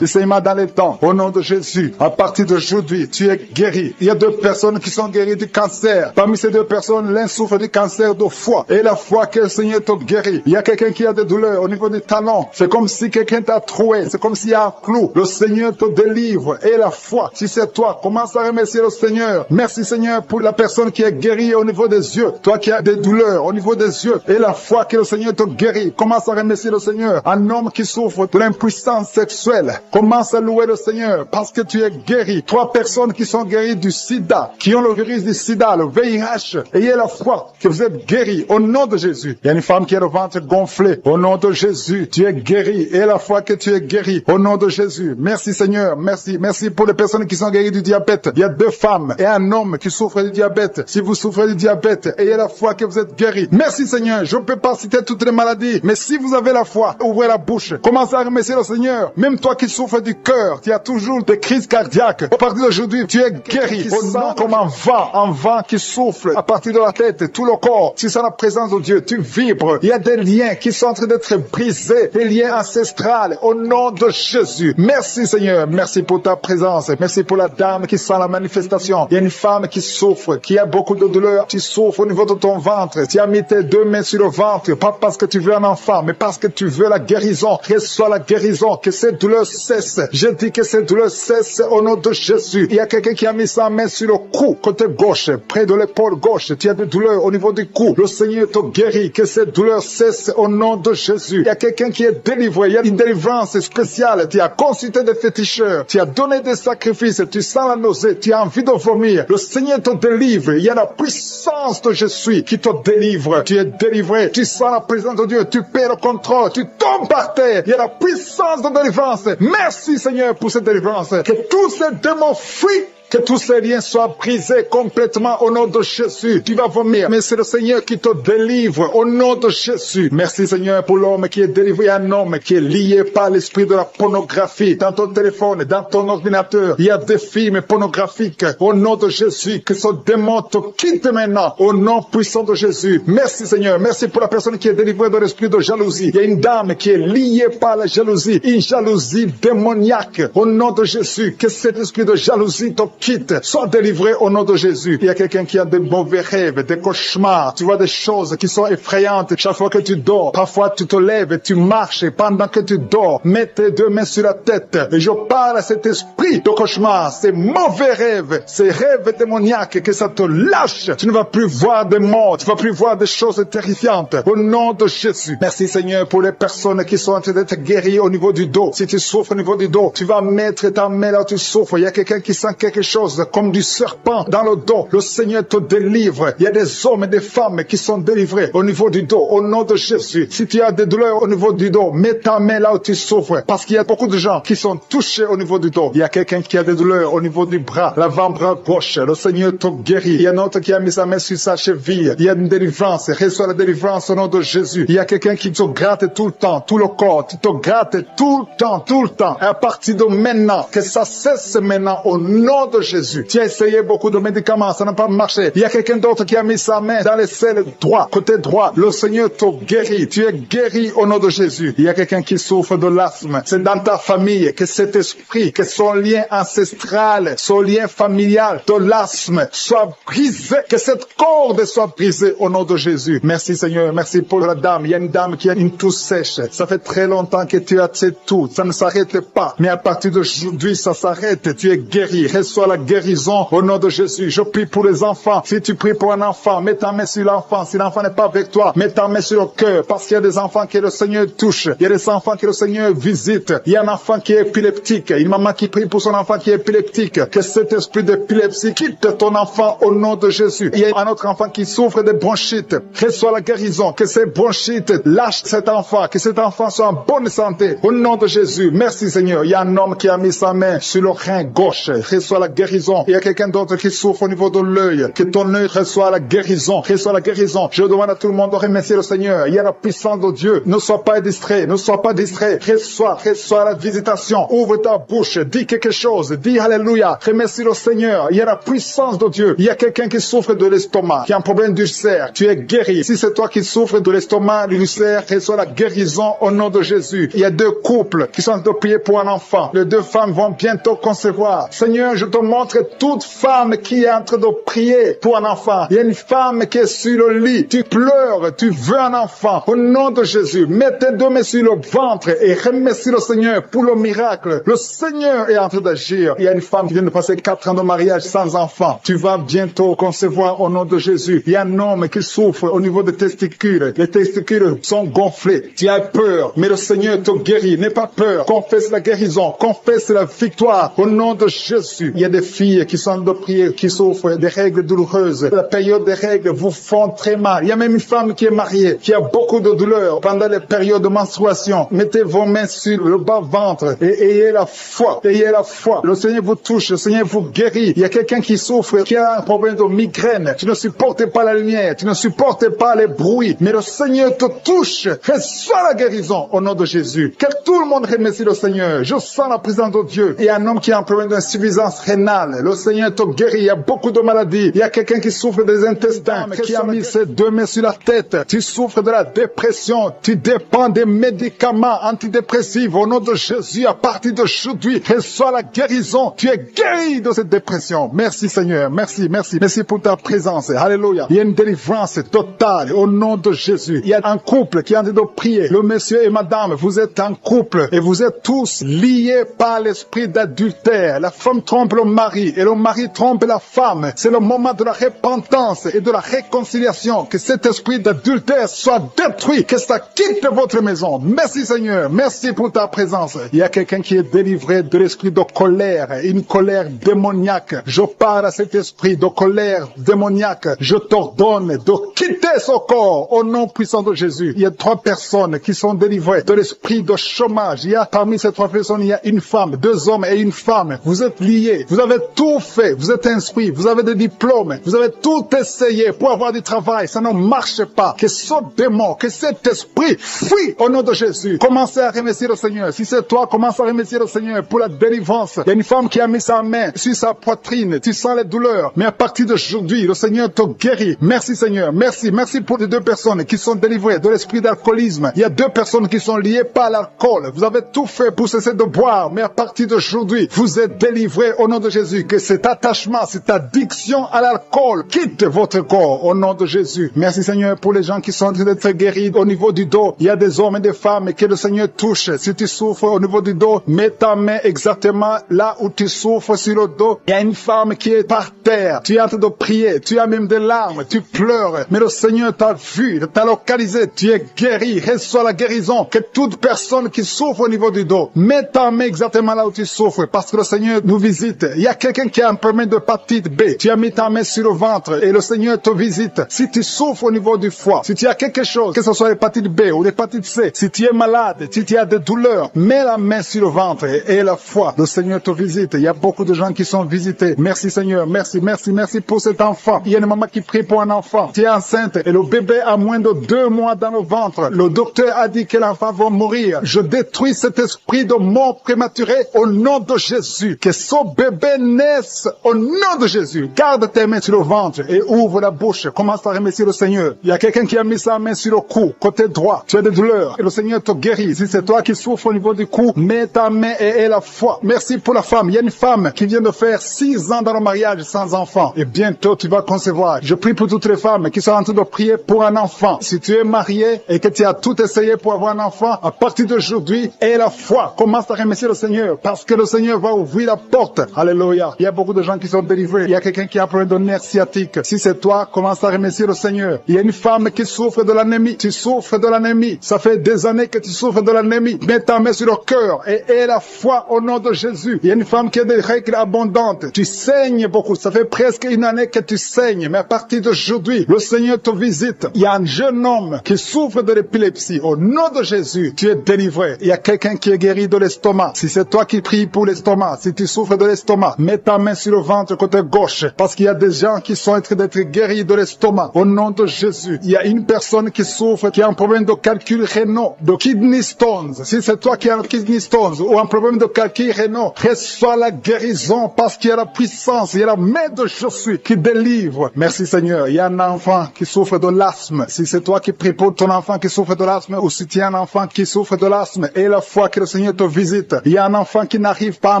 dans les dents. Au nom de Jésus, à partir d'aujourd'hui, tu es guéri. Il y a 2 personnes qui sont guéries du cancer. Parmi ces 2 personnes, l'un souffre du cancer de foie et la foi que le Seigneur te guérit. Il y a quelqu'un qui tu as des douleurs au niveau du talon, c'est comme si quelqu'un t'a troué, c'est comme s'il y a un clou. Le Seigneur te délivre. Et la foi, si c'est toi, commence à remercier le Seigneur. Merci Seigneur pour la personne qui est guérie au niveau des yeux. Toi qui as des douleurs au niveau des yeux. Et la foi que le Seigneur te guérit. Commence à remercier le Seigneur. Un homme qui souffre de l'impuissance sexuelle. Commence à louer le Seigneur parce que tu es guéri. 3 personnes qui sont guéries du sida, qui ont le virus du sida, le VIH. Ayez la foi que vous êtes guéris au nom de Jésus. Il y a une femme qui a le ventre gonflé. Au nom de Jésus, tu es guéri. Et la foi que tu es guéri au nom de Jésus. Merci Seigneur. Merci. Merci pour les personnes qui sont guéries du diabète. Il y a 2 femmes et un homme qui souffrent du diabète. Si vous souffrez du diabète, ayez la foi que vous êtes guéri. Merci Seigneur. Je ne peux pas citer toutes les maladies, mais si vous avez la foi, ouvrez la bouche. Commencez à remercier le Seigneur. Même toi qui souffres du cœur, tu as toujours des crises cardiaques. À partir d'aujourd'hui, tu es guéri. Au nom comme un vent qui souffle à partir de la tête, tout le corps. Si c'est la présence de Dieu, tu vibres. Il y a des liens qui sont en train d'être brisés, des liens ancestrales. Au nom de Jésus. Merci Seigneur. Merci pour ta présence. Merci pour la dame qui sent la manifestation. Il y a une femme qui souffre, qui a beaucoup de douleur. Tu souffres au niveau de ton ventre. Tu as mis tes 2 mains sur le ventre, pas parce que tu veux un enfant, mais parce que tu veux la guérison. Reçois la guérison, que cette douleur cesse. Je dis que cette douleur cesse au nom de Jésus. Il y a quelqu'un qui a mis sa main sur le cou, côté gauche, près de l'épaule gauche. Tu as des douleurs au niveau du cou. Le Seigneur te guérit, que cette douleur cesse au nom de Jésus. Il y a quelqu'un qui est délivré. Il y a une délivrance spéciale. Tu as consulté des féticheurs. Tu as donné des sacrifices. Tu sens la nausée. Tu as envie de vomir. Le Seigneur te délivre. Il y a la puissance de Je suis qui te délivre. Tu es délivré. Tu sens la présence de Dieu. Tu perds le contrôle. Tu tombes par terre. Il y a la puissance de délivrance. Merci Seigneur pour cette délivrance. Que tous ces démons fuient. Que tous ces liens soient brisés complètement au nom de Jésus. Tu vas vomir, mais c'est le Seigneur qui te délivre au nom de Jésus. Merci Seigneur pour l'homme qui est délivré, un homme qui est lié par l'esprit de la pornographie. Dans ton téléphone, dans ton ordinateur, il y a des films pornographiques. Au nom de Jésus, que ce démon te quitte maintenant au nom puissant de Jésus. Merci Seigneur. Merci pour la personne qui est délivrée de l'esprit de jalousie. Il y a une dame qui est liée par la jalousie, une jalousie démoniaque. Au nom de Jésus, que cet esprit de jalousie te quitte, sois délivré au nom de Jésus. Il y a quelqu'un qui a de mauvais rêves, des cauchemars. Tu vois des choses qui sont effrayantes chaque fois que tu dors. Parfois tu te lèves et tu marches pendant que tu dors. Mets tes 2 mains sur la tête et je parle à cet esprit de cauchemar, ces mauvais rêves, ces rêves démoniaques, que ça te lâche. Tu ne vas plus voir des morts, tu ne vas plus voir des choses terrifiantes. Au nom de Jésus. Merci Seigneur pour les personnes qui sont en train d'être guéries au niveau du dos. Si tu souffres au niveau du dos, tu vas mettre ta main là où tu souffres. Il y a quelqu'un qui sent quelque chose comme du serpent dans le dos. Le Seigneur te délivre. Il y a des hommes et des femmes qui sont délivrés au niveau du dos, au nom de Jésus. Si tu as des douleurs au niveau du dos, mets ta main là où tu souffres, parce qu'il y a beaucoup de gens qui sont touchés au niveau du dos. Il y a quelqu'un qui a des douleurs au niveau du bras, l'avant-bras gauche. Le Seigneur te guérit. Il y a un autre qui a mis sa main sur sa cheville. Il y a une délivrance. Reçois la délivrance au nom de Jésus. Il y a quelqu'un qui te gratte tout le temps, tout le corps. Tu te grattes tout le temps, tout le temps. Et à partir de maintenant, que ça cesse maintenant au nom de Jésus. Tu as essayé beaucoup de médicaments, ça n'a pas marché. Il y a quelqu'un d'autre qui a mis sa main dans les selles droits, côté droit. Le Seigneur te guérit. Tu es guéri au nom de Jésus. Il y a quelqu'un qui souffre de l'asthme. C'est dans ta famille que cet esprit, que son lien ancestral, son lien familial de l'asthme soit brisé. Que cette corde soit brisée au nom de Jésus. Merci Seigneur. Merci pour la dame. Il y a une dame qui a une toux sèche. Ça fait très longtemps que tu as cette toux. Ça ne s'arrête pas. Mais à partir d'aujourd'hui, ça s'arrête. Tu es guéri. Reçois la guérison au nom de Jésus. Je prie pour les enfants. Si tu pries pour un enfant, mets ta main sur l'enfant. Si l'enfant n'est pas avec toi, mets ta main sur le cœur, parce qu'il y a des enfants que le Seigneur touche. Il y a des enfants que le Seigneur visite. Il y a un enfant qui est épileptique. Une maman qui prie pour son enfant qui est épileptique. Que cet esprit d'épilepsie quitte ton enfant au nom de Jésus. Il y a un autre enfant qui souffre de bronchite. Reçois la guérison. Que ces bronchites lâchent cet enfant. Que cet enfant soit en bonne santé au nom de Jésus. Merci Seigneur. Il y a un homme qui a mis sa main sur le rein gauche. Reçois la guérison. Il y a quelqu'un d'autre qui souffre au niveau de l'œil. Que ton œil reçoit la guérison. Reçois la guérison. Je demande à tout le monde de remercier le Seigneur. Il y a la puissance de Dieu. Ne sois pas distrait. Ne sois pas distrait. Reçois la visitation. Ouvre ta bouche. Dis quelque chose. Dis Alléluia. Remercie le Seigneur. Il y a la puissance de Dieu. Il y a quelqu'un qui souffre de l'estomac, qui a un problème d'ulcère. Tu es guéri. Si c'est toi qui souffres de l'estomac, de l'ulcère, reçois la guérison au nom de Jésus. Il y a 2 couples qui sont en train de prier pour un enfant. Les 2 femmes vont bientôt concevoir. Seigneur, je te montre toute femme qui est en train de prier pour un enfant. Il y a une femme qui est sur le lit. Tu pleures, tu veux un enfant. Au nom de Jésus, mets tes deux mains sur le ventre et remercie le Seigneur pour le miracle. Le Seigneur est en train d'agir. Il y a une femme qui vient de passer 4 ans de mariage sans enfant. Tu vas bientôt concevoir au nom de Jésus. Il y a un homme qui souffre au niveau des testicules. Les testicules sont gonflés. Tu as peur, mais le Seigneur te guérit. N'aie pas peur. Confesse la guérison. Confesse la victoire au nom de Jésus. Il y a des filles qui sont de prier, qui souffrent des règles douloureuses. La période des règles vous font très mal. Il y a même une femme qui est mariée, qui a beaucoup de douleurs pendant les périodes de menstruation. Mettez vos mains sur le bas-ventre et ayez la foi. Ayez la foi. Le Seigneur vous touche. Le Seigneur vous guérit. Il y a quelqu'un qui souffre, qui a un problème de migraine. Tu ne supportes pas la lumière. Tu ne supportes pas les bruits. Mais le Seigneur te touche. Reçois la guérison au nom de Jésus. Que tout le monde remercie le Seigneur. Je sens la présence de Dieu. Il y a un homme qui a un problème d'insuffisance rénale. Le Seigneur te guérit. Il y a beaucoup de maladies. Il y a quelqu'un qui souffre des intestins, qui a mis ses deux mains sur la tête. Tu souffres de la dépression. Tu dépends des médicaments antidépressifs. Au nom de Jésus, à partir d'aujourd'hui, reçois la guérison. Tu es guéri de cette dépression. Merci Seigneur. Merci, merci. Merci pour ta présence. Alléluia. Il y a une délivrance totale au nom de Jésus. Il y a un couple qui est en train de prier. Le monsieur et madame, vous êtes un couple et vous êtes tous liés par l'esprit d'adultère. La femme trompe le mari et le mari trompe la femme. C'est le moment de la repentance et de la réconciliation. Que cet esprit d'adultère soit détruit. Que ça quitte votre maison. Merci Seigneur. Merci pour ta présence. Il y a quelqu'un qui est délivré de l'esprit de colère. Une colère démoniaque. Je parle à cet esprit de colère démoniaque. Je t'ordonne de quitter ce corps au nom puissant de Jésus. Il y a 3 personnes qui sont délivrées de l'esprit de chômage. Il y a parmi ces 3 personnes, il y a une femme, 2 hommes et une femme. Vous êtes liés. Vous avez tout fait. Vous êtes instruits. Vous avez des diplômes. Vous avez tout essayé pour avoir du travail. Ça ne marche pas. Que ce démon, que cet esprit fuit au nom de Jésus. Commencez à remercier le Seigneur. Si c'est toi, commence à remercier le Seigneur pour la délivrance. Il y a une femme qui a mis sa main sur sa poitrine. Tu sens les douleurs. Mais à partir d'aujourd'hui, le Seigneur te guérit. Merci Seigneur. Merci. Merci pour les 2 personnes qui sont délivrées de l'esprit d'alcoolisme. Il y a 2 personnes qui sont liées par l'alcool. Vous avez tout fait pour cesser de boire. Mais à partir d'aujourd'hui, vous êtes délivrés au nom de Jésus. Que cet attachement, cette addiction à l'alcool quitte votre corps au nom de Jésus. Merci Seigneur pour les gens qui sont en train d'être guéris au niveau du dos. Il y a des hommes et des femmes que le Seigneur touche. Si tu souffres au niveau du dos, mets ta main exactement là où tu souffres sur le dos. Il y a une femme qui est par terre. Tu es en train de prier. Tu as même des larmes. Tu pleures. Mais le Seigneur t'a vu, t'a localisé. Tu es guéri. Reçois la guérison. Que toute personne qui souffre au niveau du dos, mets ta main exactement là où tu souffres parce que le Seigneur nous visite. Il y a quelqu'un qui a un problème de hépatite B. Tu as mis ta main sur le ventre et le Seigneur te visite. Si tu souffres au niveau du foie, si tu as quelque chose, que ce soit l'hépatite B ou l'hépatite C, si tu es malade, si tu as des douleurs, mets la main sur le ventre et la foi. Le Seigneur te visite. Il y a beaucoup de gens qui sont visités. Merci Seigneur. Merci, merci, merci pour cet enfant. Il y a une maman qui prie pour un enfant. Tu es enceinte et le bébé a moins de 2 mois dans le ventre. Le docteur a dit que l'enfant va mourir. Je détruis cet esprit de mort prématurée au nom de Jésus. Que ce bébé naisse au nom de Jésus. Garde tes mains sur le ventre et ouvre la bouche. Commence à remercier le Seigneur. Il y a quelqu'un qui a mis sa main sur le cou, côté droit. Tu as des douleurs et le Seigneur te guérit. Si c'est toi qui souffres au niveau du cou, mets ta main et aie la foi. Merci pour la femme. Il y a une femme qui vient de faire 6 ans dans le mariage sans enfant. Et bientôt tu vas concevoir. Je prie pour toutes les femmes qui sont en train de prier pour un enfant. Si tu es marié et que tu as tout essayé pour avoir un enfant, à partir d'aujourd'hui, aie la foi. Commence à remercier le Seigneur parce que le Seigneur va ouvrir la porte. Alléluia. Il y a beaucoup de gens qui sont délivrés. Il y a quelqu'un qui a un problème de nerf sciatique. Si c'est toi, commence à remercier le Seigneur. Il y a une femme qui souffre de l'anémie. Tu souffres de l'anémie. Ça fait des années que tu souffres de l'anémie. Mets ta main sur le cœur et aie la foi au nom de Jésus. Il y a une femme qui a des règles abondantes. Tu saignes beaucoup. Ça fait presque 1 année que tu saignes. Mais à partir d'aujourd'hui, le Seigneur te visite. Il y a un jeune homme qui souffre de l'épilepsie. Au nom de Jésus, tu es délivré. Il y a quelqu'un qui est guéri de l'estomac. Si c'est toi qui pries pour l'estomac, si tu souffres de l'estomac, mets ta main sur le ventre côté gauche. Parce qu'il y a des gens qui sont en train d'être guéris de l'estomac. Au nom de Jésus, il y a une personne qui souffre, qui a un problème de calcul rénal, de kidney stones. Si c'est toi qui as un kidney stones ou un problème de calcul rénal, reçois la guérison parce qu'il y a la puissance, il y a la main de Jésus qui délivre. Merci Seigneur. Il y a un enfant qui souffre de l'asthme. Si c'est toi qui pries pour ton enfant qui souffre de l'asthme ou si tu as un enfant qui souffre de l'asthme et la foi que le Seigneur te visite. Il y a un enfant qui n'arrive pas à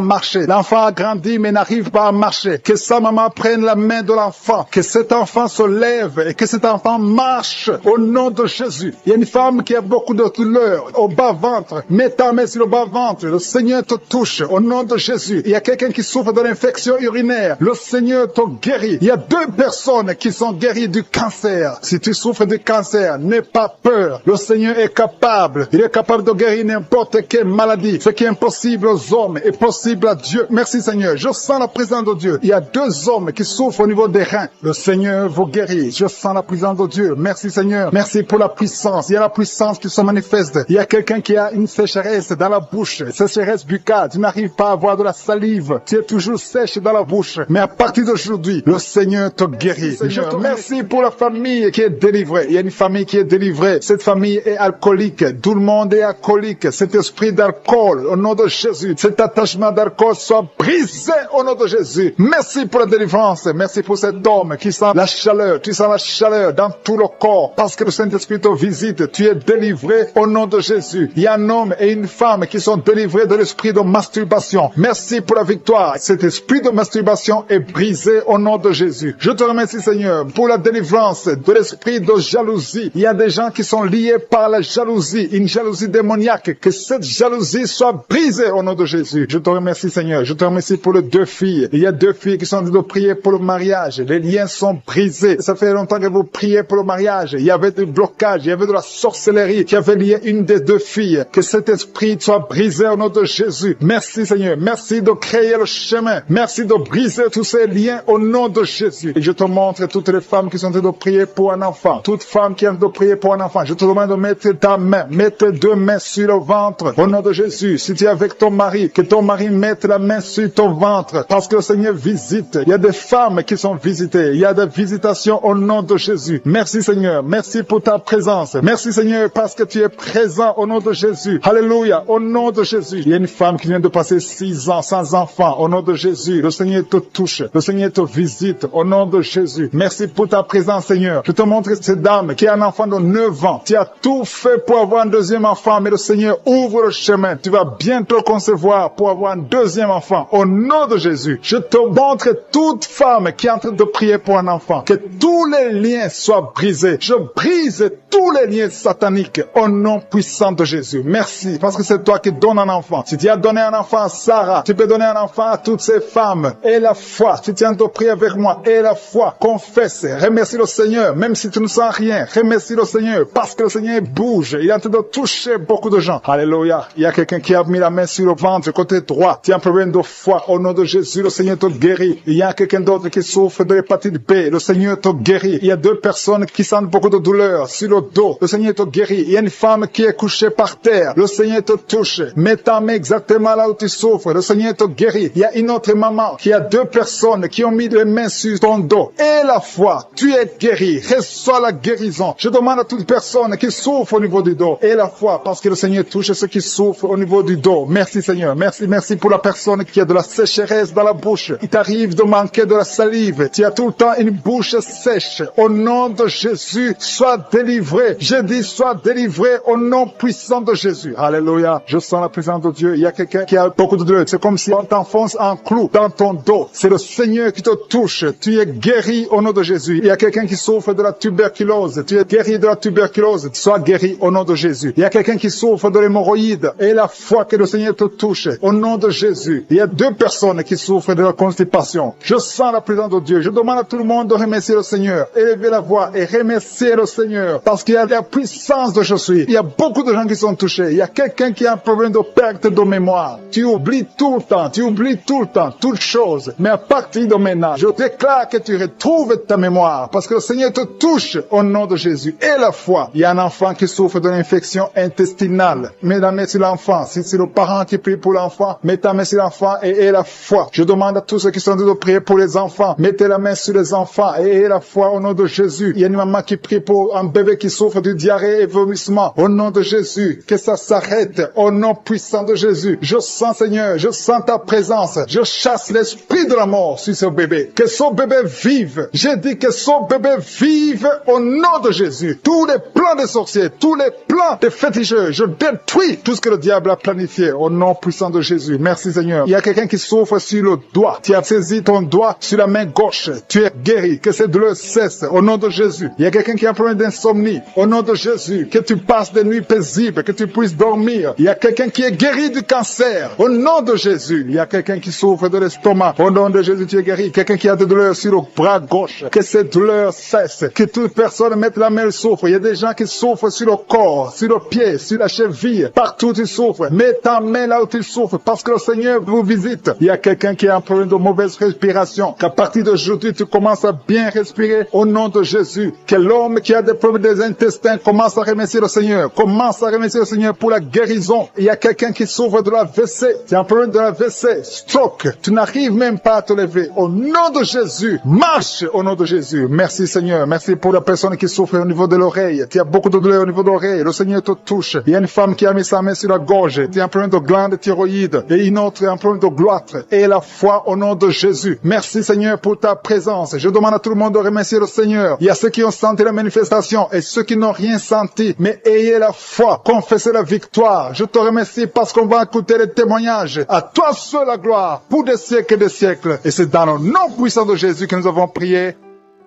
marcher. L'enfant a grandi grandit mais n'arrive pas à marcher. Que sa maman prenne la main de l'enfant, que cet enfant se lève et que cet enfant marche au nom de Jésus. Il y a une femme qui a beaucoup de douleurs au bas-ventre. Mets ta main sur le bas-ventre. Le Seigneur te touche au nom de Jésus. Il y a quelqu'un qui souffre de l'infection urinaire. Le Seigneur te guérit. Il y a 2 personnes qui sont guéries du cancer. Si tu souffres du cancer, n'aie pas peur. Le Seigneur est capable. Il est capable de guérir n'importe quelle maladie. Ce qui est impossible aux hommes est possible à Dieu. Merci Seigneur. Je sens la présence de Dieu. Il y a 2 hommes qui souffrent au niveau des reins. Le Seigneur vous guérit. Je sens la présence de Dieu. Merci Seigneur. Merci pour la puissance. Il y a la puissance qui se manifeste. Il y a quelqu'un qui a une sécheresse dans la bouche. Sécheresse buccale. Tu n'arrives pas à avoir de la salive. Tu es toujours sèche dans la bouche. Mais à partir d'aujourd'hui, le Seigneur te guérit. Seigneur, merci pour la famille qui est délivrée. Il y a une famille qui est délivrée. Cette famille est alcoolique. Tout le monde est alcoolique. Cet esprit d'alcool, au nom de Jésus, cet attachement d'alcool soit brisé au nom de Jésus. Merci pour la délivrance. Merci pour cet homme qui sent la chaleur. Tu sens la chaleur dans tout le corps parce que le Saint-Esprit te visite. Tu es délivré au nom de Jésus. Il y a un homme et une femme qui sont délivrés de l'esprit de masturbation. Merci pour la victoire. Cet esprit de masturbation est brisé au nom de Jésus. Je te remercie Seigneur pour la délivrance de l'esprit de jalousie. Il y a des gens qui sont liés par la jalousie, une jalousie démoniaque. Que cette jalousie soit brisée au nom de Jésus. Je te remercie Seigneur. Je te remercie pour les 2 filles. Il y a 2 filles qui sont en train de prier pour le mariage. Les liens sont brisés. Ça fait longtemps que vous priez pour le mariage. Il y avait des blocages, il y avait de la sorcellerie qui avait lié une des 2 filles. Que cet esprit soit brisé au nom de Jésus. Merci Seigneur. Merci de créer le chemin. Merci de briser tous ces liens au nom de Jésus. Et je te montre toutes les femmes qui sont en train de prier pour un enfant. Toute femme qui est en train de prier pour un enfant. Je te demande de mettre ta main, mettre 2 mains sur le ventre au nom de Jésus. Si tu es avec ton mari, que ton mari mette la main sur ton ventre parce que le Seigneur visite. Il y a des femmes qui sont visitées. Il y a des visitations au nom de Jésus. Merci Seigneur. Merci pour ta présence. Merci Seigneur parce que tu es présent au nom de Jésus. Alléluia. Au nom de Jésus. Il y a une femme qui vient de passer 6 ans sans enfant. Au nom de Jésus. Le Seigneur te touche. Le Seigneur te visite. Au nom de Jésus. Merci pour ta présence Seigneur. Je te montre cette dame qui a un enfant de 9 ans. Tu as tout fait pour avoir un 2e enfant, mais le Seigneur ouvre le chemin. Tu vas bientôt concevoir pour avoir un 2e enfant. Au nom de Jésus. Je te montre toute femme qui est en train de prier pour un enfant. Que tous les liens soient brisés. Je brise tous les liens sataniques au nom puissant de Jésus. Merci parce que c'est toi qui donnes un enfant. Si tu as donné un enfant à Sarah, tu peux donner un enfant à toutes ces femmes. Et la foi, si tu es en train de prier avec moi, et la foi, confesse, remercie le Seigneur, même si tu ne sens rien, remercie le Seigneur parce que le Seigneur bouge. Il est en train de toucher beaucoup de gens. Alléluia. Il y a quelqu'un qui a mis la main sur le ventre, côté droit. Tu as un problème de foi. Au nom de Jésus, le Seigneur te guérit. Il y a quelqu'un d'autre qui souffre de l'hépatite B. Le Seigneur te guérit. Il y a 2 personnes qui sentent beaucoup de douleur sur le dos. Le Seigneur te guérit. Il y a une femme qui est couchée par terre. Le Seigneur te touche. Mets ta main exactement là où tu souffres. Le Seigneur te guérit. Il y a une autre maman qui a 2 personnes qui ont mis les mains sur ton dos. Et la foi, tu es guéri. Reçois la guérison. Je demande à toute personne qui souffre au niveau du dos. Et la foi, parce que le Seigneur touche ceux qui souffrent au niveau du dos. Merci Seigneur. Merci pour la personne qui a de la sécheresse dans la bouche. Il t'arrive de manquer de la salive. Tu as tout le temps une bouche sèche. Au nom de Jésus, sois délivré. Je dis sois délivré au nom puissant de Jésus. Alléluia. Je sens la présence de Dieu. Il y a quelqu'un qui a beaucoup de douleur. C'est comme si on t'enfonce un clou dans ton dos. C'est le Seigneur qui te touche. Tu es guéri au nom de Jésus. Il y a quelqu'un qui souffre de la tuberculose. Tu es guéri de la tuberculose. Sois guéri au nom de Jésus. Il y a quelqu'un qui souffre de l'hémorroïde. Et la foi que le Seigneur te touche au nom de Jésus. Il y a 2 personnes qui souffrent de la constipation. Je sens la présence de Dieu. Je demande à tout le monde de remercier le Seigneur. Élevez la voix et remerciez le Seigneur. Parce qu'il y a la puissance de je suis. Il y a beaucoup de gens qui sont touchés. Il y a quelqu'un qui a un problème de perte de mémoire. Tu oublies tout le temps. Tu oublies tout le temps. Toutes choses. Mais à partir de maintenant, je déclare que tu retrouves ta mémoire. Parce que le Seigneur te touche au nom de Jésus. Et la foi. Il y a un enfant qui souffre de l'infection intestinale. Mets la main sur l'enfant. Si c'est le parent qui prie pour l'enfant, mets ta main sur l'enfant et la foi. Je demande à tous ceux qui sont en train de prier pour les enfants. Mettez la main sur les enfants et la foi au nom de Jésus. Il y a une maman qui prie pour un bébé qui souffre de diarrhée et vomissement. Au nom de Jésus. Que ça s'arrête. Au nom puissant de Jésus. Je sens, Seigneur, je sens ta présence. Je chasse l'esprit de la mort sur ce bébé. Que son bébé vive. J'ai dit que son bébé vive au nom de Jésus. Tous les plans des sorciers, tous les plans des féticheurs, je détruis tout ce que le diable a planifié au nom puissant de Jésus. Merci Seigneur. Il y a quelqu'un qui souffre souffre sur le doigt. Tu as saisi ton doigt sur la main gauche. Tu es guéri. Que cette douleur cesse au nom de Jésus. Il y a quelqu'un qui a un problème d'insomnie. Au nom de Jésus, que tu passes des nuits paisibles, que tu puisses dormir. Il y a quelqu'un qui est guéri du cancer. Au nom de Jésus. Il y a quelqu'un qui souffre de l'estomac. Au nom de Jésus, tu es guéri. Quelqu'un qui a des douleurs sur le bras gauche. Que cette douleur cesse. Que toute personne mette la main souffre. Il y a des gens qui souffrent sur le corps, sur le pied, sur la cheville. Partout tu souffres. Mets ta main là où tu souffres parce que le Seigneur vous visite. Il y a quelqu'un qui a un problème de mauvaise respiration. Qu'à partir d'aujourd'hui, tu commences à bien respirer au nom de Jésus. Que l'homme qui a des problèmes des intestins commence à remercier le Seigneur. Commence à remercier le Seigneur pour la guérison. Il y a quelqu'un qui souffre de la WC. Tu as un problème de la WC. Stroke. Tu n'arrives même pas à te lever. Au nom de Jésus. Marche au nom de Jésus. Merci Seigneur. Merci pour la personne qui souffre au niveau de l'oreille. Tu as beaucoup de douleur au niveau de l'oreille. Le Seigneur te touche. Il y a une femme qui a mis sa main sur la gorge. Tu as un problème de glande thyroïde. Et une autre un problème de gloître. Et la foi au nom de Jésus. Merci Seigneur pour ta présence. Je demande à tout le monde de remercier le Seigneur. Il y a ceux qui ont senti la manifestation et ceux qui n'ont rien senti. Mais ayez la foi. Confessez la victoire. Je te remercie parce qu'on va écouter les témoignages. À toi seul la gloire pour des siècles et des siècles. Et c'est dans le nom puissant de Jésus que nous avons prié.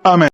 Amen.